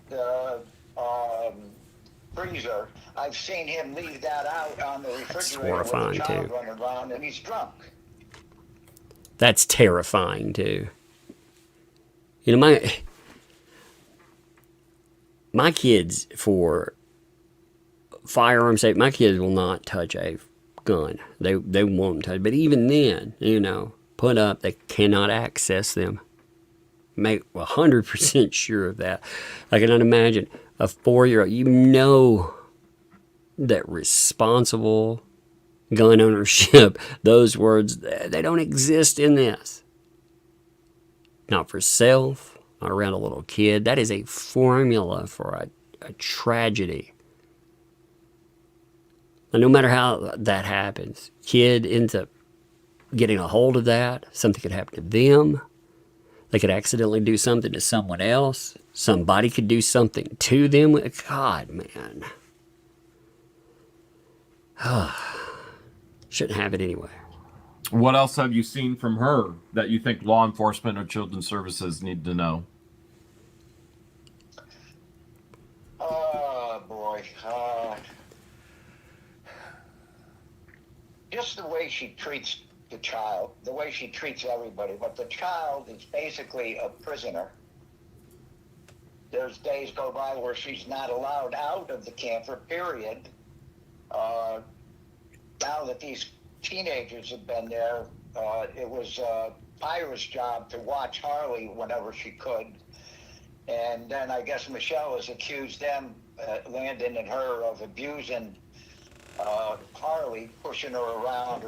the freezer. I've seen him leave that out on the refrigerator. That's horrifying, with a child too. running around, and he's drunk. That's terrifying too. My kids, for firearm safety, my kids will not touch a gun. They won't touch. But even then, put up, they cannot access them. Make 100% sure of that. I cannot imagine a 4-year-old, that responsible gun ownership, those words, they don't exist in this. Not for self, not around a little kid. That is a formula for a tragedy. And no matter how that happens, kid ends up getting a hold of that. Something could happen to them. They could accidentally do something to someone else. Somebody could do something to them. God, man. Shouldn't have it anyway. What else have you seen from her that you think law enforcement or children's services need to know? Oh, boy. Just the way she treats the child, the way she treats everybody. But the child is basically a prisoner. There's days go by where she's not allowed out of the camper, period. Now that these teenagers have been there, it was Pyra's job to watch Harley whenever she could. And then I guess Michelle has accused them, Landon and her, of abusing Harley, pushing her around.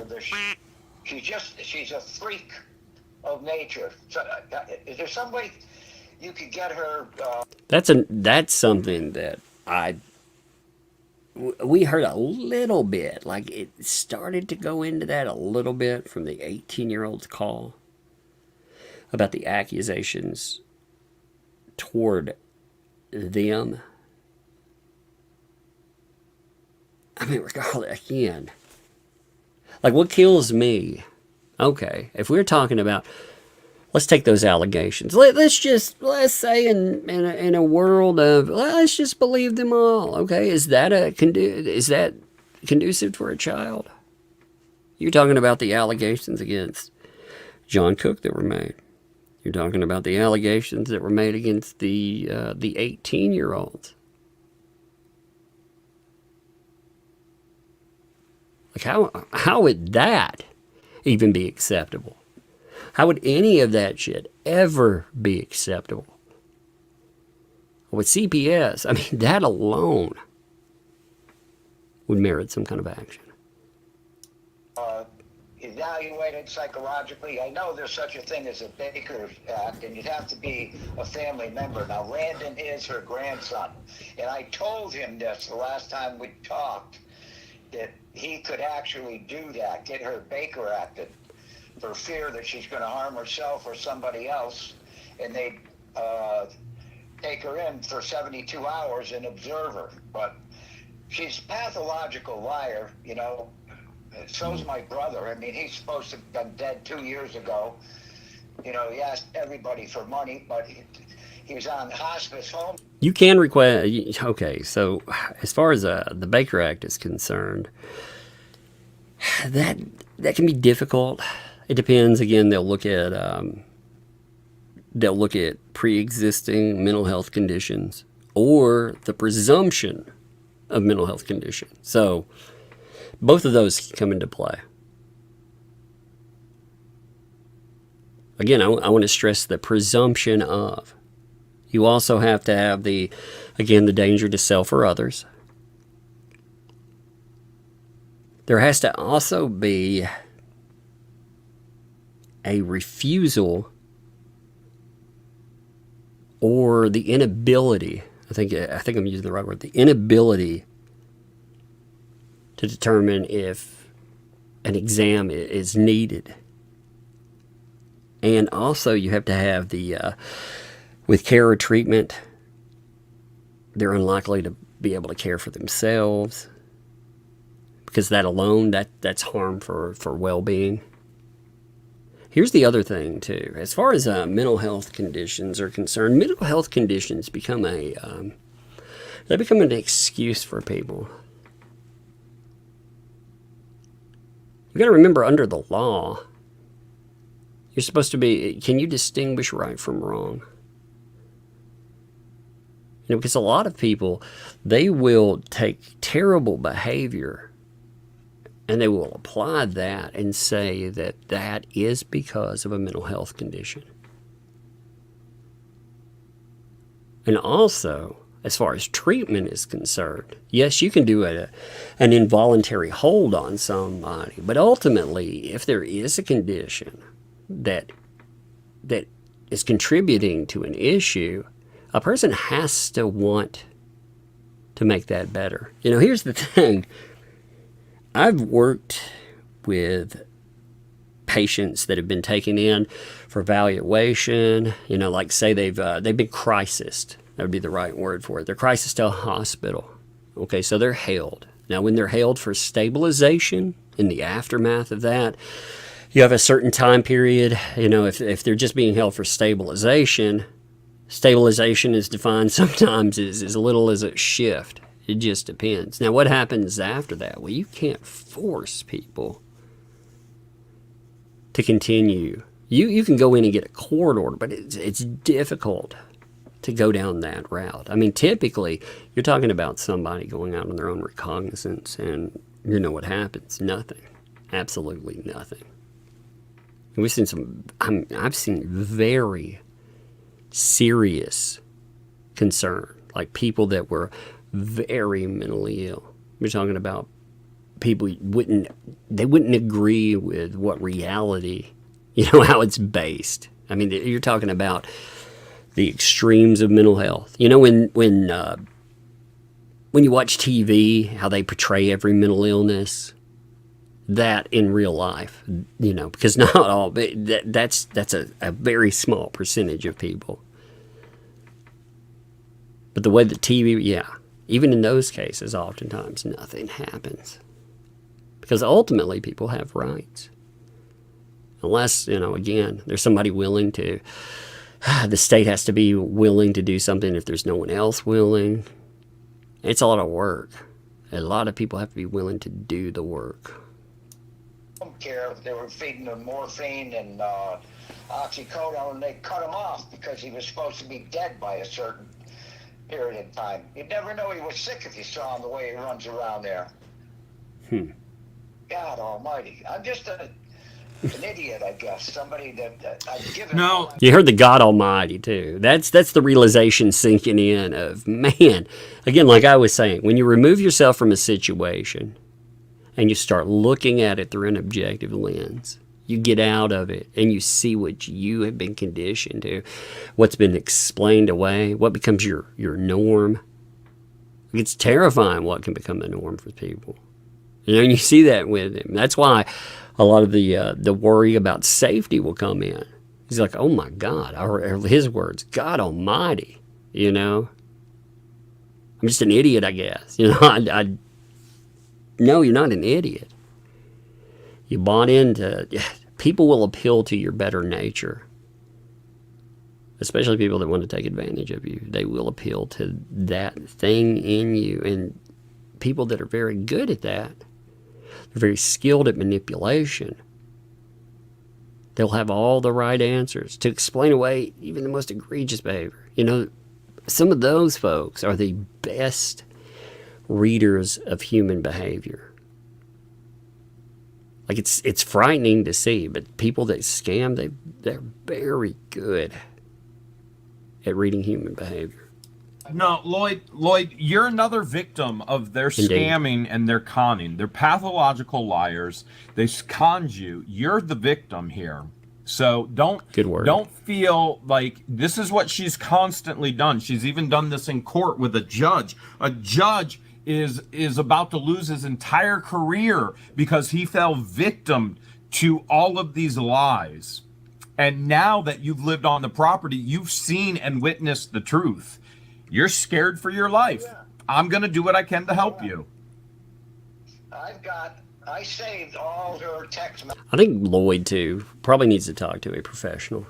She's a freak of nature. So, is there some way you could get her? That's something that we heard a little bit, like it started to go into that a little bit from the 18-year-old's call about the accusations toward them. I mean, regardless, again, like what kills me Okay, if we're talking about, let's take those allegations. Let's say in a world of, let's just believe them all. Okay, is that conducive for a child? You're talking about the allegations against John Cook that were made. You're talking about the allegations that were made against the 18-year-olds. Like how would that even be acceptable? How would any of that shit ever be acceptable? With CPS, I mean, that alone would merit some kind of action. Evaluated psychologically. I know there's such a thing as a Baker Act, and you'd have to be a family member. Now, Landon is her grandson, and I told him this the last time we talked, that he could actually do that, get her Baker Acted, for fear that she's going to harm herself or somebody else, and they'd take her in for 72 hours and observe her. But she's a pathological liar, you know. So's my brother. I mean, he's supposed to have been dead 2 years ago. You know, he asked everybody for money, but he was on hospice home. You can request. Okay, so as far as the Baker Act is concerned, that can be difficult. It depends. Again, they'll look at pre-existing mental health conditions or the presumption of mental health condition. So both of those come into play. Again, I want to stress the presumption of. You also have to have the danger to self or others. There has to also be a refusal or the inability, I think I'm using the right word, the inability to determine if an exam is needed. And also you have to have with care or treatment, they're unlikely to be able to care for themselves, because that alone, that's harm for well-being. Here's the other thing, too. As far as mental health conditions are concerned, mental health conditions become an excuse for people. You got to remember, under the law, you're supposed to be, can you distinguish right from wrong? You know, because a lot of people, they will take terrible behavior and they will apply that and say that is because of a mental health condition. And also, as far as treatment is concerned, yes, you can do an involuntary hold on somebody, but ultimately, if there is a condition that is contributing to an issue, a person has to want to make that better. You know, here's the thing. I've worked with patients that have been taken in for evaluation, you know, like say they've been crisised. That would be the right word for it. They're crisised to a hospital. Okay, so they're held. Now, when they're held for stabilization, in the aftermath of that, you have a certain time period. You know, if they're just being held for stabilization is defined sometimes as little as a shift. It just depends. Now, what happens after that? Well, you can't force people to continue. You can go in and get a court order, but it's difficult to go down that route. I mean, typically, you're talking about somebody going out on their own recognizance, and you know what happens. Nothing. Absolutely nothing. We've seen I've seen very serious concern, like people that were very mentally ill. We're talking about people wouldn't agree with what reality, you know, how it's based. I mean, you're talking about the extremes of mental health. You know, when you watch TV, how they portray every mental illness, that in real life, you know, because not all, that's a very small percentage of people. But the way the TV, yeah, even in those cases, oftentimes nothing happens. Because ultimately people have rights. Unless, again, there's somebody willing to, the state has to be willing to do something if there's no one else willing. It's a lot of work. A lot of people have to be willing to do the work. I don't care if they were feeding him morphine and oxycodone, and they cut him off because he was supposed to be dead by a certain period of time. You'd never know he was sick if you saw him the way he runs around there. God almighty. I'm just an idiot, I guess. Somebody that I've given... No. You heard the God Almighty, too. That's the realization sinking in of, man, again, like I was saying, when you remove yourself from a situation and you start looking at it through an objective lens, you get out of it and you see what you have been conditioned to, what's been explained away, what becomes your norm. It's terrifying what can become the norm for people. And you see that with him. That's why a lot of the worry about safety will come in. He's like, oh my God, or his words, God Almighty, I'm just an idiot, I guess. No, you're not an idiot. You bought into, people will appeal to your better nature. Especially people that want to take advantage of you. They will appeal to that thing in you. And people that are very good at that, they're very skilled at manipulation. They'll have all the right answers to explain away even the most egregious behavior. Some of those folks are the best readers of human behavior. Like it's frightening to see, but people that scam, they're very good at reading human behavior. No, Lloyd, you're another victim of their Indeed. scamming and their conning. They're pathological liars. They conned you. You're the victim here. So don't feel like this is what she's constantly done. She's even done this in court with a judge. A judge is about to lose his entire career because he fell victim to all of these lies. And now that you've lived on the property, you've seen and witnessed the truth. You're scared for your life. Yeah. I'm going to do what I can to help you. I saved all her text messages. I think Lloyd, too, probably needs to talk to a professional.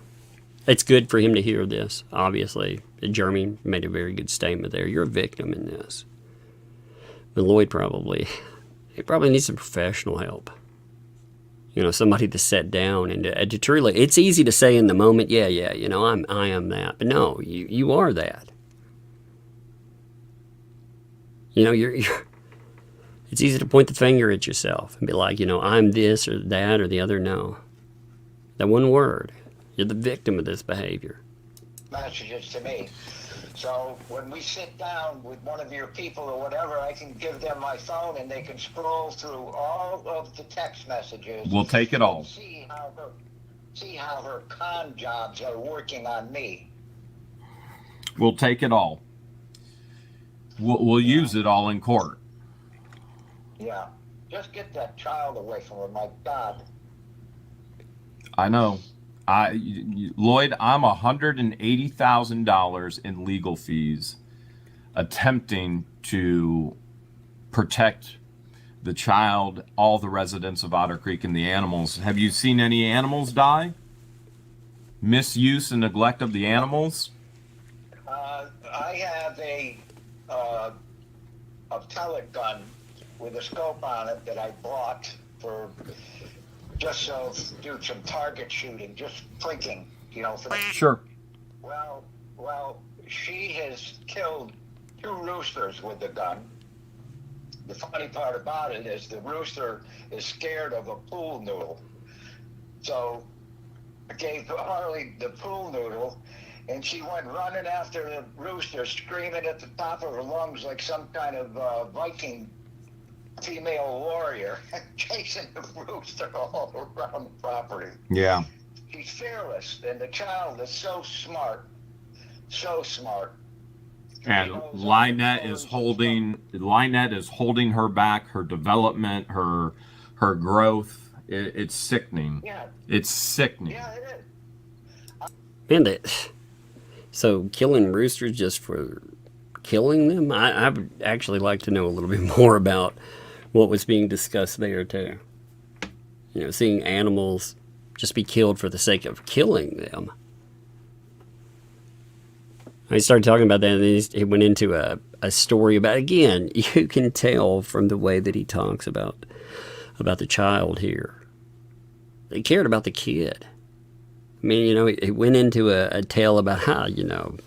It's good for him to hear this, obviously. Jeremy made a very good statement there. You're a victim in this. But Lloyd probably needs some professional help. Somebody to sit down and to truly, it's easy to say in the moment, I am that. But no, you are that. It's easy to point the finger at yourself and be like, I'm this or that or the other. No. That one word. You're the victim of this behavior. Messages to me. So when we sit down with one of your people or whatever, I can give them my phone and they can scroll through all of the text messages. We'll take it all. See how her con jobs are working on me. We'll take it all. We'll use it all in court. Yeah. Just get that child away from her, my God. I know. Lloyd, I'm $180,000 in legal fees attempting to protect the child, all the residents of Otter Creek, and the animals. Have you seen any animals die? Misuse and neglect of the animals? I have a pellet gun with a scope on it that I bought for just so do some target shooting, just thinking, for the... Sure. Well, she has killed 2 roosters with the gun. The funny part about it is the rooster is scared of a pool noodle. So I gave Harley the pool noodle, and she went running after the rooster, screaming at the top of her lungs like some kind of Viking female warrior, chasing the rooster all around the property. Yeah. She's fearless, and the child is so smart. And Lynette is holding her back, her development, her growth. It's sickening. Yeah. It's sickening. Yeah, it is. Man, so killing roosters just for killing them? I would actually like to know a little bit more about what was being discussed there too. Seeing animals just be killed for the sake of killing them. He started talking about that, and then he went into a story about, again, you can tell from the way that he talks about the child here. He cared about the kid. I mean, you know, he went into a tale about how, you know,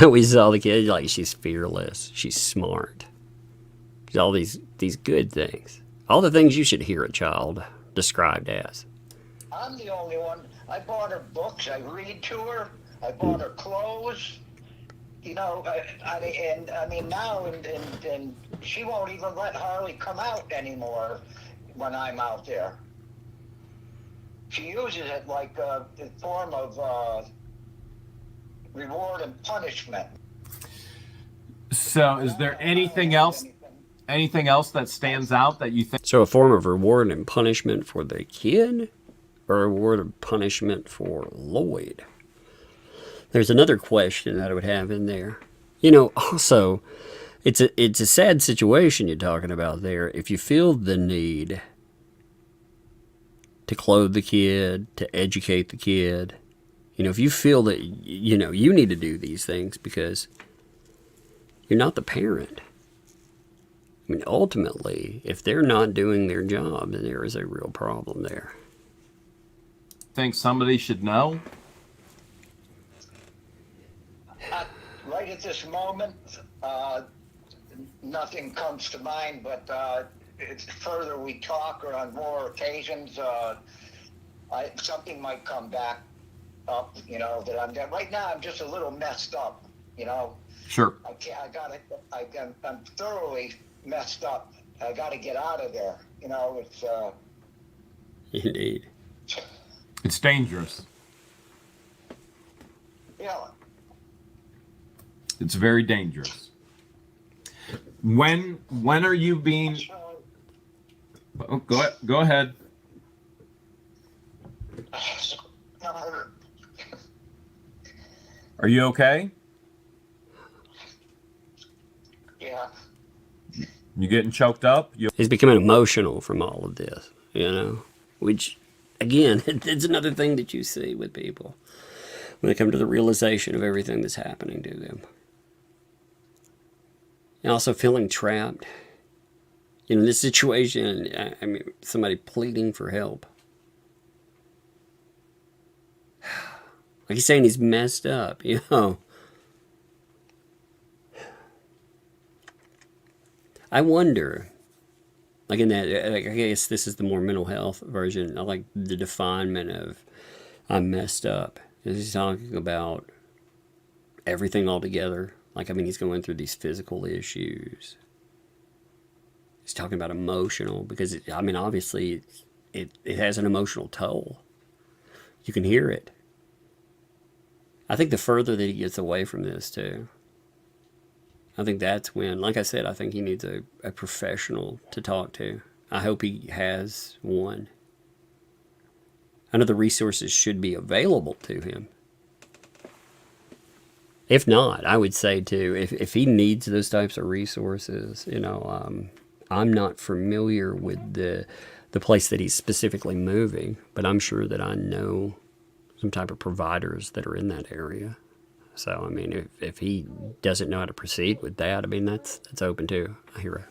we saw the kid, like, she's fearless, she's smart. She's all these good things. All the things you should hear a child described as. I'm the only one. I bought her books. I read to her. I bought her clothes. You know, I mean, now and she won't even let Harley come out anymore when I'm out there. She uses it like a form of reward and punishment. So, is there anything else that stands out that you think? So a form of reward and punishment for the kid, or a reward and punishment for Lloyd? There's another question that I would have in there. You know, also, it's a sad situation you're talking about there. If you feel the need to clothe the kid, to educate the kid, you know, if you feel that, you know, you need to do these things because you're not the parent. I mean, ultimately, if they're not doing their job, then there is a real problem there. Think somebody should know? Right at this moment, nothing comes to mind, but it's further we talk or on more occasions, something might come back up, you know, that I'm there. Right now, I'm just a little messed up, you know. Sure. I'm thoroughly messed up. I got to get out of there. You know, it's Indeed. It's dangerous. Yeah. It's very dangerous. When are you being? Oh, go ahead. Are you okay? Yeah. You getting choked up? He's becoming emotional from all of this, you know, which, again, it's another thing that you see with people when they come to the realization of everything that's happening to them. And also feeling trapped. You know, in this situation, I mean, somebody pleading for help. Like he's saying he's messed up, you know. I wonder, like in that, I guess this is the more mental health version. I like the definement of I'm messed up. He's talking about everything altogether. Like, I mean, he's going through these physical issues. He's talking about emotional because, I mean, obviously it has an emotional toll. You can hear it. I think the further that he gets away from this, too, I think that's when, like I said, I think he needs a professional to talk to. I hope he has one. I know the resources should be available to him. If not, I would say, too, if he needs those types of resources, you know, I'm not familiar with the place that he's specifically moving, but I'm sure that I know some type of providers that are in that area. So, I mean, if he doesn't know how to proceed with that, I mean, that's open too. I hear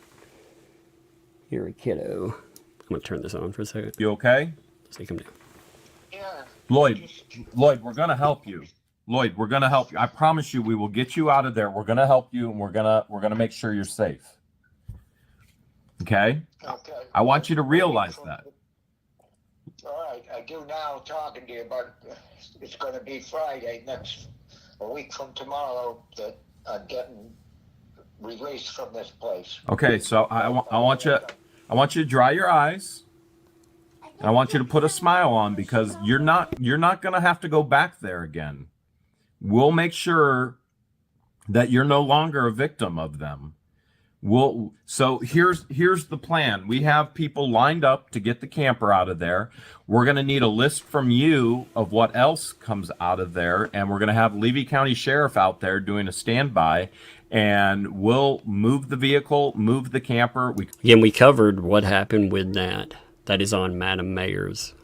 a kiddo. I'm going to turn this on for a second. You okay? So he come down. Yeah. Lloyd, we're going to help you. Lloyd, we're going to help you. I promise you we will get you out of there. We're going to help you, and we're going to make sure you're safe. Okay? Okay. I want you to realize that. All right. I do now talking to you, but it's going to be Friday a week from tomorrow that I'm getting released from this place. Okay, so I want you to dry your eyes. And I want you to put a smile on because you're not going to have to go back there again. We'll make sure that you're no longer a victim of them. So here's the plan. We have people lined up to get the camper out of there. We're going to need a list from you of what else comes out of there, and we're going to have Levy County Sheriff out there doing a standby, and we'll move the vehicle, move the camper. Again, we covered what happened with that. That is on Madam Mayor's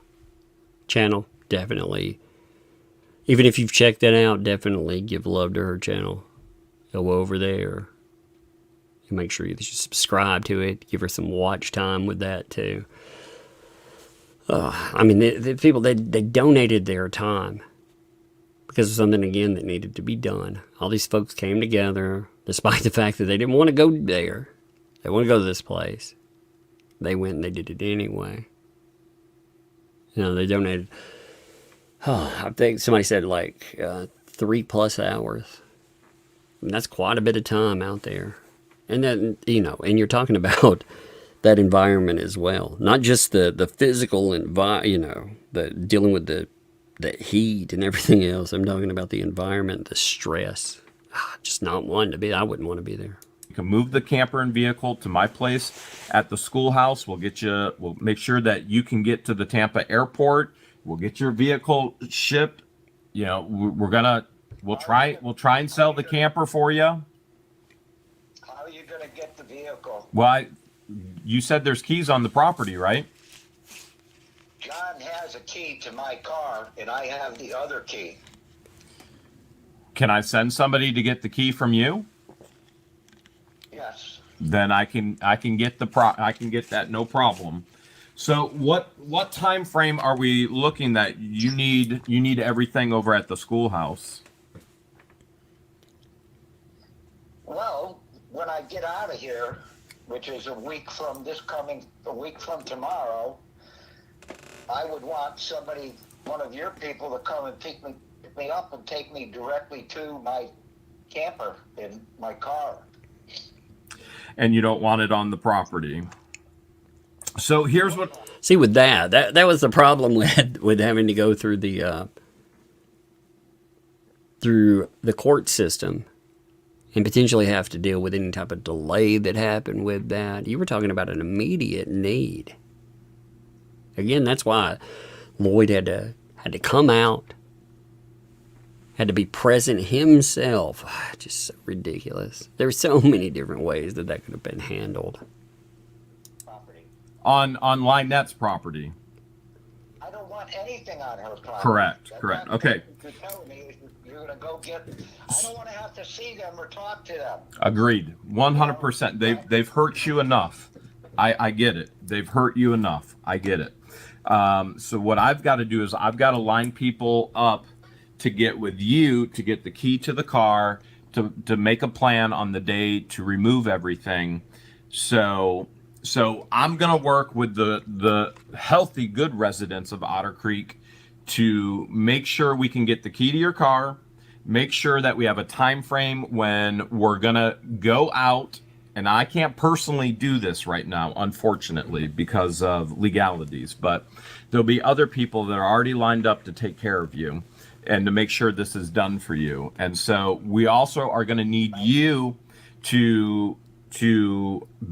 channel. definitely, even if you've checked that out, definitely give love to her channel. Go over there and make sure you subscribe to it. Give her some watch time with that too. I mean, the people, they donated their time because of something, again, that needed to be done. All these folks came together, despite the fact that they didn't want to go there. They want to go to this place. They went and they did it anyway. You know, they donated, I think somebody said like 3+ hours. And that's quite a bit of time out there. And then, you know, and you're talking about that environment as well. Not just the physical you know, the dealing with the heat and everything else. I'm talking about the environment, the stress. Just not wanting to be. I wouldn't want to be there. You can move the camper and vehicle to my place at the schoolhouse. We'll make sure that you can get to the Tampa airport. We'll get your vehicle shipped. You know, we'll try and sell the camper for you. How are you going to get the vehicle? Well, you said there's keys on the property, right? John has a key to my car, and I have the other key. Can I send somebody to get the key from you? Yes. Then I can get that, no problem. So what time frame are we looking that you need everything over at the schoolhouse? Well, when I get out of here, which is a week from tomorrow, I would want somebody, one of your people, to come and pick me up and take me directly to my camper in my car. And you don't want it on the property. So here's what. See, with that was the problem with having to go through the court system and potentially have to deal with any type of delay that happened with that. You were talking about an immediate need. Again, that's why Lloyd had to come out, had to be present himself. Just so ridiculous. There's so many different ways that could have been handled. Property. On Lynette's property. I don't want anything on her property. Correct. Okay. You're telling me you're going to go get. I don't want to have to see them or talk to them. Agreed. 100%. They've hurt you enough. I get it. They've hurt you enough. I get it. So what I've got to do is I've got to line people up to get with you, to get the key to the car, to make a plan on the day to remove everything. So I'm going to work with the healthy, good residents of Otter Creek to make sure we can get the key to your car, make sure that we have a time frame when we're going to go out. And I can't personally do this right now, unfortunately, because of legalities. But there'll be other people that are already lined up to take care of you and to make sure this is done for you. And so we also are going to need you to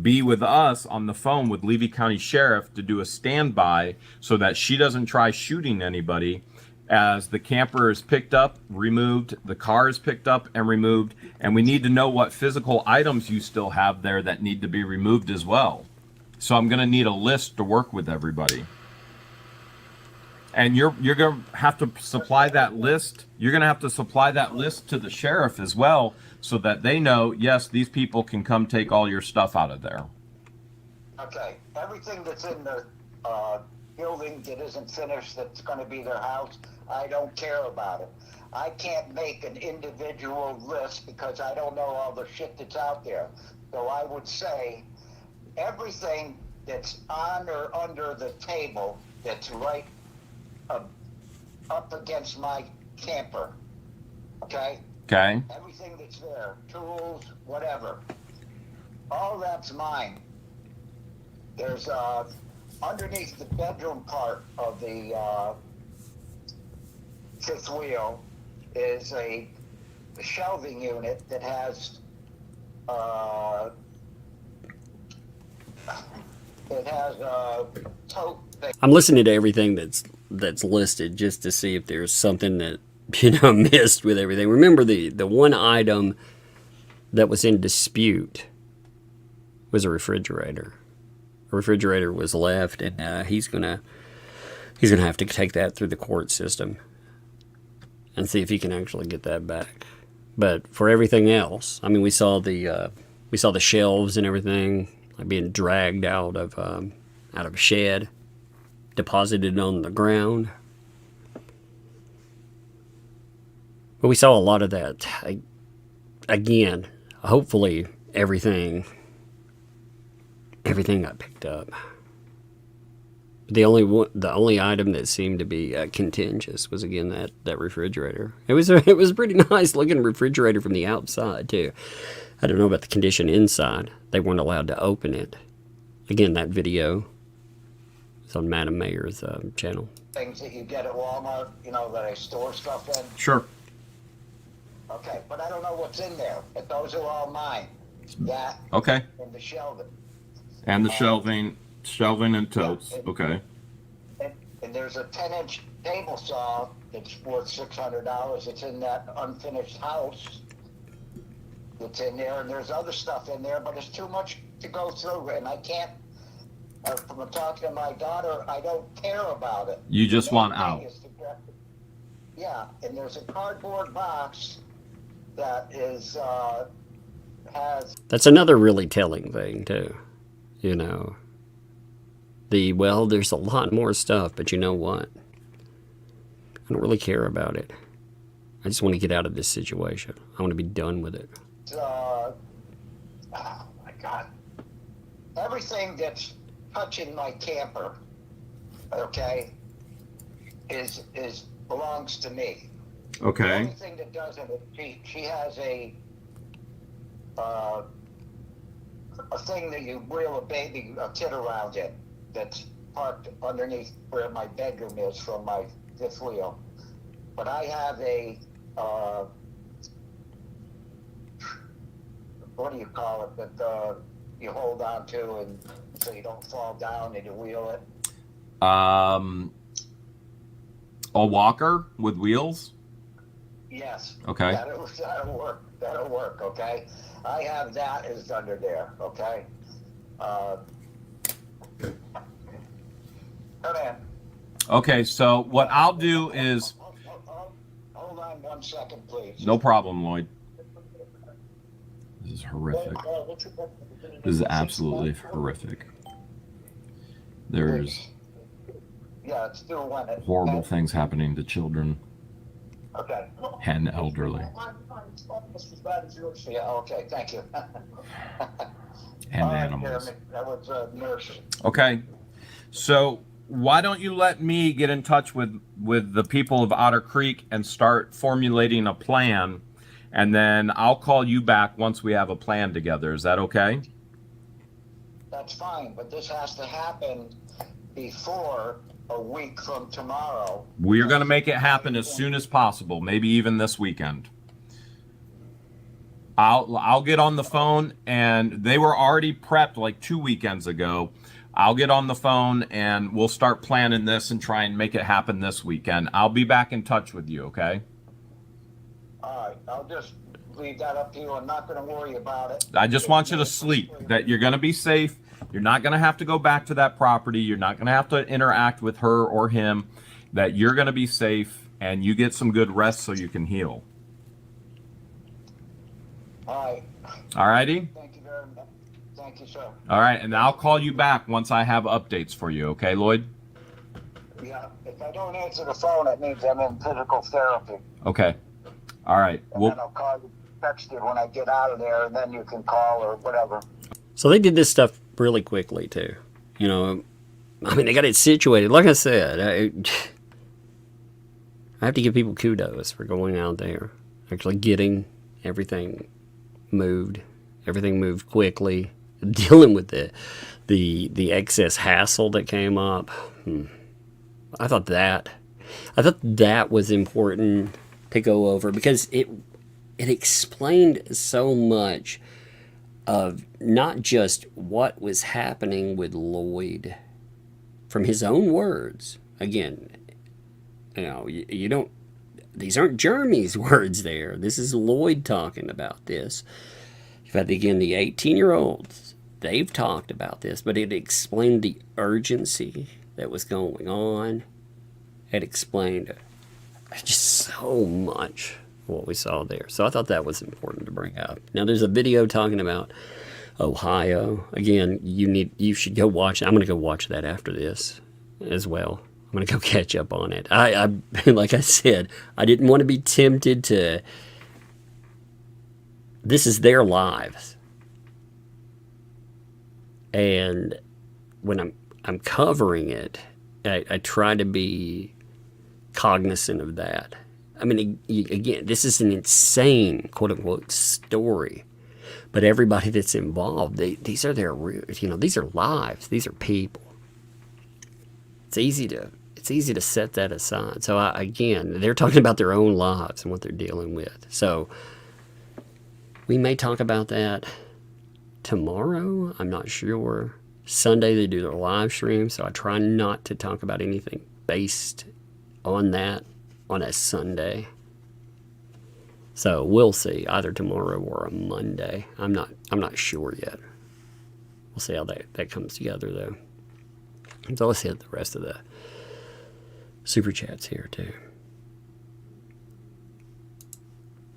be with us on the phone with Levy County Sheriff to do a standby so that she doesn't try shooting anybody as the camper is picked up, removed, the car is picked up and removed, and we need to know what physical items you still have there that need to be removed as well. So I'm going to need a list to work with everybody. And you're going to have to supply that list. You're going to have to supply that list to the sheriff as well so that they know, yes, these people can come take all your stuff out of there. Okay. Everything that's in the building that isn't finished, that's going to be their house, I don't care about it. I can't make an individual list because I don't know all the shit that's out there. So I would say everything that's on or under the table that's right up against my camper, okay? Okay. Everything that's there, tools, whatever, all that's mine. There's underneath the bedroom part of the fifth wheel is a shelving unit that has a tote thing. I'm listening to everything that's listed just to see if there's something that, you know, missed with everything. Remember the one item that was in dispute was a refrigerator. A refrigerator was left, and he's gonna he's going to have to take that through the court system and see if he can actually get that back. But for everything else, I mean, we saw the shelves and everything like being dragged out of a shed, deposited on the ground. But we saw a lot of that. Again, hopefully everything got picked up. The only item that seemed to be contentious was, again, that refrigerator. It was a pretty nice looking refrigerator from the outside too. I don't know about the condition inside. They weren't allowed to open it. Again, that video is on Madam Mayor's channel. Things that you get at Walmart, you know, that I store stuff in. Sure. Okay, but I don't know what's in there. But those are all mine. That. Okay. And the shelving. And the shelving and totes. Yeah, Okay. And there's a 10-inch table saw that's worth $600. It's in that unfinished house. It's in there, and there's other stuff in there, but it's too much to go through, and I can't. From talking to my daughter, I don't care about it. You just want out. Yeah, and there's a cardboard box that is has. That's another really telling thing too. You know. There's a lot more stuff, but you know what? I don't really care about it. I just want to get out of this situation. I want to be done with it. Oh my God. Everything that's touching my camper, okay, is belongs to me. Okay. The only thing that doesn't, she has a thing that you wheel a kid around in that's parked underneath where my bedroom is from my fifth wheel. But I have a what do you call it, that you hold on to and so you don't fall down and you wheel it? A walker with wheels? Yes. Okay. That'll work, okay? I have that is under there, okay? Come in. Okay, so what I'll do is... Hold on 1 second, please. No problem, Lloyd. This is horrific. This is absolutely horrific. There's Yeah, it's still one. horrible things happening to children Okay. and elderly. Yeah, okay, thank you. And All right, animals. Jeremy, that was nurse. Okay, so why don't you let me get in touch with the people of Otter Creek and start formulating a plan, and then I'll call you back once we have a plan together. Is that okay? That's fine, but this has to happen before a week from tomorrow. We're going to make it happen as soon as possible, maybe even this weekend. I'll get on the phone, and they were already prepped like 2 weekends ago. I'll get on the phone and we'll start planning this and try and make it happen this weekend. I'll be back in touch with you, okay? All right, I'll just leave that up to you. I'm not going to worry about it. I just want you to sleep, that you're going to be safe. You're not going to have to go back to that property. You're not going to have to interact with her or him, that you're going to be safe and you get some good rest so you can heal. All right. All righty? Thank you very much. Thank you, sir. All right, and I'll call you back once I have updates for you, okay, Lloyd? Yeah, if I don't answer the phone, it means I'm in physical therapy. Okay. All right. And then I'll call you, text you when I get out of there, and then you can call or whatever. So they did this stuff really quickly too. You know, I mean, they got it situated. Like I said, I have to give people kudos for going out there, actually getting everything moved quickly, dealing with the excess hassle that came up. I thought that was important to go over, because it explained so much of not just what was happening with Lloyd from his own words. Again, you know, you don't, these aren't Jeremy's words there. This is Lloyd talking about this. You've had, again, the 18-year-olds. They've talked about this, but it explained the urgency that was going on. had explained just so much of what we saw there. So I thought that was important to bring up. Now there's a video talking about Ohio. Again, you should go watch it. I'm going to go watch that after this as well. I'm going to go catch up on it. I like I said, I didn't want to be tempted to. This is their lives. And when I'm covering it, I try to be cognizant of that. I mean, again, this is an insane, quote unquote, story. But everybody that's involved, these are their, these are lives. These are people. It's easy to set that aside. So again, they're talking about their own lives and what they're dealing with. So we may talk about that tomorrow. I'm not sure. Sunday they do their live stream, so I try not to talk about anything based on that on a Sunday. So we'll see, either tomorrow or a Monday. I'm not sure yet. We'll see how that comes together though. So let's hit the rest of the super chats here too.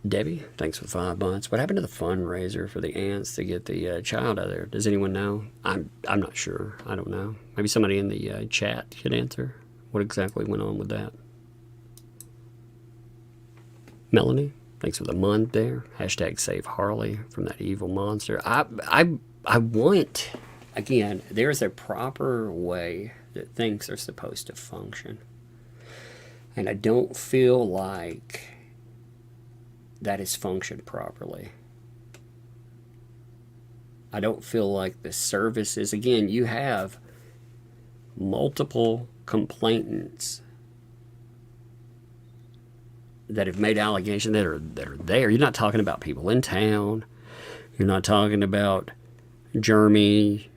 Debbie, thanks for 5 months. What happened to the fundraiser for the ants to get the child out of there? Does anyone know? I'm not sure. I don't know. Maybe somebody in the chat could answer what exactly went on with that. Melanie, thanks for the month there. Hashtag save Harley from that evil monster. I want, again, there's a proper way that things are supposed to function. And I don't feel like that has functioned properly. I don't feel like the services, again, you have multiple complainants that have made allegations that are there. You're not talking about people in town. You're not talking about Jeremy,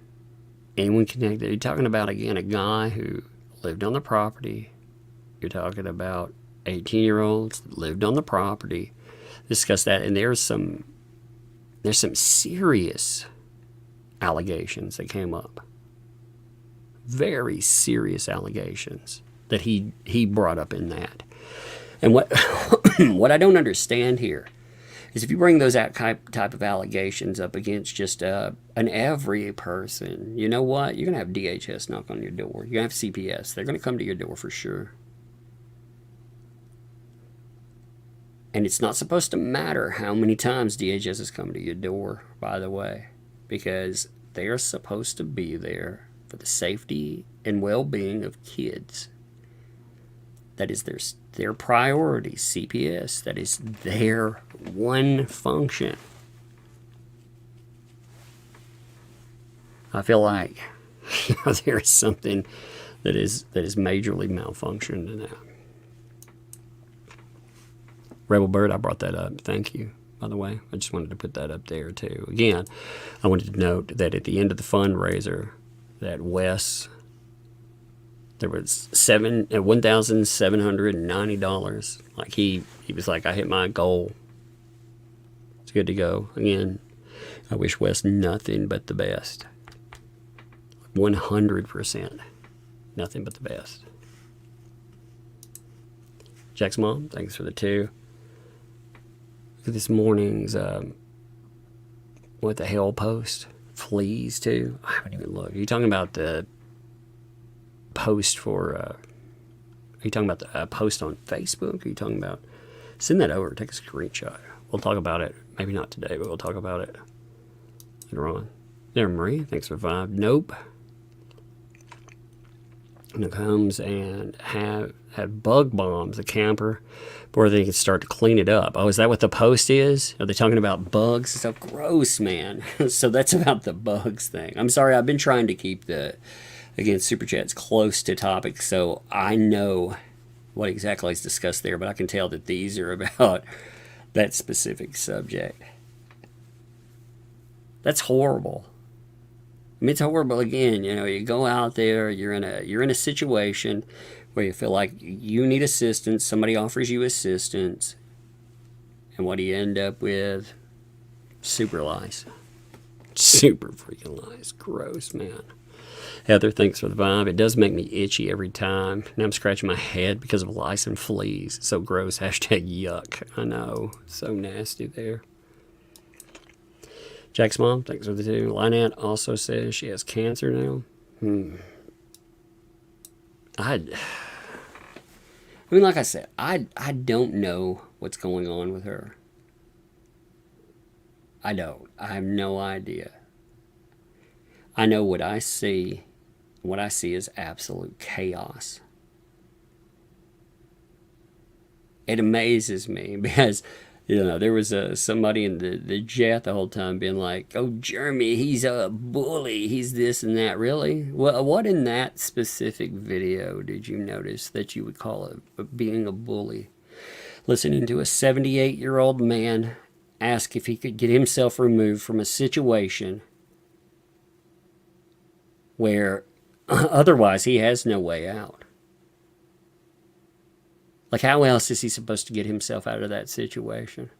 anyone connected. You're talking about, again, a guy who lived on the property. You're talking about 18-year-olds that lived on the property. Discuss that, and there's some serious allegations that came up. Very serious allegations that he brought up in that. And what what I don't understand here is if you bring those type of allegations up against just an every person, you know what? You're going to have DHS knock on your door. You're going to have CPS. They're going to come to your door for sure. And it's not supposed to matter how many times DHS has come to your door, by the way, because they are supposed to be there for the safety and well-being of kids. That is their priority, CPS. That is their one function. I feel like there is something that is majorly malfunctioned in that. Rebel Bird, I brought that up. Thank you, by the way. I just wanted to put that up there, too. Again, I wanted to note that at the end of the fundraiser, that Wes, there was $1,790. Like he was like, I hit my goal. It's good to go. Again, I wish Wes nothing but the best. 100%. Nothing but the best. Jack's mom, thanks for the 2. This morning's what the Hale post, fleas too. I haven't even looked. Are you talking about the post for? Are you talking about the post on Facebook? Are you talking about? Send that over. Take a screenshot. We'll talk about it. Maybe not today, but we'll talk about it later on. There, Marie. Thanks for 5. Nope. And comes and have bug bombs a camper before they can start to clean it up. Oh, is that what the post is? Are they talking about bugs? So gross, man. So that's about the bugs thing. I'm sorry, I've been trying to keep again, Super Chats close to topic, so I know what exactly is discussed there, but I can tell that these are about that specific subject. That's horrible. I mean, it's horrible. Again, you go out there, you're in a situation where you feel like you need assistance, somebody offers you assistance, and what do you end up with? Super lies. Super freaking lies. Gross, man. Heather, thanks for the vibe. It does make me itchy every time. Now I'm scratching my head because of lice and fleas. So gross. Hashtag yuck. I know. So nasty there. Jack's mom, thanks for the 2. Lynette also says she has cancer now. I mean, like I said, I don't know what's going on with her. I don't. I have no idea. I know what I see. What I see is absolute chaos. It amazes me because, you know, there was somebody in the jet the whole time being like, oh, Jeremy, he's a bully. He's this and that. Really? Well, what in that specific video did you notice that you would call being a bully? Listening to a 78-year-old man ask if he could get himself removed from a situation where otherwise he has no way out. Like, how else is he supposed to get himself out of that situation?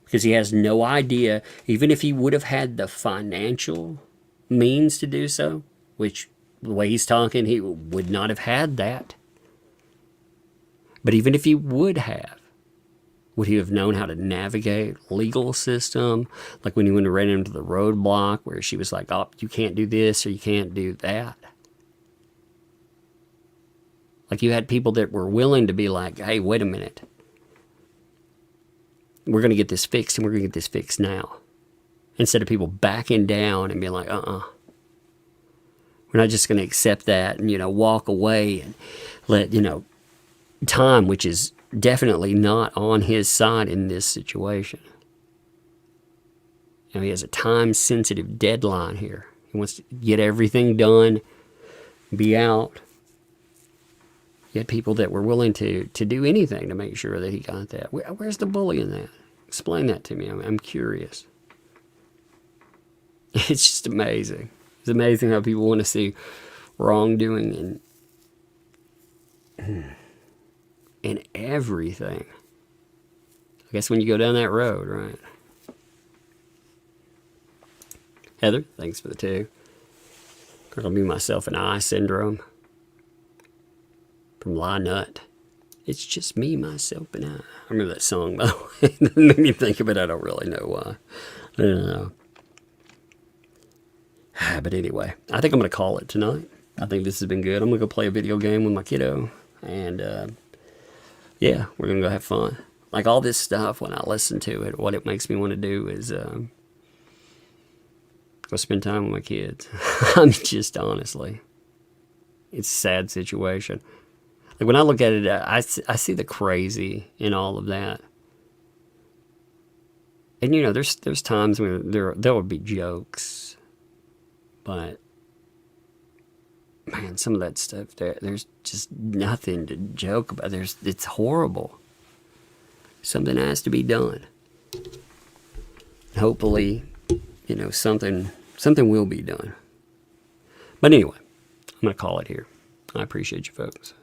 Because he has no idea, even if he would have had the financial means to do so, which the way he's talking, he would not have had that. But even if he would have, would he have known how to navigate legal system? Like when he went and ran into the roadblock where she was like, oh, you can't do this or you can't do that. Like you had people that were willing to be like, hey, wait a minute. We're going to get this fixed and we're going to get this fixed now. Instead of people backing down and being like, we're not just going to accept that and, you know, walk away and let, you know, time, which is definitely not on his side in this situation. You know, he has a time-sensitive deadline here. He wants to get everything done, be out. You had people that were willing to do anything to make sure that he got that. Where's the bully in that? Explain that to me. I'm curious. It's just amazing. It's amazing how people want to see wrongdoing and everything. I guess when you go down that road, right? Heather, thanks for the 2. It'll be myself and I syndrome. From La Nut. It's just me, myself, and I. I remember that song, by the way. It made me think of it. I don't really know why. I don't know. But anyway, I think I'm going to call it tonight. I think this has been good. I'm going to go play a video game with my kiddo. And, yeah, we're going to go have fun. Like all this stuff, when I listen to it, what it makes me want to do is go spend time with my kids. I'm just, honestly, it's a sad situation. Like when I look at it, I see the crazy in all of that. And you know, there's times when there would be jokes, but man, some of that stuff there's just nothing to joke about. It's horrible. Something has to be done. Hopefully, you know, something will be done. But anyway, I'm gonna call it here. I appreciate you folks.